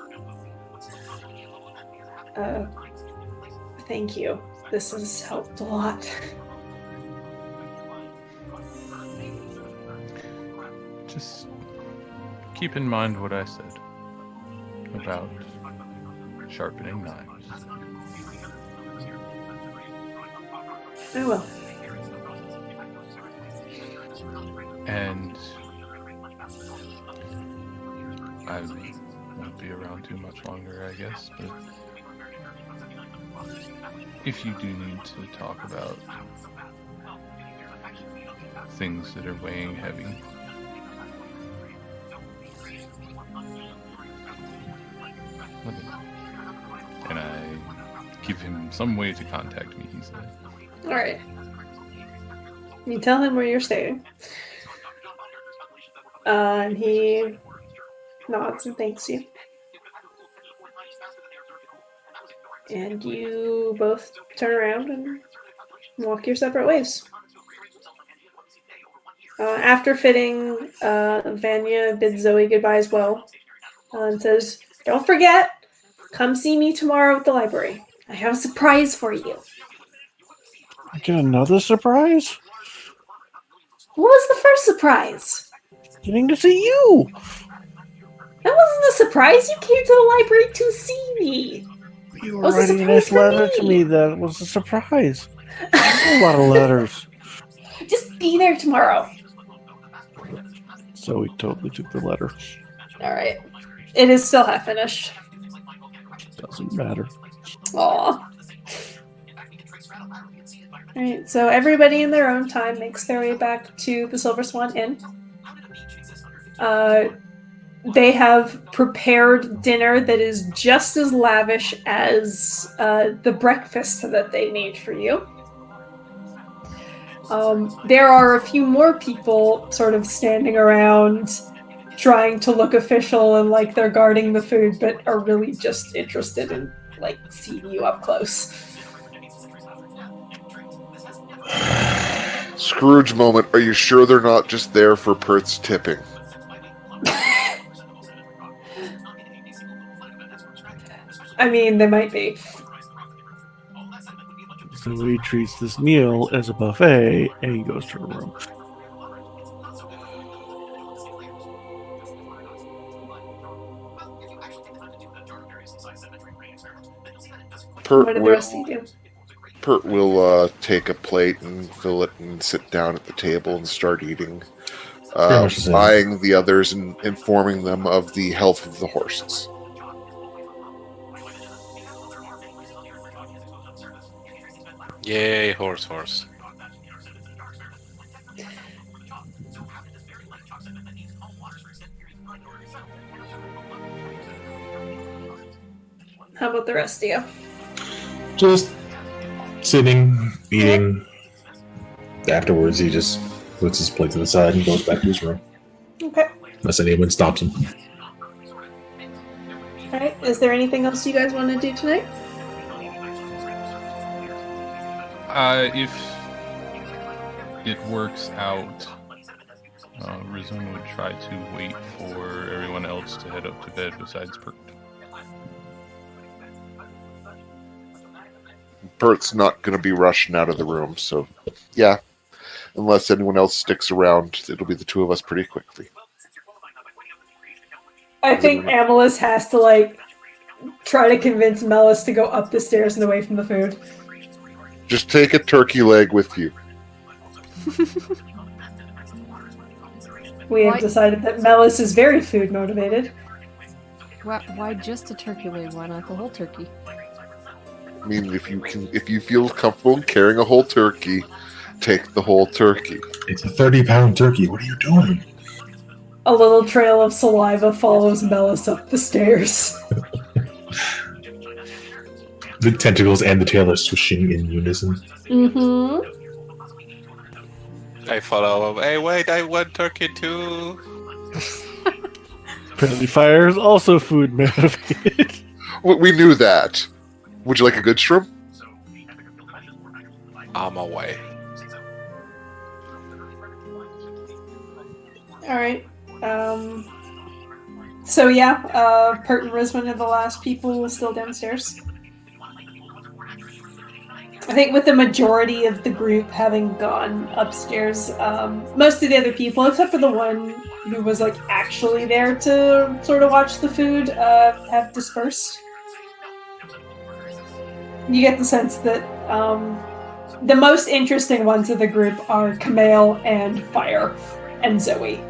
Thank you. This has helped a lot. Just keep in mind what I said about sharpening knives. I will. And I won't be around too much longer, I guess, but if you do need to talk about things that are weighing heavy, let me know. Can I give him some way to contact me, he said. Alright. You tell him where you're staying. And he nods and thanks you. And you both turn around and walk your separate ways. After fitting, Vanya bids Zoe goodbye as well and says, "Don't forget, come see me tomorrow at the library. I have a surprise for you." Get another surprise? What was the first surprise? Getting to see you! That wasn't a surprise. You came to the library to see me. You It were was a writing a surprise nice for letter to me. me that was a surprise. A lot of letters. Just be there tomorrow. So he totally took the letter. Alright. It is still half finished. Doesn't matter. Aw. Alright, so everybody in their own time makes their way back to the Silver Swan Inn. They have prepared dinner that is just as lavish as the breakfast that they made for you. There are a few more people sort of standing around trying to look official and like they're guarding the food, but are really just interested in like seeing you up close. Scrooge moment. Are you sure they're not just there for Pert's tipping? I mean, they might be. So he treats this meal as a buffet, and he goes to her room. What did the rest of you do? Pert will take a plate and fill it and sit down at the table and start eating, Pretty much the same. eyeing the others and informing them of the health of the horses. Yay, horse. How about the rest of you? Just sitting, eating. Afterwards, he just puts his plate to the side and goes back to his room. Okay. Unless anyone stops him. Alright, is there anything else you guys want to do tonight? If it works out, Rizwan would try to wait for everyone else to head up to bed besides Pert. Pert's not going to be rushing out of the room, so yeah. Unless anyone else sticks around, it'll be the two of us pretty quickly. I think Amelis has to, like, try to convince Melis to go up the stairs and away from the food. Just take a turkey leg with you. We have decided that Melis is very food motivated. Why just a turkey leg? Why not the whole turkey? I mean, if you feel comfortable in carrying a whole turkey, take the whole turkey. It's a 30-pound turkey. What are you doing? A little trail of saliva follows Melis up the stairs. The tentacles and the tail are swishing in unison. Mm-hmm. I follow up. Hey, wait, I want turkey too. Apparently fire is also food motivated. We knew that. Would you like a good shrimp? I'm away. Alright. So yeah, Pert and Rizwan are the last people still downstairs. I think with the majority of the group having gone upstairs, most of the other people, except for the one who was like actually there to sort of watch the food, have dispersed. You get the sense that the most interesting ones of the group are Kamale and Fire and Zoe.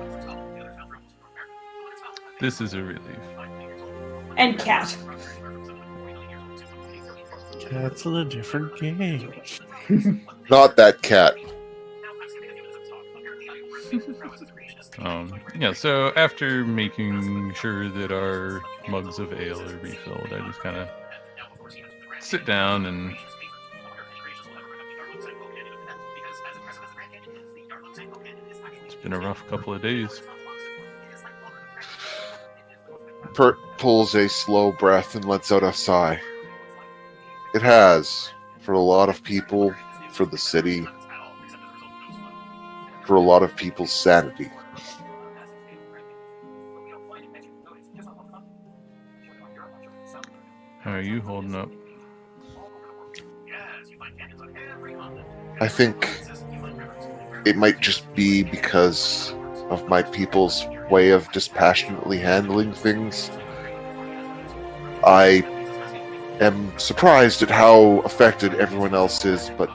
This is a relief. And Cat. Cat's in a different game. Not that cat. Yeah, so after making sure that our mugs of ale are refilled, I just kind of sit down and it's been a rough couple of days. Pert pulls a slow breath and lets out a sigh. It has, for a lot of people, for the city, for a lot of people's sanity. How are you holding up? I think it might just be because of my people's way of dispassionately handling things. I am surprised at how affected everyone else is, but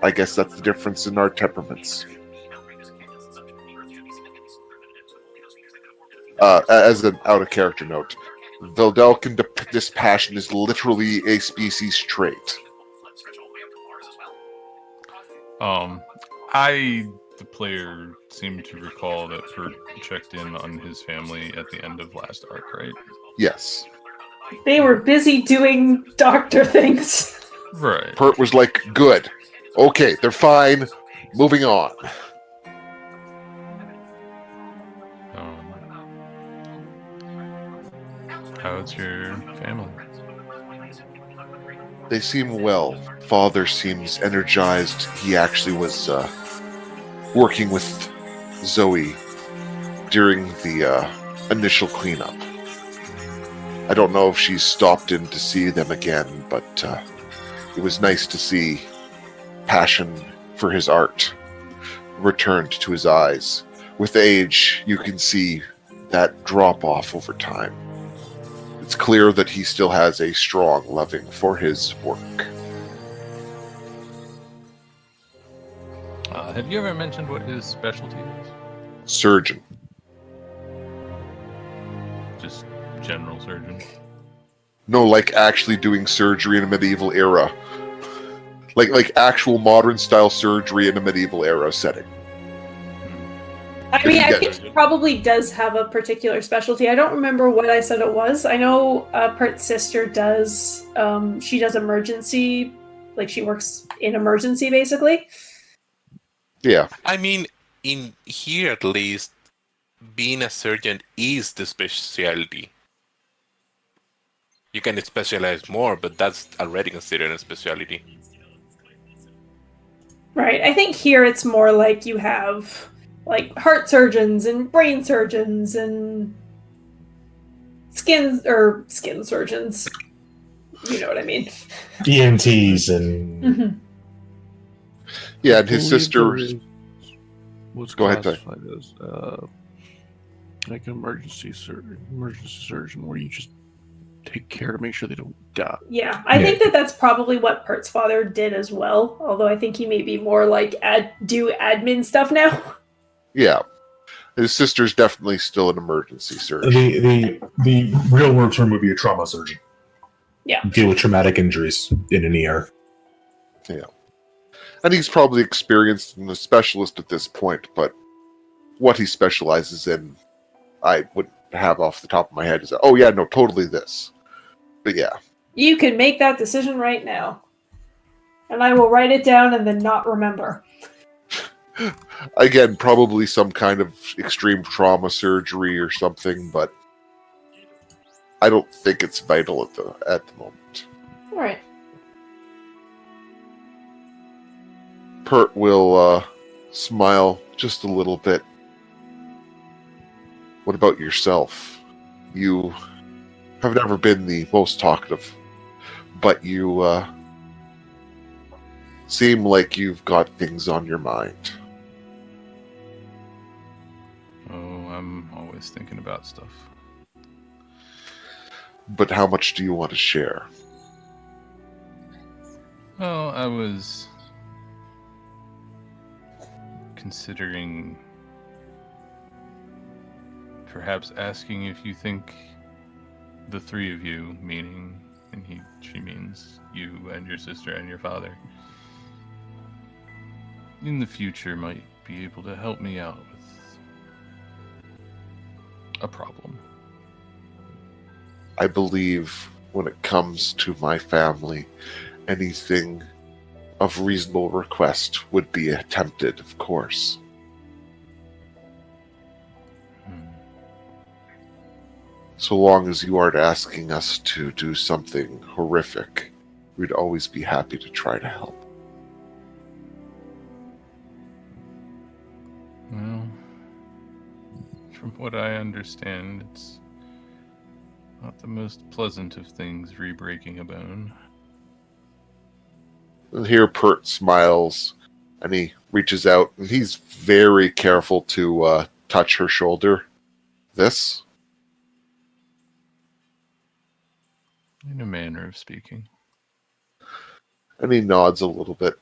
I guess that's the difference in our temperaments. As an out-of-character note, Veldelkin dispassion is literally a species trait. The player, seemed to recall that Bert checked in on his family at the end of last arc, right? Yes. They were busy doing doctor things. Right. Pert was like, good. Okay, they're fine. Moving on. How's your family? They seem well. Father seems energized. He actually was working with Zoe during the initial cleanup. I don't know if she's stopped in to see them again, but it was nice to see passion for his art returned to his eyes. With age, you can see that drop off over time. It's clear that he still has a strong loving for his work. Have you ever mentioned what his specialty is? Surgeon. Just general surgeon? No, like actually doing surgery in a medieval era. Like actual modern style surgery in a medieval era setting. I mean, I think he probably does have a particular specialty. I don't remember what I said it was. I know Pert's sister does. She does emergency, like she works in emergency, basically. Yeah. I mean, in here at least, being a surgeon is the specialty. You can specialize more, but that's already considered a specialty. Right. I think here it's more like you have like heart surgeons and brain surgeons and skin surgeons. You know what I mean? EMTs and Mm-hmm. Yeah, and his sister was Go ahead, classified as like an emergency surgeon, where you just take care to make sure they don't die. Yeah, I think that's probably what Pert's father did as well. Although I think he may be more like do admin stuff now. Yeah. His sister's definitely still an emergency surgeon. the real world term would be a trauma surgeon. Yeah. Deal with traumatic injuries in an ER. Yeah. And he's probably experienced and a specialist at this point, but what he specializes in, I wouldn't have off the top of my head. Is oh yeah, no, totally this. But yeah. You can make that decision right now. And I will write it down and then not remember. Again, probably some kind of extreme trauma surgery or something, but I don't think it's vital at the moment. All right. Pert will smile just a little bit. What about yourself? You have never been the most talkative, but you seem like you've got things on your mind. Oh, I'm always thinking about stuff. But how much do you want to share? Well, I was considering perhaps asking if you think the three of you, meaning, and she means you and your sister and your father, in the future might be able to help me out with a problem. I believe when it comes to my family, anything of reasonable request would be attempted, of course. So long as you aren't asking us to do something horrific, we'd always be happy to try to help. Well, from what I understand, it's not the most pleasant of things re-breaking a bone. And here Pert smiles, and he reaches out, and he's very careful to touch her shoulder. This? In a manner of speaking. And he nods a little bit.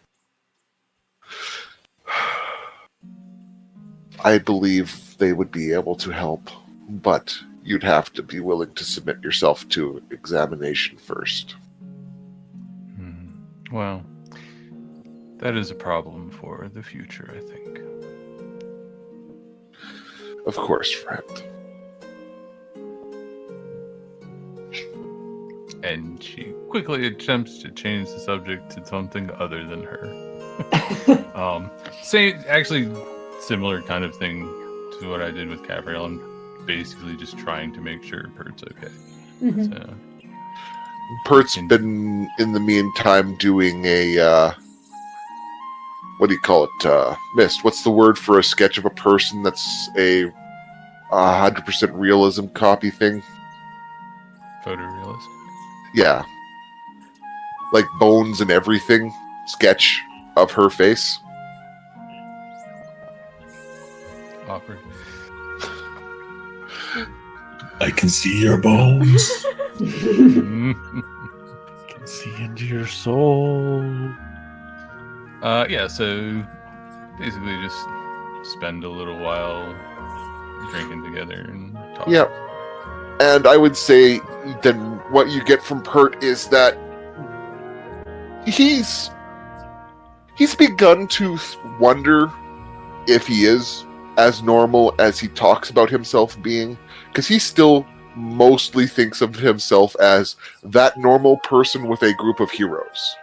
I believe they would be able to help, but you'd have to be willing to submit yourself to examination first. Well, that is a problem for the future, I think. Of course, friend. And she quickly attempts to change the subject to something other than her. Actually, similar kind of thing to what I did with Gabrielle. I'm basically just trying to make sure Pert's okay. Mm-hmm. So, Pert's been, in the meantime, doing a, what do you call it? Mist. What's the word for a sketch of a person that's a 100% realism copy thing? photorealism. Yeah. Like bones and everything. Sketch of her face. Awkward. I can see your bones. Can see into your soul. Yeah, so basically just spend a little while drinking together and talking. Yeah. And I would say then what you get from Pert is that he's begun to wonder if he is as normal as he talks about himself being, because he still mostly thinks of himself as that normal person with a group of heroes.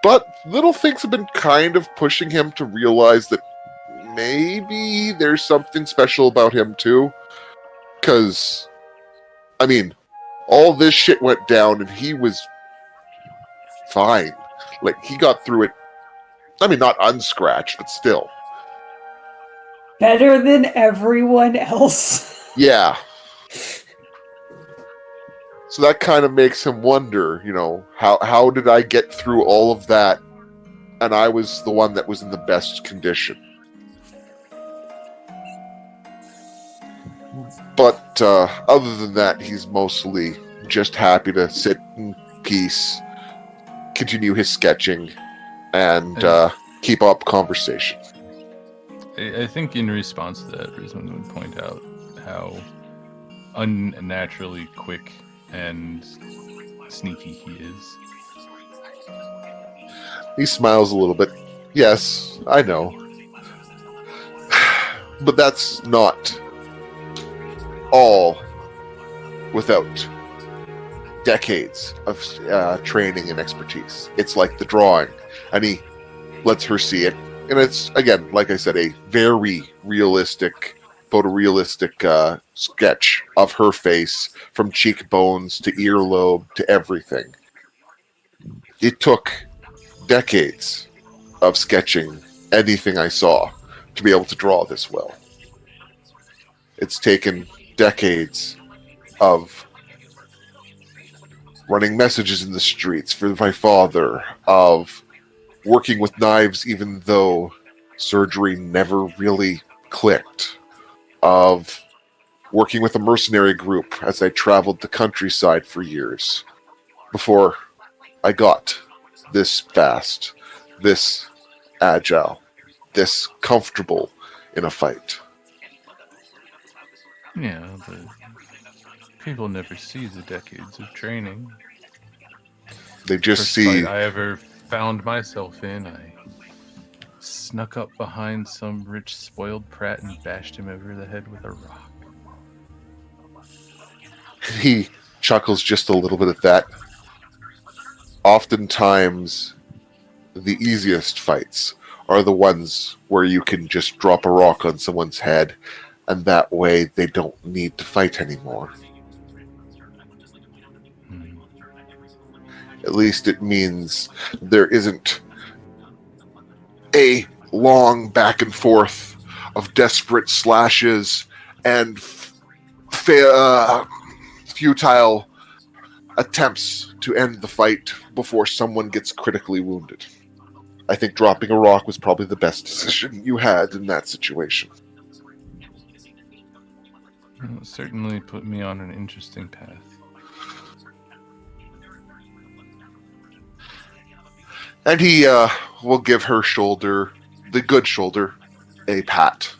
But little things have been kind of pushing him to realize that maybe there's something special about him too. Because, I mean, all this shit went down and he was fine. Like, he got through it. I mean, not unscratched, but still. Better than everyone else. Yeah. So that kind of makes him wonder, how did I get through all of that and I was the one that was in the best condition? But other than that, he's mostly just happy to sit in peace, continue his sketching, and keep up conversation. I think in response to that, Rizwan would point out how unnaturally quick and sneaky he is. He smiles a little bit. Yes, I know. But that's not all without decades of training and expertise. It's like the drawing, and he lets her see it. And it's, again, like I said, a very realistic, photorealistic sketch of her face, from cheekbones to earlobe to everything. It took decades of sketching anything I saw to be able to draw this well. It's taken decades of running messages in the streets for my father, of working with knives, even though surgery never really clicked, of working with a mercenary group as I traveled the countryside for years before I got this fast, this agile, this comfortable in a fight. Yeah, but people never see the decades of training. They just First see fight I ever found myself in, I snuck up behind some rich, spoiled prat and bashed him over the head with a rock. he chuckles just a little bit at that. Oftentimes, the easiest fights are the ones where you can just drop a rock on someone's head, and that way they don't need to fight anymore. Hmm. At least it means there isn't a long back and forth of desperate slashes and futile attempts to end the fight before someone gets critically wounded. I think dropping a rock was probably the best decision you had in that situation. Well, it certainly put me on an interesting path. And he will give her shoulder, the good shoulder, a pat.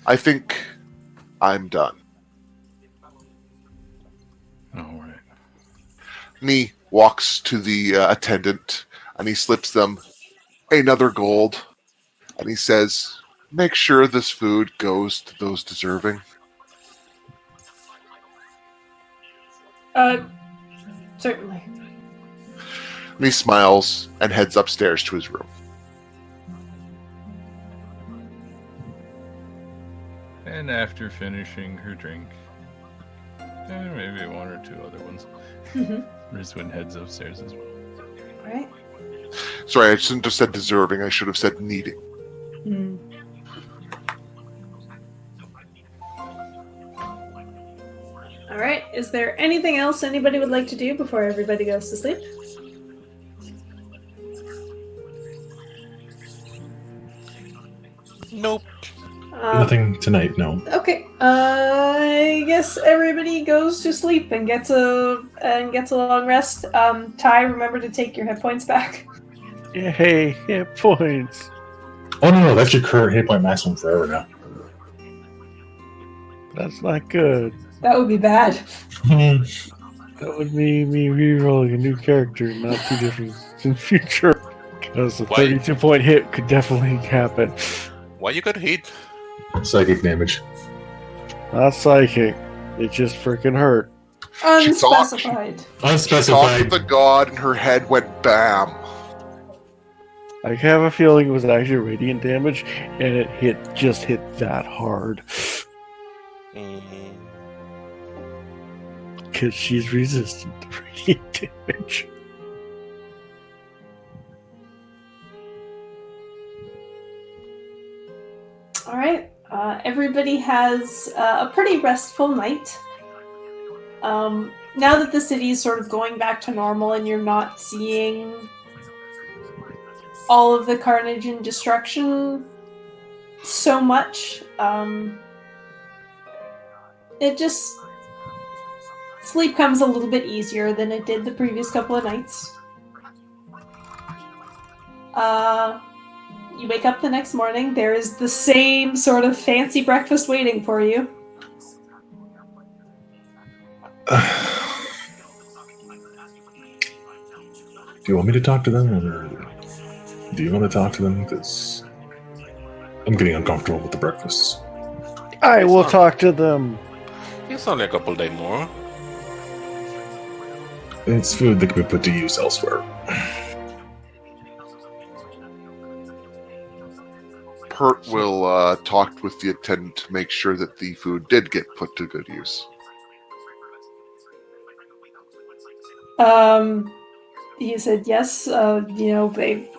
I think I'm done. All right. And he walks to the attendant and he slips them another gold. And he says, make sure this food goes to those deserving. Certainly. And he smiles and heads upstairs to his room. And after finishing her drink, and maybe one or two other ones, Rizwin heads upstairs as well. Right. Sorry, I shouldn't have said deserving. I should have said needing. All right. Is there anything else anybody would like to do before everybody goes to sleep? Nope. Nothing tonight, no. Okay. I guess everybody goes to sleep and gets a long rest. Ty, remember to take your hit points back. Yay, hit points. Oh, no, that's your current hit point maximum forever now. That's not good. That would be bad. That would mean me rerolling a new character, not two different in future. Because a Why? 32-point hit could definitely happen. Why you got hit? Psychic damage. Not psychic. It just freaking hurt. She talked- Unspecified. Talked to Unspecified. the god and her head went bam. I have a feeling it was actually radiant damage, and it just hit that hard. Mm, Because she's resistant to radiant damage. All right. Everybody has a pretty restful night. Now that the city is sort of going back to normal and you're not seeing all of the carnage and destruction so much, it just... sleep comes a little bit easier than it did the previous couple of nights. You wake up the next morning, there is the same sort of fancy breakfast waiting for you. Do you want me to talk to them, or do you want to talk to them? Because I'm getting uncomfortable with the breakfasts. I will talk to them. it's only a couple days more. It's food that can be put to use elsewhere. Pert will talk with the attendant to make sure that the food did get put to good use. He said yes, they...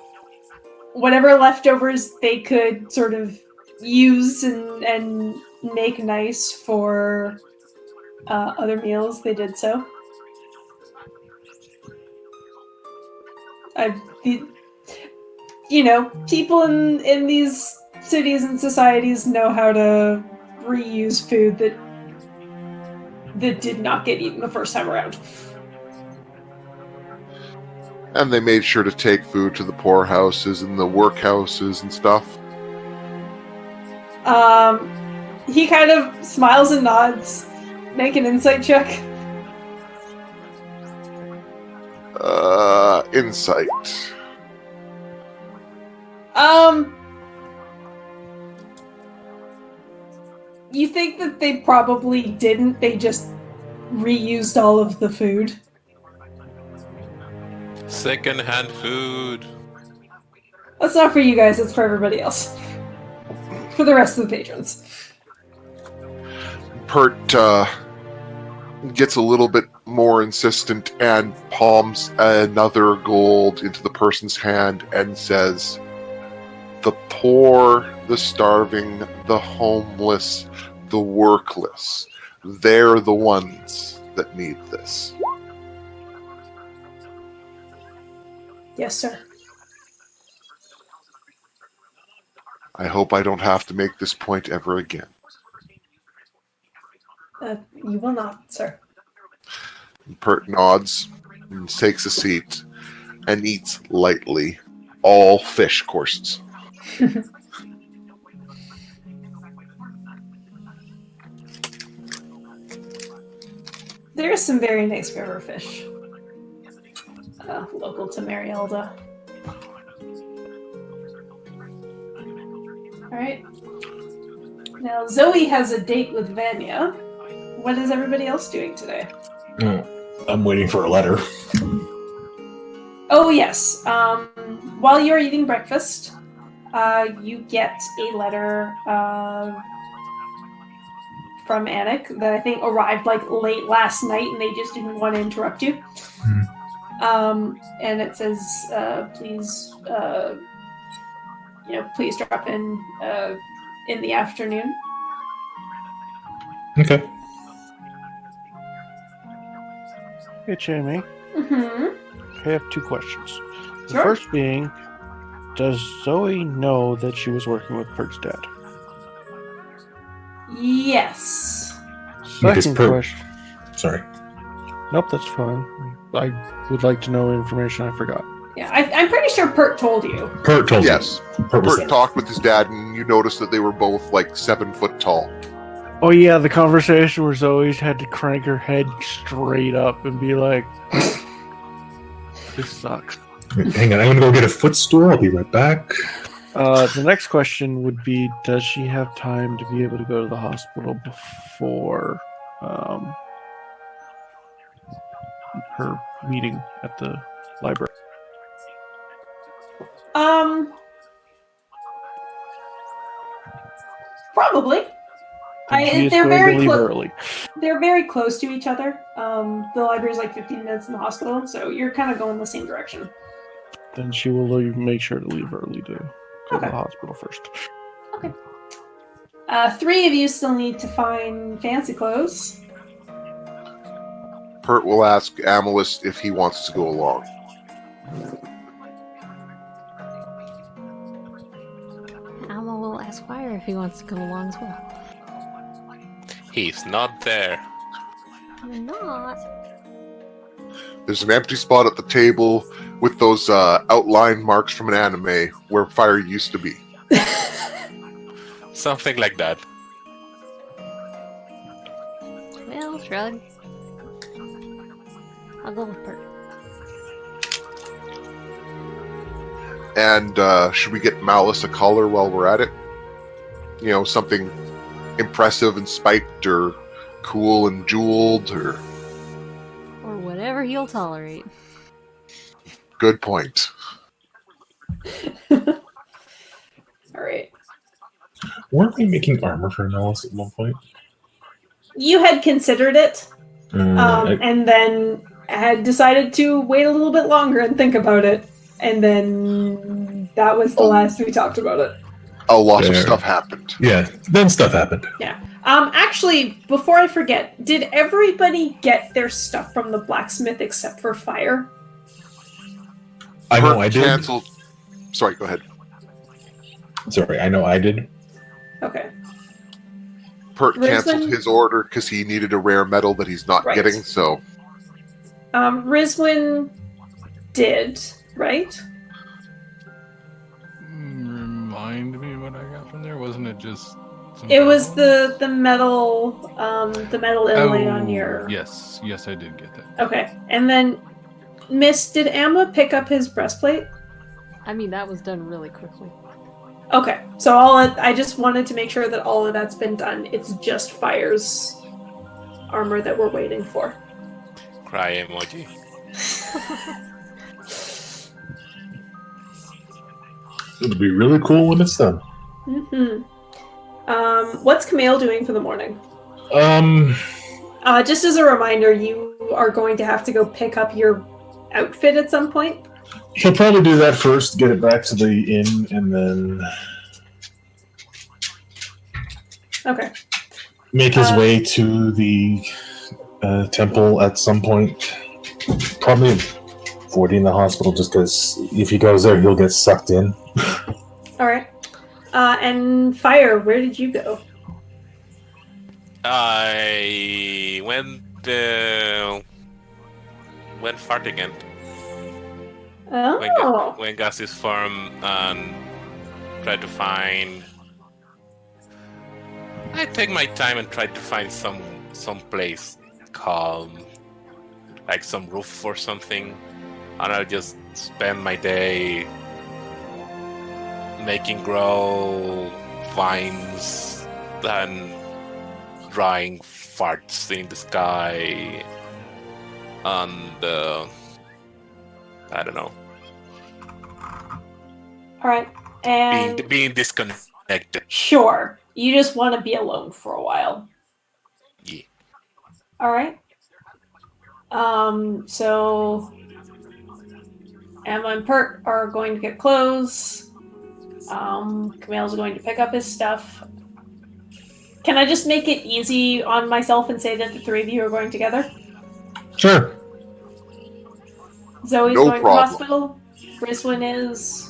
whatever leftovers they could sort of use and make nice for other meals, they did so. people in these cities and societies know how to reuse food that did not get eaten the first time around. And they made sure to take food to the poorhouses and the workhouses and stuff. He kind of smiles and nods. Make an insight check. Insight. You think that they probably didn't, they just reused all of the food. Second-hand food. That's not for you guys, it's for everybody else. For the rest of the patrons. Pert gets a little bit more insistent and palms another gold into the person's hand and says, "The poor, the starving, the homeless, the workless, they're the ones that need this." Yes, sir. I hope I don't have to make this point ever again. You will not, sir. Pert nods and takes a seat and eats lightly all fish courses. There's some very nice river fish. Local to Marielda. Alright. Now, Zoe has a date with Vanya. What is everybody else doing today? I'm waiting for a letter. Oh, yes. While you're eating breakfast, you get a letter from Anik that I think arrived late last night, and they just didn't want to interrupt you. And it says, please, please drop in the afternoon. Okay. Hey, Jamie. Mm-hmm. I have two questions. The Sure. first being, does Zoe know that she was working with Pert's dad? Yes. Because Second Pert- question. Sorry. Nope, that's fine. I would like to know information I forgot. Yeah, I'm pretty sure Pert told you. Pert told Yes. you. Pert was Pert there. talked with his dad, and you noticed that they were both 7 foot tall. Oh yeah, the conversation where Zoe's had to crank her head straight up and be like, "This sucks." Hang on, I'm gonna go get a footstool. I'll be right back. The next question would be, does she have time to be able to go to the hospital before her meeting at the library? Probably. She is They're going very to leave close. early. They're very close to each other. The library's 15 minutes in the hospital, so you're kind of going the same direction. Then she will make sure to leave early to go to the hospital first. Okay. 3 of you still need to find fancy clothes. Pert will ask Amalus if he wants to go along. Alma will ask Fire if he wants to come along as well. He's not there. I'm not. There's an empty spot at the table with those outline marks from an anime where fire used to be. Something like that. Well, shrug. I'll go with Pert. And should we get Malice a collar while we're at it? Something impressive and spiked, or cool and jeweled, or... Or whatever he'll tolerate. Good point. Alright. Weren't we making armor for Nellis at one point? You had considered it, and then had decided to wait a little bit longer and think about it, and then that was the last we talked about it. A lot of Fair. stuff happened. Yeah, then stuff happened. Yeah. Actually, before I forget, did everybody get their stuff from the blacksmith except for Fire? I know Perk I did. canceled. Sorry, go ahead. Sorry, I know I did. Okay. Pert canceled Rizwin? his order because he needed a rare metal that he's not Right. getting. So Rizwin did, right? Remind me what I got from there. Wasn't it just? It was the the metal inlay on your. Yes, I did get that. Okay, and then Miss, did Amma pick up his breastplate? I mean, that was done really quickly. Okay, so I just wanted to make sure that all of that's been done. It's just Fire's armor that we're waiting for. Cry emoji. It'll be really cool when it's done. Mm-hmm. What's Camille doing for the morning? Just as a reminder, you are going to have to go pick up your outfit at some point. He'll probably do that first, get it back to the inn, and then Okay. make his way to the temple at some point. Probably avoiding the hospital, just because if he goes there, he'll get sucked in. All right. And Fire, where did you go? I went fart again. Oh. When Gus's farm and tried to find. I take my time and try to find some place calm, like some roof or something, and I'll just spend my day making grow vines and drawing farts in the sky, and I don't know. All right. And Being disconnected. sure, you just want to be alone for a while. Yeah. All right. So Emma and Pert are going to get clothes. Camille's going to pick up his stuff. Can I just make it easy on myself and say that the three of you are going together? Sure. Zoe's No going problem. to hospital. Rizwin is.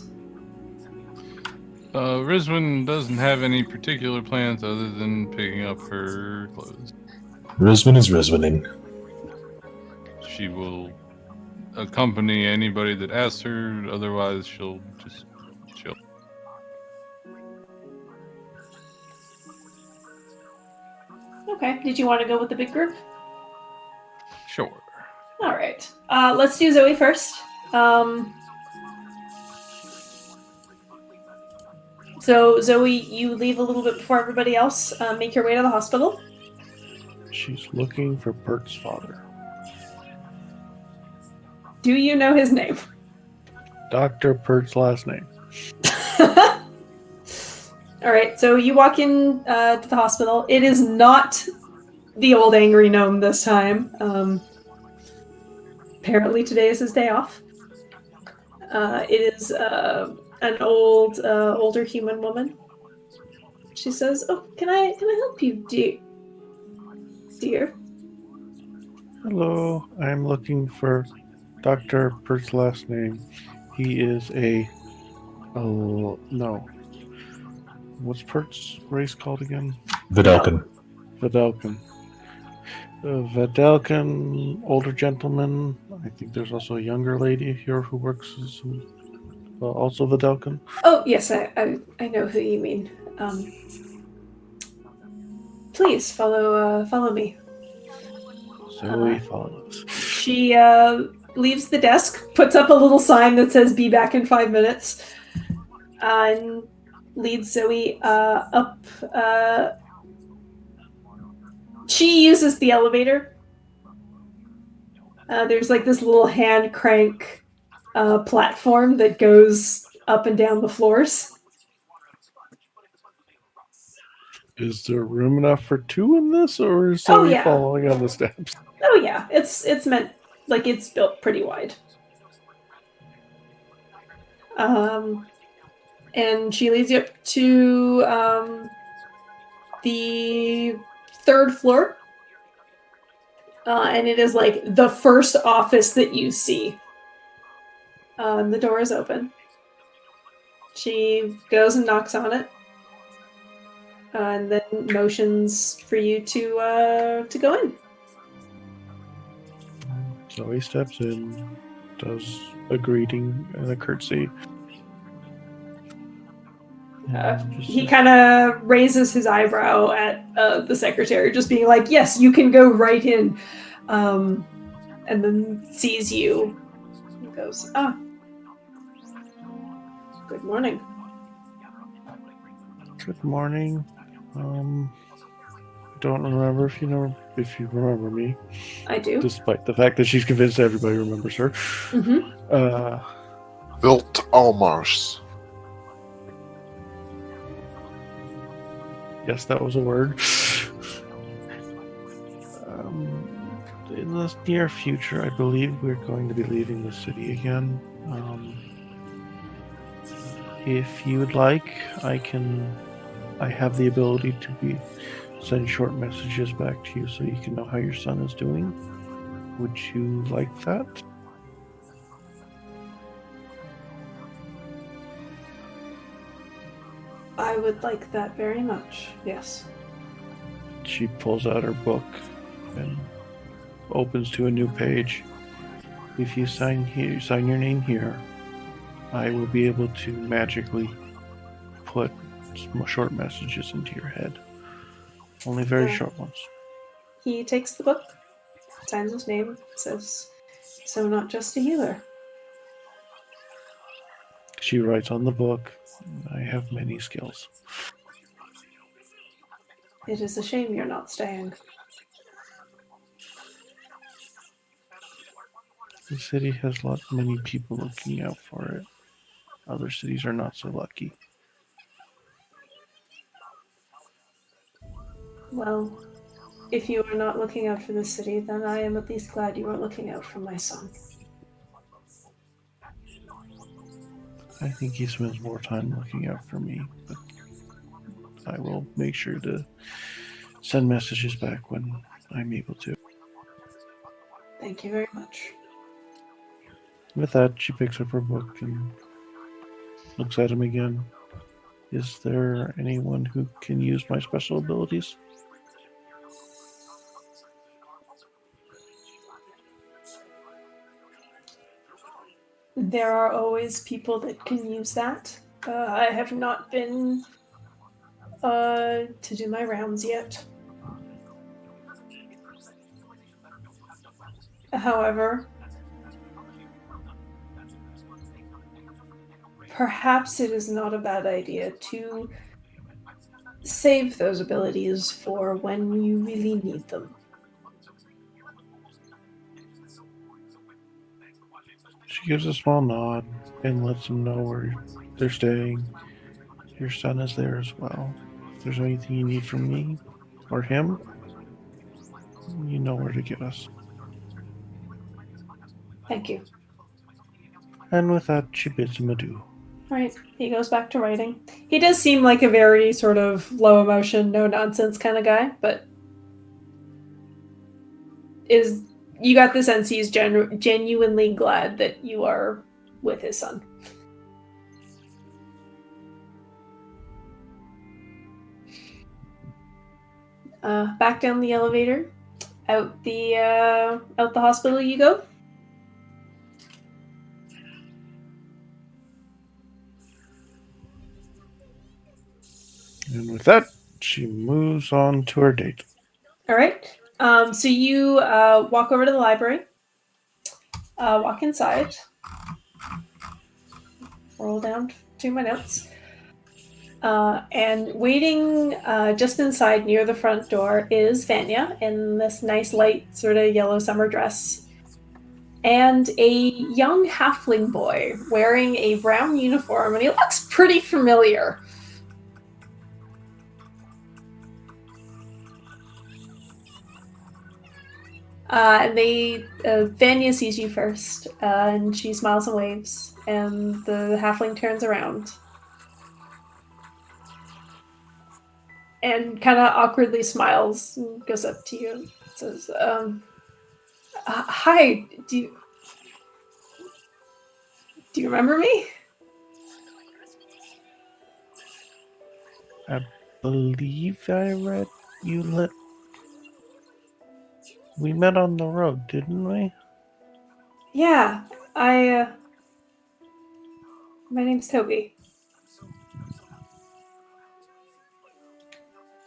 Rizwin doesn't have any particular plans other than picking up her clothes. Rizwin is Rizwining. She will accompany anybody that asks her. Otherwise, she'll just chill. Okay. Did you want to go with the big group? Sure. All right. Let's do Zoe first. So Zoe, you leave a little bit before everybody else. Make your way to the hospital. She's looking for Bert's father. Do you know his name? Dr. Pert's last name. All right, so you walk in to the hospital. It is not the old angry gnome this time. Apparently today is his day off. It is an older human woman. She says, "Oh, can I help you, dear?" Hello, I'm looking for Dr. Pert's last name. He is no. What's Pert's race called again? Vidalcan. Vidalcan. Vidalcan, older gentleman. I think there's also a younger lady here who works as also Vidalcan. Oh yes, I know who you mean. Please follow me. Zoe follows. She leaves the desk, puts up a little sign that says "Be back in 5 minutes," and leads Zoe up. She uses the elevator. There's like this little hand crank platform that goes up and down the floors. Is there room enough for two in this, or is Zoe following on the steps? Oh yeah, it's meant like it's built pretty wide. And she leads you up to the 3rd floor. And it is like the first office that you see. The door is open. She goes and knocks on it, and then motions for you to go in. Zoe steps in, does a greeting and a curtsy. And just He says, kind of raises his eyebrow at the secretary, just being like, "Yes, you can go right in," and then sees you. He goes, "Ah, good morning." "Good morning. Don't remember if you remember me, I do. despite the fact that she's convinced everybody remembers her. Mm-hmm. Wilt Almars. Yes, that was a word. In the near future, I believe we're going to be leaving the city again. If you would like, I have the ability to send short messages back to you so you can know how your son is doing. Would you like that? I would like that very much. Yes. She pulls out her book and opens to a new page. If you sign your name here, I will be able to magically put short messages into your head. Only very short ones. He takes the book, signs his name, says, "So not just a healer." She writes on the book, "I have many skills." It is a shame you're not staying. The city has many people looking out for it. Other cities are not so lucky. Well, if you are not looking out for the city, then I am at least glad you are looking out for my son. I think he spends more time looking out for me, but I will make sure to send messages back when I'm able to. Thank you very much. With that, she picks up her book and looks at him again. Is there anyone who can use my special abilities? There are always people that can use that. I have not been to do my rounds yet. However, perhaps it is not a bad idea to save those abilities for when you really need them. She gives a small nod and lets him know where they're staying. Your son is there as well. If there's anything you need from me or him, you know where to get us. Thank you. And with that, she bids him adieu. Right, he goes back to writing. He does seem like a very sort of low emotion, no nonsense kind of guy, but you got the sense he's genuinely glad that you are with his son. Back down the elevator, out the hospital you go. And with that, she moves on to her date. All right. So you walk over to the library, walk inside, roll down to my notes, and waiting just inside near the front door is Vanya in this nice light sort of yellow summer dress, and a young halfling boy wearing a brown uniform, and he looks pretty familiar. Vanya sees you first, and she smiles and waves, and the halfling turns around and kind of awkwardly smiles and goes up to you and says, "Hi, do Do you remember me? I believe I read you let. We met on the road, didn't we? Yeah, my name's Toby.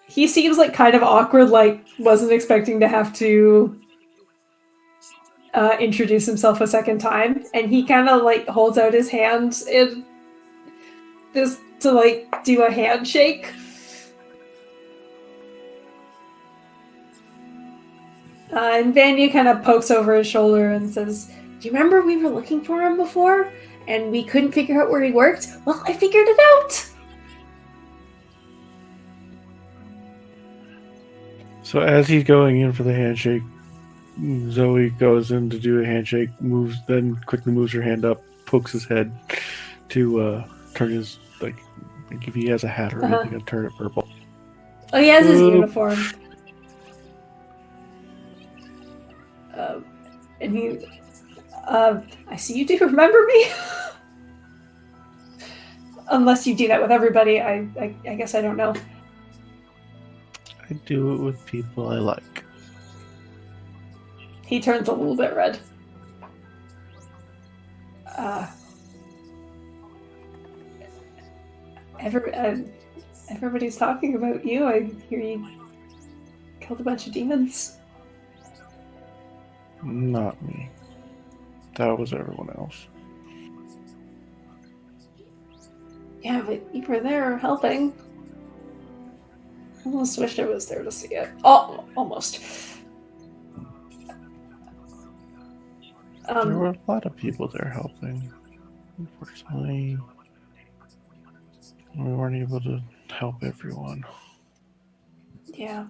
He seems like kind of awkward, like wasn't expecting to have to introduce himself a second time, and he kind of like holds out his hand in this to like do a handshake. And Vanya kind of pokes over his shoulder and says, "Do you remember we were looking for him before, and we couldn't figure out where he worked? Well, I figured it out." So as he's going in for the handshake, Zoe goes in to do a handshake, then quickly moves her hand up, pokes his head to turn his, like if he has a hat or anything, to turn it purple. Oh, he has his uniform. And he, I see you do remember me? Unless you do that with everybody, I guess I don't know. I do it with people I like. He turns a little bit red. Everybody's talking about you. I hear you killed a bunch of demons. Not me. That was everyone else. Yeah, but you were there helping. I almost wished I was there to see it. Oh, almost. There were a lot of people there helping. Unfortunately, we weren't able to help everyone. Yeah.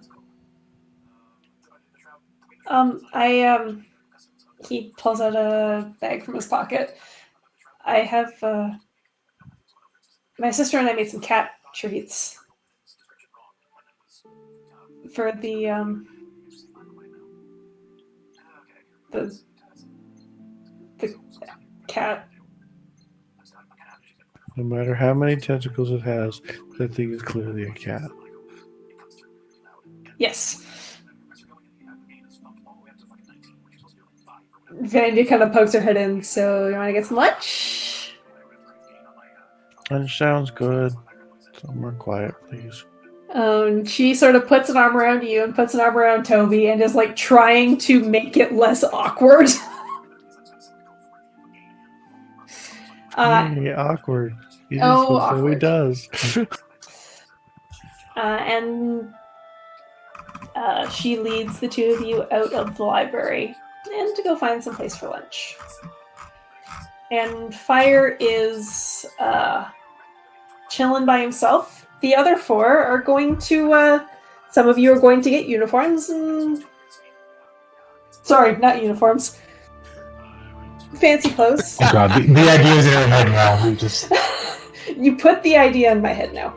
He pulls out a bag from his pocket. I have, my sister and I made some cat treats for the cat. No matter how many tentacles it has, that thing is clearly a cat. Yes. Vandy kind of pokes her head in, so you want to get some lunch? Lunch sounds good. Somewhere quiet, please. She sort of puts an arm around you and puts an arm around Toby and is like trying to make it less awkward. Awkward. It is what awkward. Zoe does. And she leads the two of you out of the library and to go find some place for lunch. And Fire is chilling by himself. The other four are going to, some of you are going to get uniforms and... Sorry, not uniforms. Fancy clothes. Oh god, the idea's in her head now. We just... You put the idea in my head now.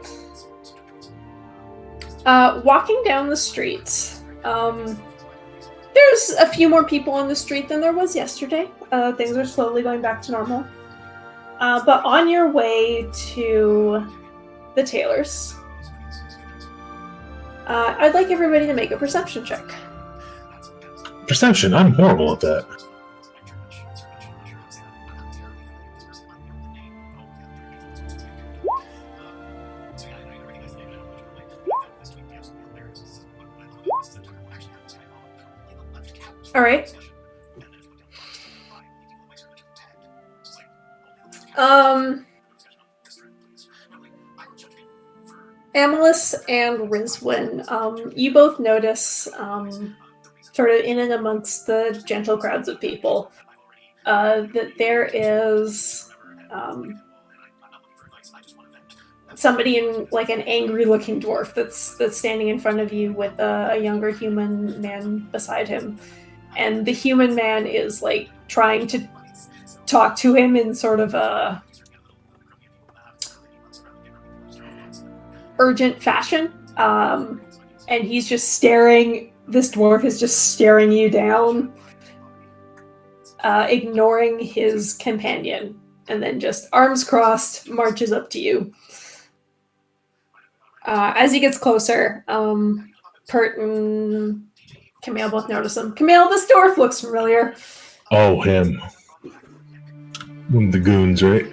Walking down the street, there's a few more people on the street than there was yesterday. Things are slowly going back to normal. But on your way to the tailor's, I'd like everybody to make a perception check. Perception? I'm horrible at that. All right. Amalus and Rizwin, you both notice, sort of in and amongst the gentle crowds of people, that there is somebody in like an angry-looking dwarf that's standing in front of you with a younger human man beside him, and the human man is like trying to talk to him in sort of a urgent fashion, and he's just staring. This dwarf is just staring you down, ignoring his companion. and then just arms crossed marches up to you. As he gets closer, Pert and Camille both notice him. Camille, this dwarf looks familiar. Oh, him. One of the goons, right?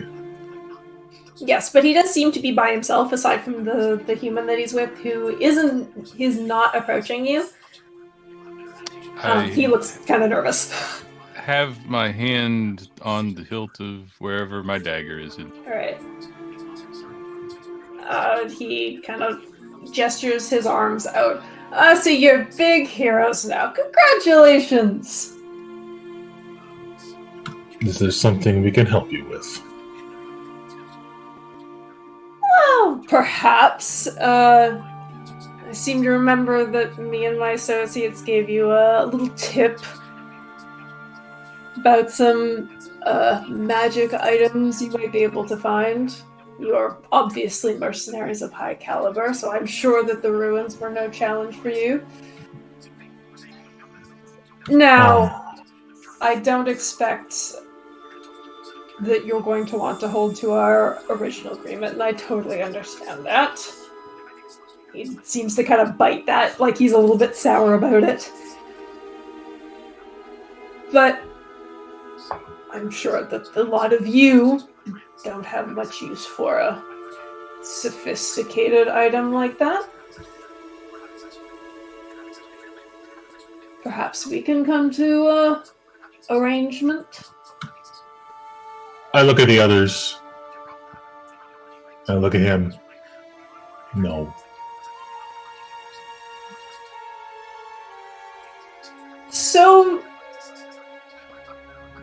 Yes, but he does seem to be by himself, aside from the human that he's with, who he's not approaching you. He looks kind of nervous. Have my hand on the hilt of wherever my dagger is. Alright. He kind of gestures his arms out. So you're big heroes now. Congratulations! Is there something we can help you with? Well, perhaps. I seem to remember that me and my associates gave you a little tip about some magic items you might be able to find. You are obviously mercenaries of high caliber, so I'm sure that the ruins were no challenge for you. Now, I don't expect that you're going to want to hold to our original agreement, and I totally understand that. He seems to kind of bite that, like he's a little bit sour about it. But I'm sure that a lot of you don't have much use for a sophisticated item like that. Perhaps we can come to an arrangement. I look at the others. I look at him. No.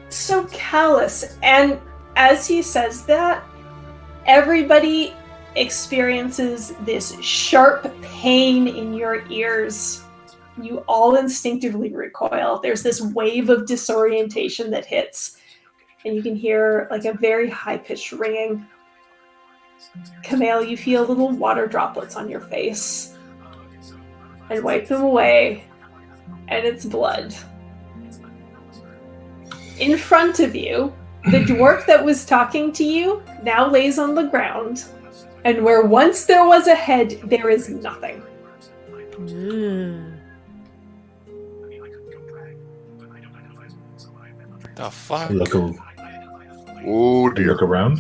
So callous. And as he says that, everybody experiences this sharp pain in your ears. You all instinctively recoil. There's this wave of disorientation that hits, and you can hear like a very high-pitched ringing. Camille, you feel little water droplets on your face and wipe them away, and it's blood. In front of you, the dwarf that was talking to you now lays on the ground, and where once there was a head, there is nothing. The fuck? Oh dear. Look around.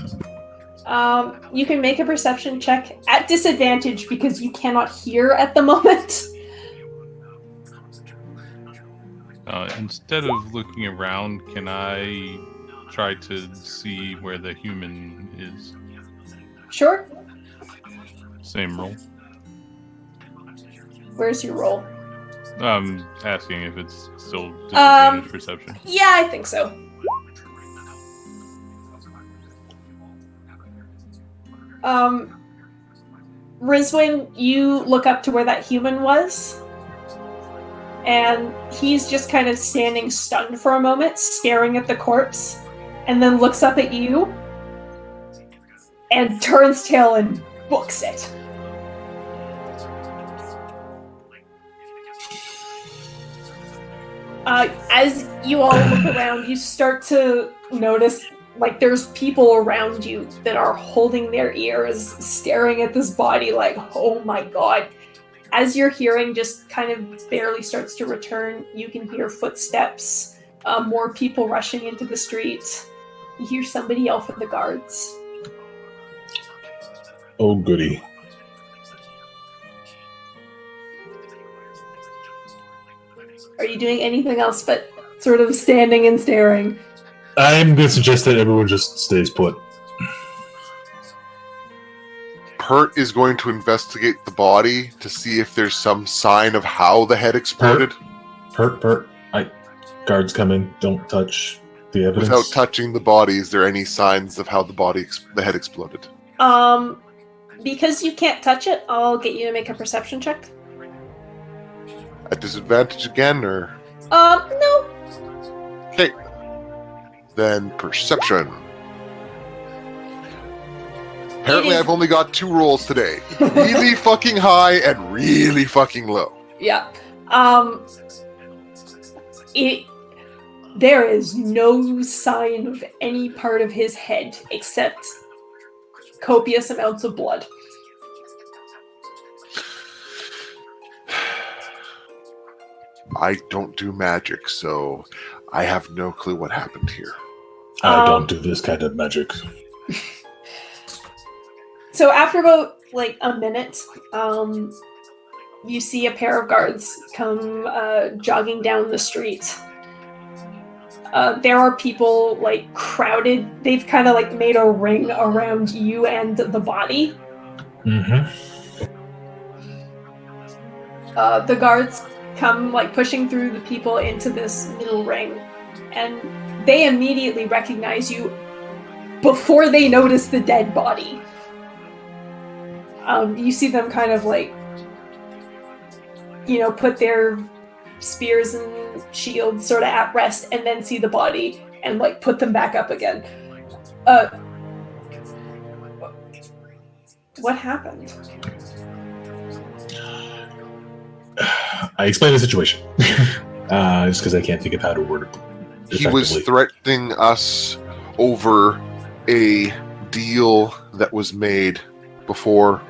You can make a perception check at disadvantage because you cannot hear at the moment. Instead of looking around, can I try to see where the human is? Sure. Same roll. Where's your roll? Asking if it's still disadvantage perception. Yeah, I think so. Rizwin, you look up to where that human was, and he's just kind of standing stunned for a moment, staring at the corpse, and then looks up at you, and turns tail and books it. As you all look around, you start to notice, like, there's people around you that are holding their ears, staring at this body like, oh my god. As your hearing just kind of barely starts to return, you can hear footsteps, more people rushing into the street. You hear somebody yell for the guards. Oh, goody. Are you doing anything else but sort of standing and staring? I'm going to suggest that everyone just stays put. Pert is going to investigate the body to see if there's some sign of how the head exploded. Pert. Guards come in. Don't touch the evidence. Without touching the body, is there any signs of how the head exploded? Because you can't touch it, I'll get you to make a perception check. At disadvantage again, or? No. Okay. Then perception. Apparently I've only got 2 rolls today. Really fucking high and really fucking low. Yeah. There is no sign of any part of his head except copious amounts of blood. I don't do magic, so I have no clue what happened here. I don't do this kind of magic. So after about like a minute, you see a pair of guards come jogging down the street. There are people like crowded. They've kind of like made a ring around you and the body. Mm-hmm. The guards come like pushing through the people into this middle ring, and they immediately recognize you before they notice the dead body. You see them kind of like, put their spears and shields sort of at rest, and then see the body and like put them back up again. What happened? I explained the situation. Just because I can't think of how to word it. He was threatening us over a deal that was made before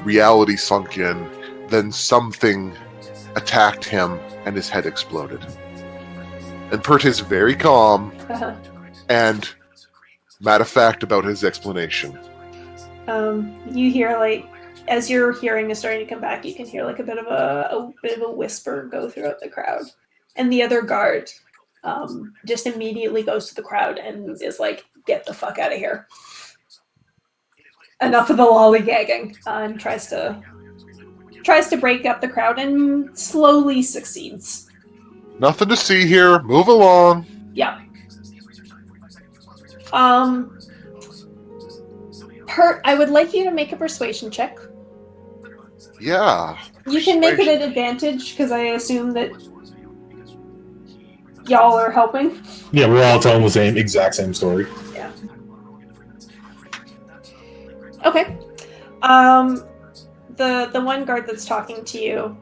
reality sunk in. Then something attacked him and his head exploded. And Pert is very calm and matter of fact about his explanation. You hear like, as your hearing is starting to come back, you can hear like a bit of a whisper go throughout the crowd, and the other guard just immediately goes to the crowd and is like, "Get the fuck out of here! Enough of the lollygagging!" And tries to break up the crowd and slowly succeeds. Nothing to see here. Move along. Yeah. Pert, I would like you to make a persuasion check. Yeah. You can make it an advantage because I assume that y'all are helping. Yeah, we're all telling the exact same story. Yeah. Okay. The one guard that's talking to you,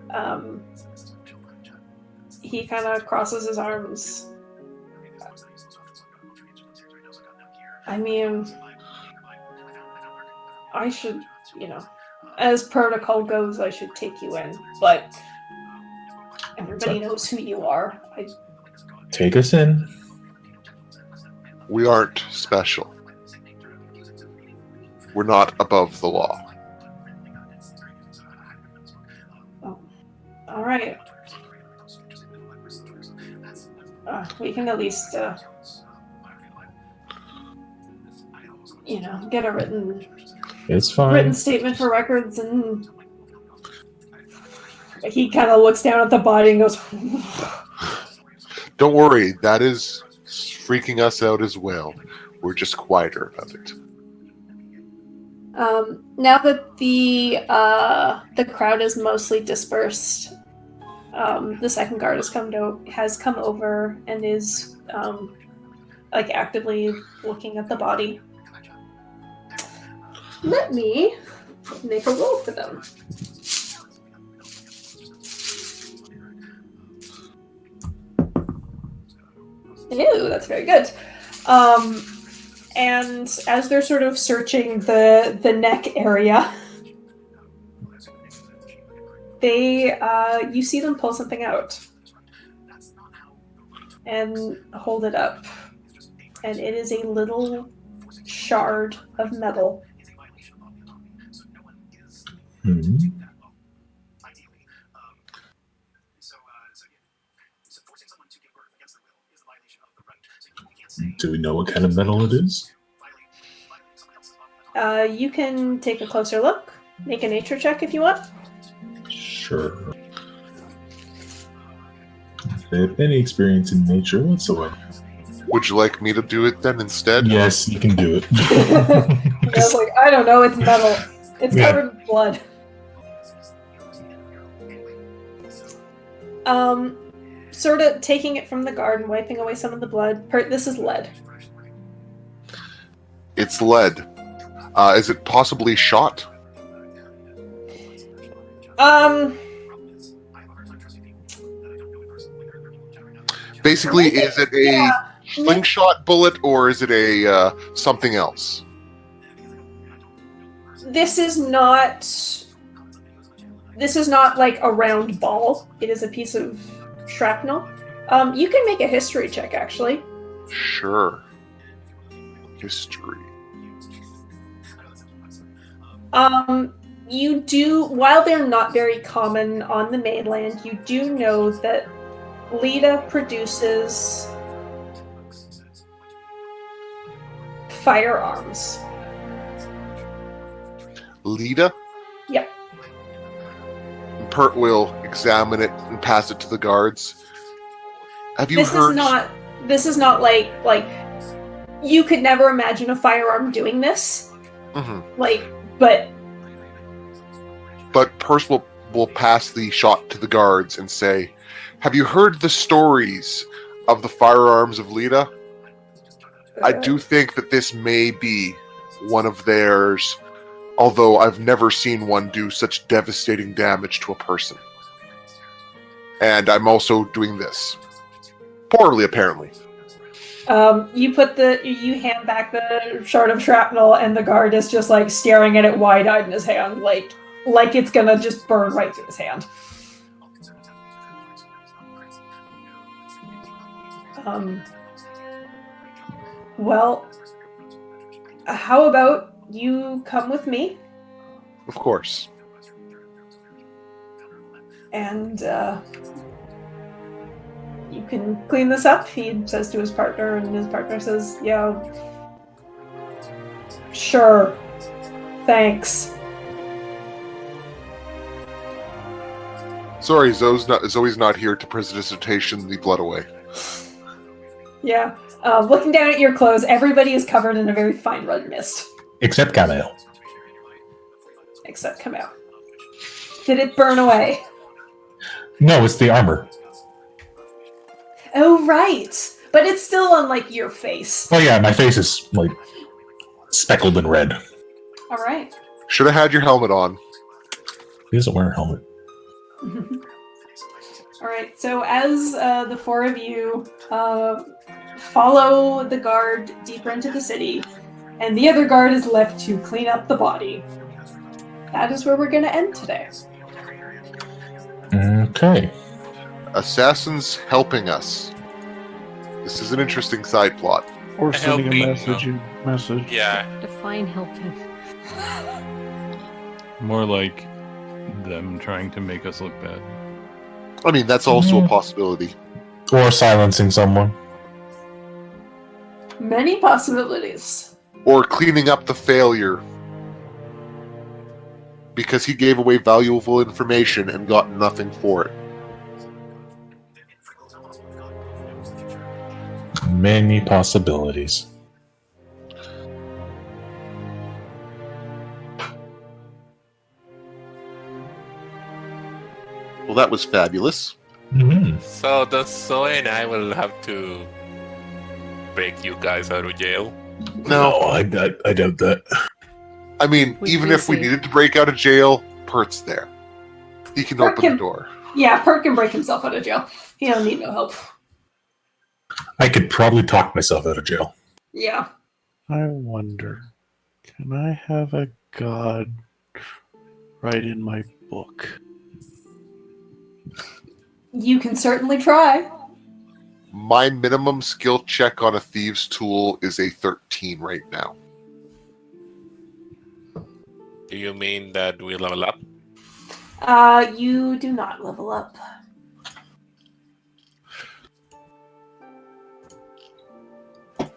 he kind of crosses his arms. I mean, I should, as protocol goes, I should take you in, but everybody knows who you are. Take us in. We aren't special. We're not above the law. Oh. All right. We can at least, get a written statement for records, and he kind of looks down at the body and goes, Don't worry, that is freaking us out as well. We're just quieter about it. now that the crowd is mostly dispersed, the second guard has come over and is actively looking at the body. Let me make a roll for them. Ew, that's very good. And as they're sort of searching the neck area, you see them pull something out and hold it up. And it is a little shard of metal. Mm-hmm. Do we know what kind of metal it is? You can take a closer look. Make a nature check if you want. Sure. If I have any experience in nature whatsoever. Would you like me to do it then instead? Yes, you can do it. I was like, I don't know, it's metal. It's covered in blood. Sort of taking it from the guard and wiping away some of the blood. This is lead. It's lead. Is it possibly shot? Basically, is it a slingshot bullet or is it a something else? This is not like a round ball. It is a piece of shrapnel. You can make a history check, actually. Sure. History. You do, while they're not very common on the mainland, you do know that Lita produces firearms. Lita? Yep. Pert will examine it and pass it to the guards. Have you heard? This is not like you could never imagine a firearm doing this. Mm-hmm. But Perce will pass the shot to the guards and say, "Have you heard the stories of the firearms of Lita? I do think that this may be one of theirs, although I've never seen one do such devastating damage to a person. And I'm also doing this. Poorly, apparently." You hand back the shard of shrapnel, and the guard is just like staring at it wide-eyed in his hand, like it's gonna just burn right through his hand. Well, how about you come with me? Of course. And you can clean this up, he says to his partner, and his partner says, yeah, sure, thanks. Sorry, Zoe's not here to prestidigitation the blood away. Yeah. Looking down at your clothes, everybody is covered in a very fine red mist. Except Camille. Except Camille. Did it burn away? No, it's the armor. Oh, right. But it's still on, like, your face. Oh yeah, my face is, like, speckled in red. All right. Should have had your helmet on. He doesn't wear a helmet. All right, so as the four of you follow the guard deeper into the city, and the other guard is left to clean up the body, that is where we're going to end today. Okay. Assassins helping us. This is an interesting side plot. Or sending Helping, a message. Yeah. Define helping. More like them trying to make us look bad. I mean, that's also a possibility. Or silencing someone. Many possibilities. Or cleaning up the failure. Because he gave away valuable information and got nothing for it. Many possibilities. Well, that was fabulous. Mm-hmm. So the Zoe and I will have to break you guys out of jail. No, I doubt that. I mean, We even do if we see. needed to break out of jail, Pert's there. He can Pert open can- the door. Yeah, Pert can break himself out of jail. He don't need no help. I could probably talk myself out of jail. Yeah. I wonder, can I have a god write in my book? You can certainly try. My minimum skill check on a thieves' tool is a 13 right now. Do you mean that we level up? You do not level up.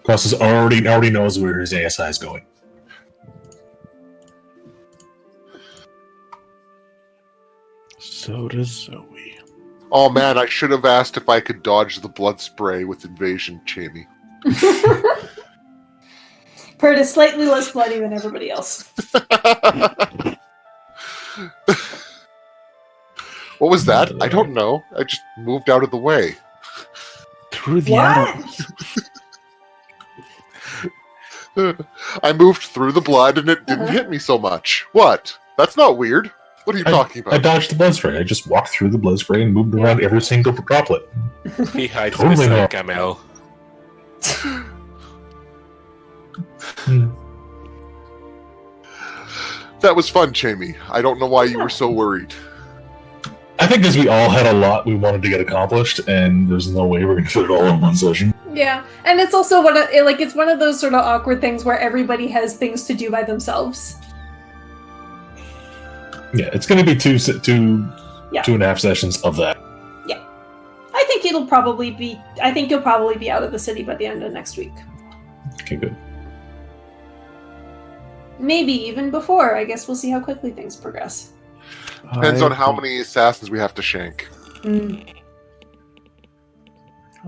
Cross already knows where his ASI is going. So does Zoe. Oh man, I should have asked if I could dodge the blood spray with invasion, Jamie. Pert is slightly less bloody than everybody else. What was that? I don't know. I just moved out of the way. Through the What? attic. I moved through the blood and it didn't Uh-huh. hit me so much. What? That's not weird. What are you talking I about? dodged the blood spray. I just walked through the blood spray and moved around every single droplet. He hides Totally beside not. Camel. That was fun, Jamie. I don't know why you were so worried. I think because we all had a lot we wanted to get accomplished, and there's no way we're going to fit it all in one session. Yeah, and it's also it's one of those sort of awkward things where everybody has things to do by themselves. Yeah, it's going to be two Yeah. 2.5 sessions of that. I think you'll probably be out of the city by the end of next week. Okay, good. Maybe even before. I guess we'll see how quickly things progress. Depends on how many assassins we have to shank.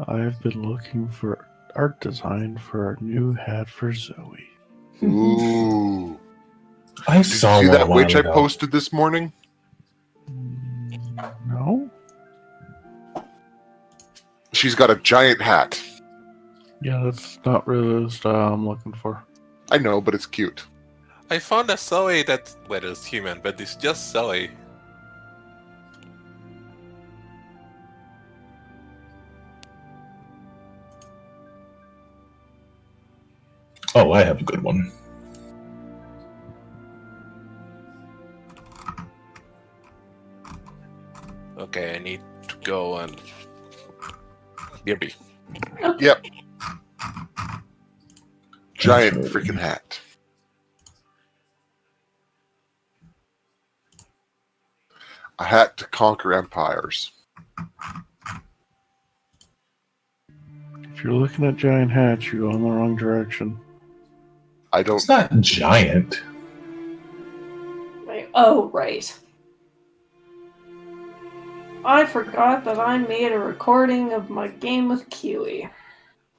I've been looking for art design for a new hat for Zoe. Ooh. I Did saw you see one a that while witch I ago. posted this morning? No? She's got a giant hat. Yeah, that's not really the style I'm looking for. I know, but it's cute. I found a Zoe that, well, it's human, but it's just Zoe. Oh, I have a good one. Okay, I need to go and... Kirby. Yep. Giant freaking hat. A hat to conquer empires. If you're looking at giant hats, you're going the wrong direction. I don't. It's not giant. Right. Oh, right. I forgot that I made a recording of my game with Kiwi.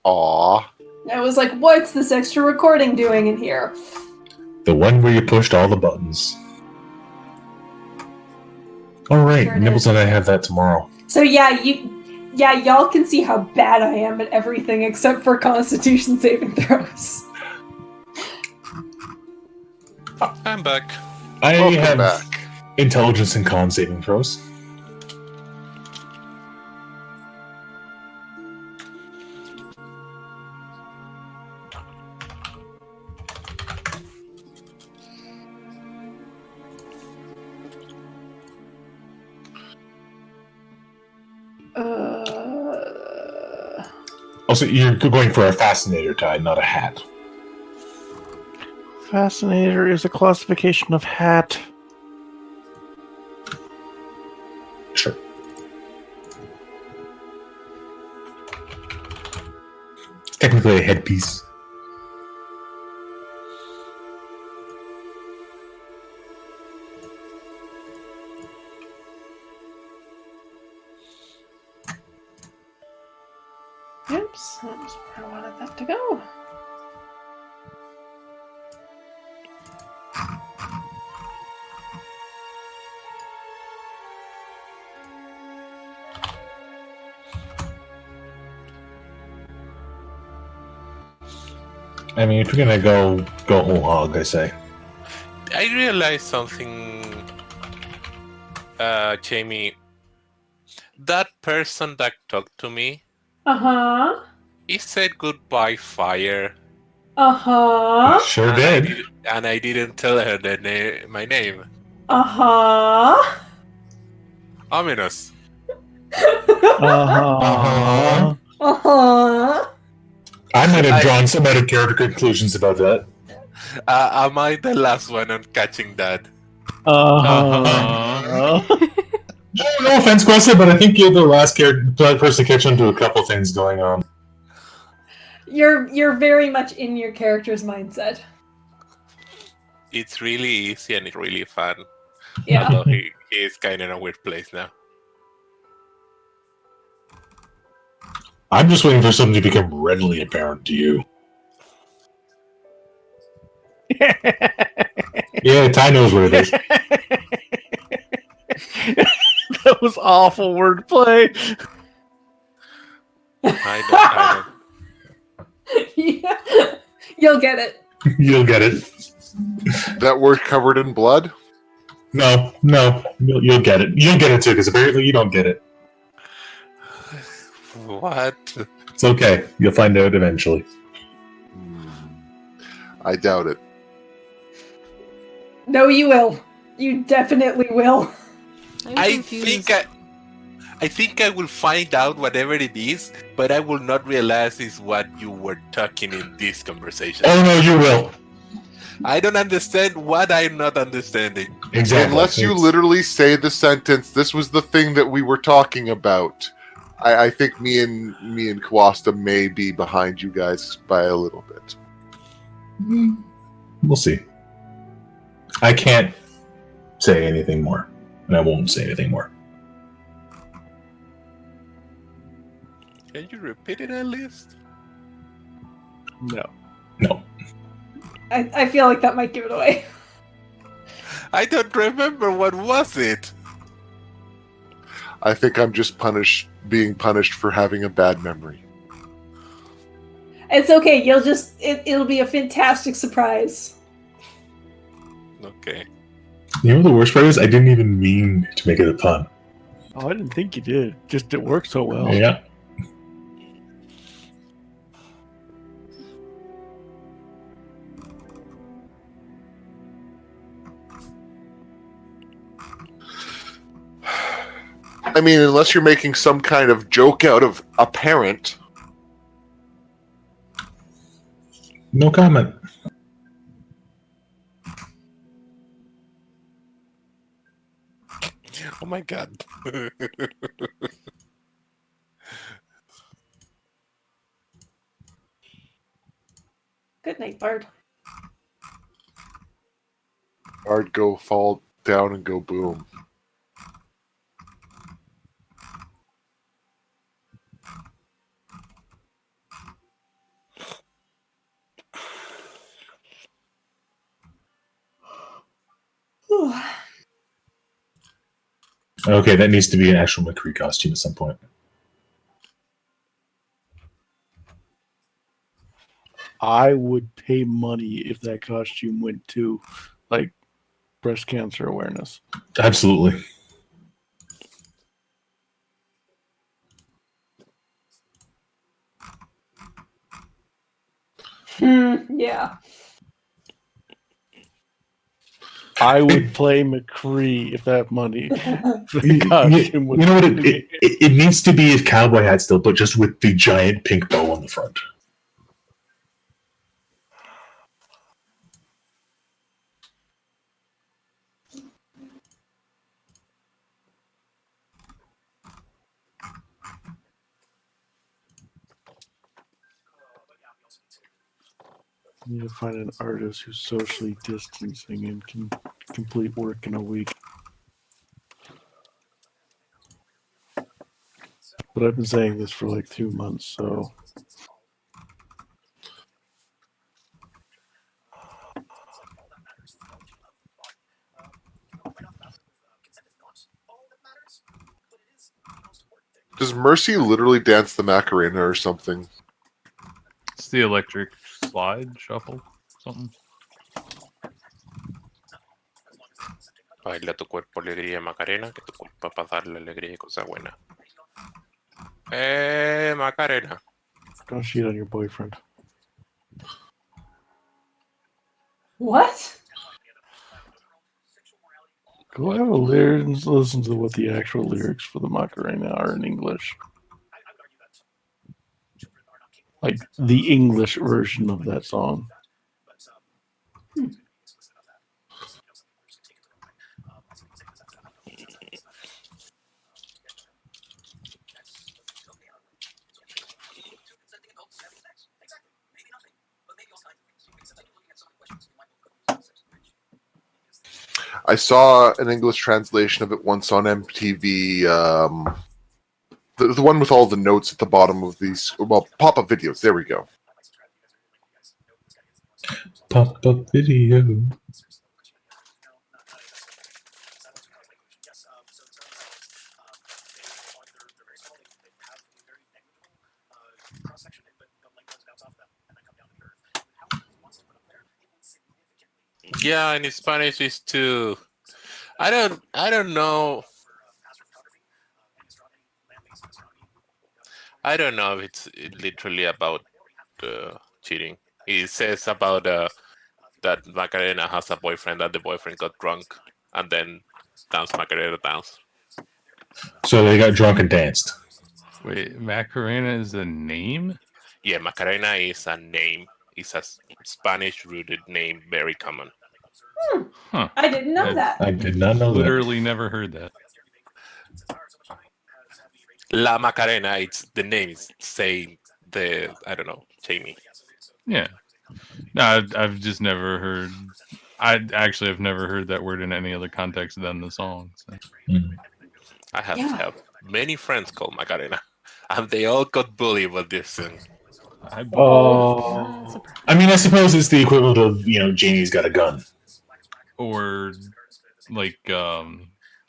Aw. I was like, what's this extra recording doing in here? The one where you pushed all the buttons. All right, Sure it Nibbles is. and I have that tomorrow. So y'all can see how bad I am at everything except for Constitution saving throws. I'm back. I Welcome have back. intelligence and con saving throws. Also, you're going for a fascinator tie, not a hat. Fascinator is a classification of hat. Sure. It's technically a headpiece. Oops, that's where I wanted that to go. I mean, if you're gonna go whole hog, I say. I realized something, Jamie. That person that talked to me, Uh-huh. he said goodbye, fire. Uh-huh. Sure and did. I didn't tell her my name. Uh-huh. Ominous. Uh-huh. Uh-huh. I might have drawn some out of character conclusions about that. Am I the last one on catching that? Uh-huh. No offense, Questa, but I think you're the last person to catch on to a couple things going on. You're very much in your character's mindset. It's really easy and it's really fun. Yeah. Although he is kind of in a weird place now. I'm just waiting for something to become readily apparent to you. Yeah, Ty knows what it is. That was awful wordplay. I know. Yeah. You'll get it. You'll get it. That word covered in blood? No, you'll get it. You'll get it too, because apparently you don't get it. What? It's okay. You'll find out eventually. I doubt it. No, you will. You definitely will. I'm I confused. think I will find out whatever it is, but I will not realize is what you were talking in this conversation. Oh no, you will. I don't understand what I'm not understanding. Exactly. Unless you literally say the sentence, "This was the thing that we were talking about." I think me and Kawasta may be behind you guys by a little bit. We'll see. I can't say anything more, and I won't say anything more. Can you repeat it at least? No. No. I feel like that might give it away. I don't remember what was it. I think I'm just being punished for having a bad memory. It's okay. It'll be a fantastic surprise. Okay. You know what the worst part is? I didn't even mean to make it a pun. Oh, I didn't think you did. Just it worked so well. Yeah. I mean, unless you're making some kind of joke out of a parent. No comment. Oh my god. Good night, Bard. I'd go fall down and go boom. Okay, that needs to be an actual McCree costume at some point. I would pay money if that costume went to, like, breast cancer awareness. Absolutely. Yeah. I would play McCree if that money. For the You costume would know what? It needs to be a cowboy hat still, but just with the giant pink bow on the front. I need to find an artist who's socially distancing and can complete work in a week. But I've been saying this for like 2 months, so Does Mercy literally dance the Macarena or something? It's the electric slide shuffle, something. Baila tu cuerpo alegría Macarena, que tu culpa para darle alegría y cosa buena. Macarena. don't cheat on your boyfriend. What? Go have a lyrics, listen to what the actual lyrics for the Macarena are in English. Like the English version of that song. I saw an English translation of it once on MTV. The one with all the notes at the bottom of these, well, pop-up videos. There we go. Pop-up video. Yeah, in Spanish is to I don't know. I don't know if it's literally about cheating. He says about that Macarena has a boyfriend, that the boyfriend got drunk and then danced Macarena dance. So they got drunk and danced. Wait, Macarena is a name? Yeah, Macarena is a name. It's a Spanish-rooted name, very common. Huh. I didn't know that. I did not know that. Literally never heard that. La Macarena, it's the name is saying the, I don't know, Jamie. Yeah. No, I've just never heard. I actually have never heard that word in any other context than the song. So. Mm. I have Yeah. had many friends called Macarena, and they all got bullied about this thing. Oh, Surprise. I mean, I suppose it's the equivalent of Janie's got a gun. Or like,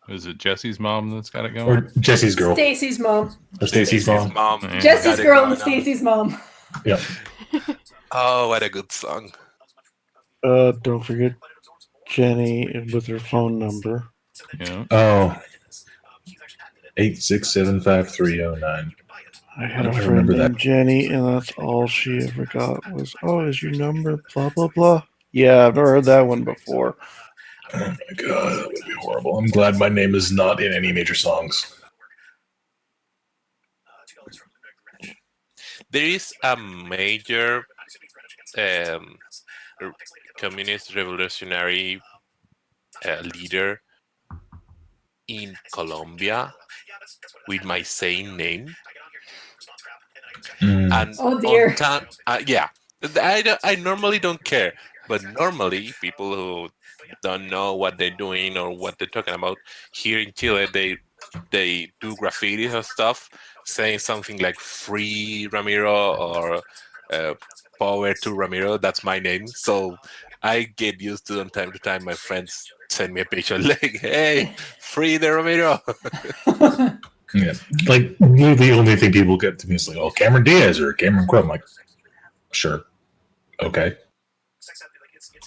is it Jesse's mom that's got it going? Or Jesse's girl. Stacy's mom. Or Stacy's mom. Yeah. Jesse's Got it girl going and on. Stacy's mom. Yeah. Oh, what a good song. don't forget Jenny with her phone number. Yeah. Oh. 8675309. I had I a friend remember named that. Jenny, and that's all she ever got was, "Oh, is your number blah blah blah?" Yeah, I've never heard that one before. Oh my god, that would be horrible. I'm glad my name is not in any major songs. There is a major communist revolutionary leader in Colombia with my same name. Mm. And Oh, dear. on time, yeah, I normally don't care, but normally people who don't know what they're doing or what they're talking about here in Chile, they do graffiti and stuff, saying something like "Free Ramiro" or "Power to Ramiro." That's my name, so I get used to them time to time. My friends send me a picture like, "Hey, free the Ramiro." Yeah. Like, the only thing people get to me is like, oh, Cameron Diaz or Cameron Crowe. I'm like, sure. Okay.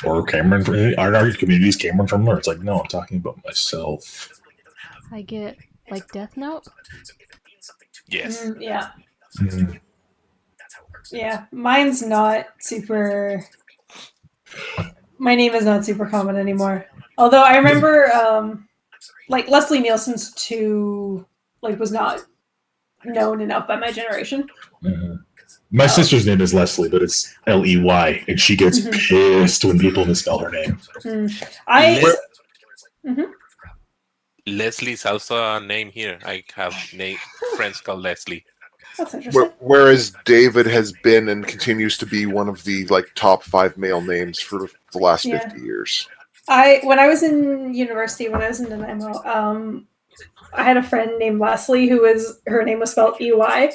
Or Cameron from our community's Cameron from there. It's like, no, I'm talking about myself. I get like Death Note. Yes. Yeah. Mm. Yeah. Mine's not super. My name is not super common anymore. Although I remember, like Leslie Nielsen's was not known enough by my generation. Mm-hmm. My sister's name is Leslie, but it's Ley, and she gets pissed when people misspell her name. Leslie's also a name here. I have friends called Leslie. That's interesting. Whereas David has been and continues to be one of the top 5 male names for the last 50 years. When I was in university, when I was in Nanaimo, I had a friend named Leslie her name was spelled EY.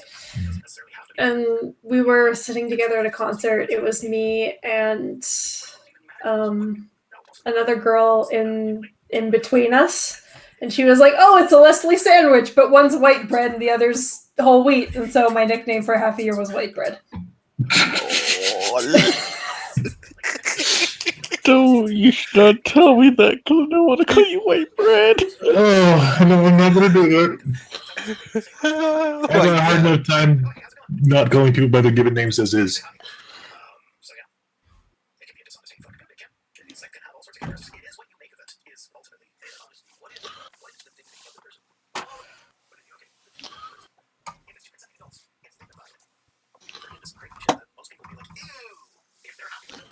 And we were sitting together at a concert. It was me and another girl in between us. And she was like, "Oh, it's a Leslie sandwich, but one's white bread and the other's whole wheat." And so my nickname for half a year was White Bread. Don't, you should not tell me that, because I don't want to call you White Bread. Oh, no, I'm not going to do that. I have a hard enough time not calling people by their given names as is.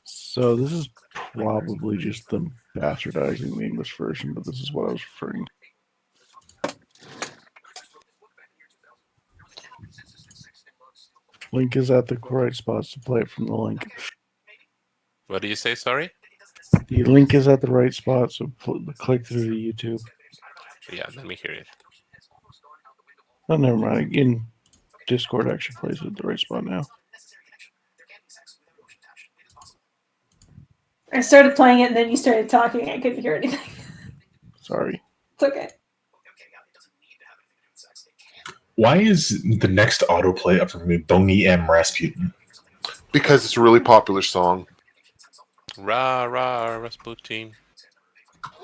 So this is probably just them bastardizing the English version, but this is what I was referring to. Link is at the right spots to play it from the link. What do you say? Sorry. The link is at the right spot, so click through the YouTube. Yeah, let me hear it. Oh, never mind. In Discord, actually plays it at the right spot now. I started playing it and then you started talking. I couldn't hear anything. Sorry. It's okay. Why is the next autoplay up for me Boney M. Rasputin? Because it's a really popular song. Rah, rah, Rasputin.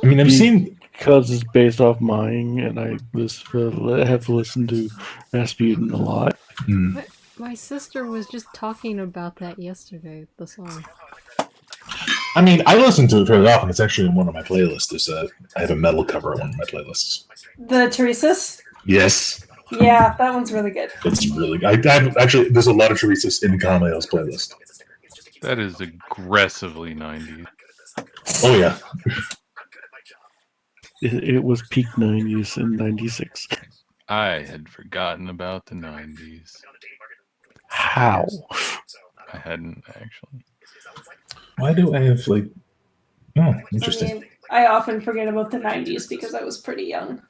I mean, I've seen. Because it's based off mine, and I have to listen to Rasputin a lot. My sister was just talking about that yesterday, the song. I mean, I listen to it fairly often. It's actually in one of my playlists. I have a metal cover on one of my playlists. The Teresa's? Yes. Yeah, that one's really good. It's really good. Actually, there's a lot of Teresa's in Carmel's playlist. That is aggressively 90s. Oh, yeah. It was peak 90s in 96. I had forgotten about the 90s. How? I hadn't, actually. Why do I have, like... Oh, interesting. I mean, I often forget about the 90s because I was pretty young.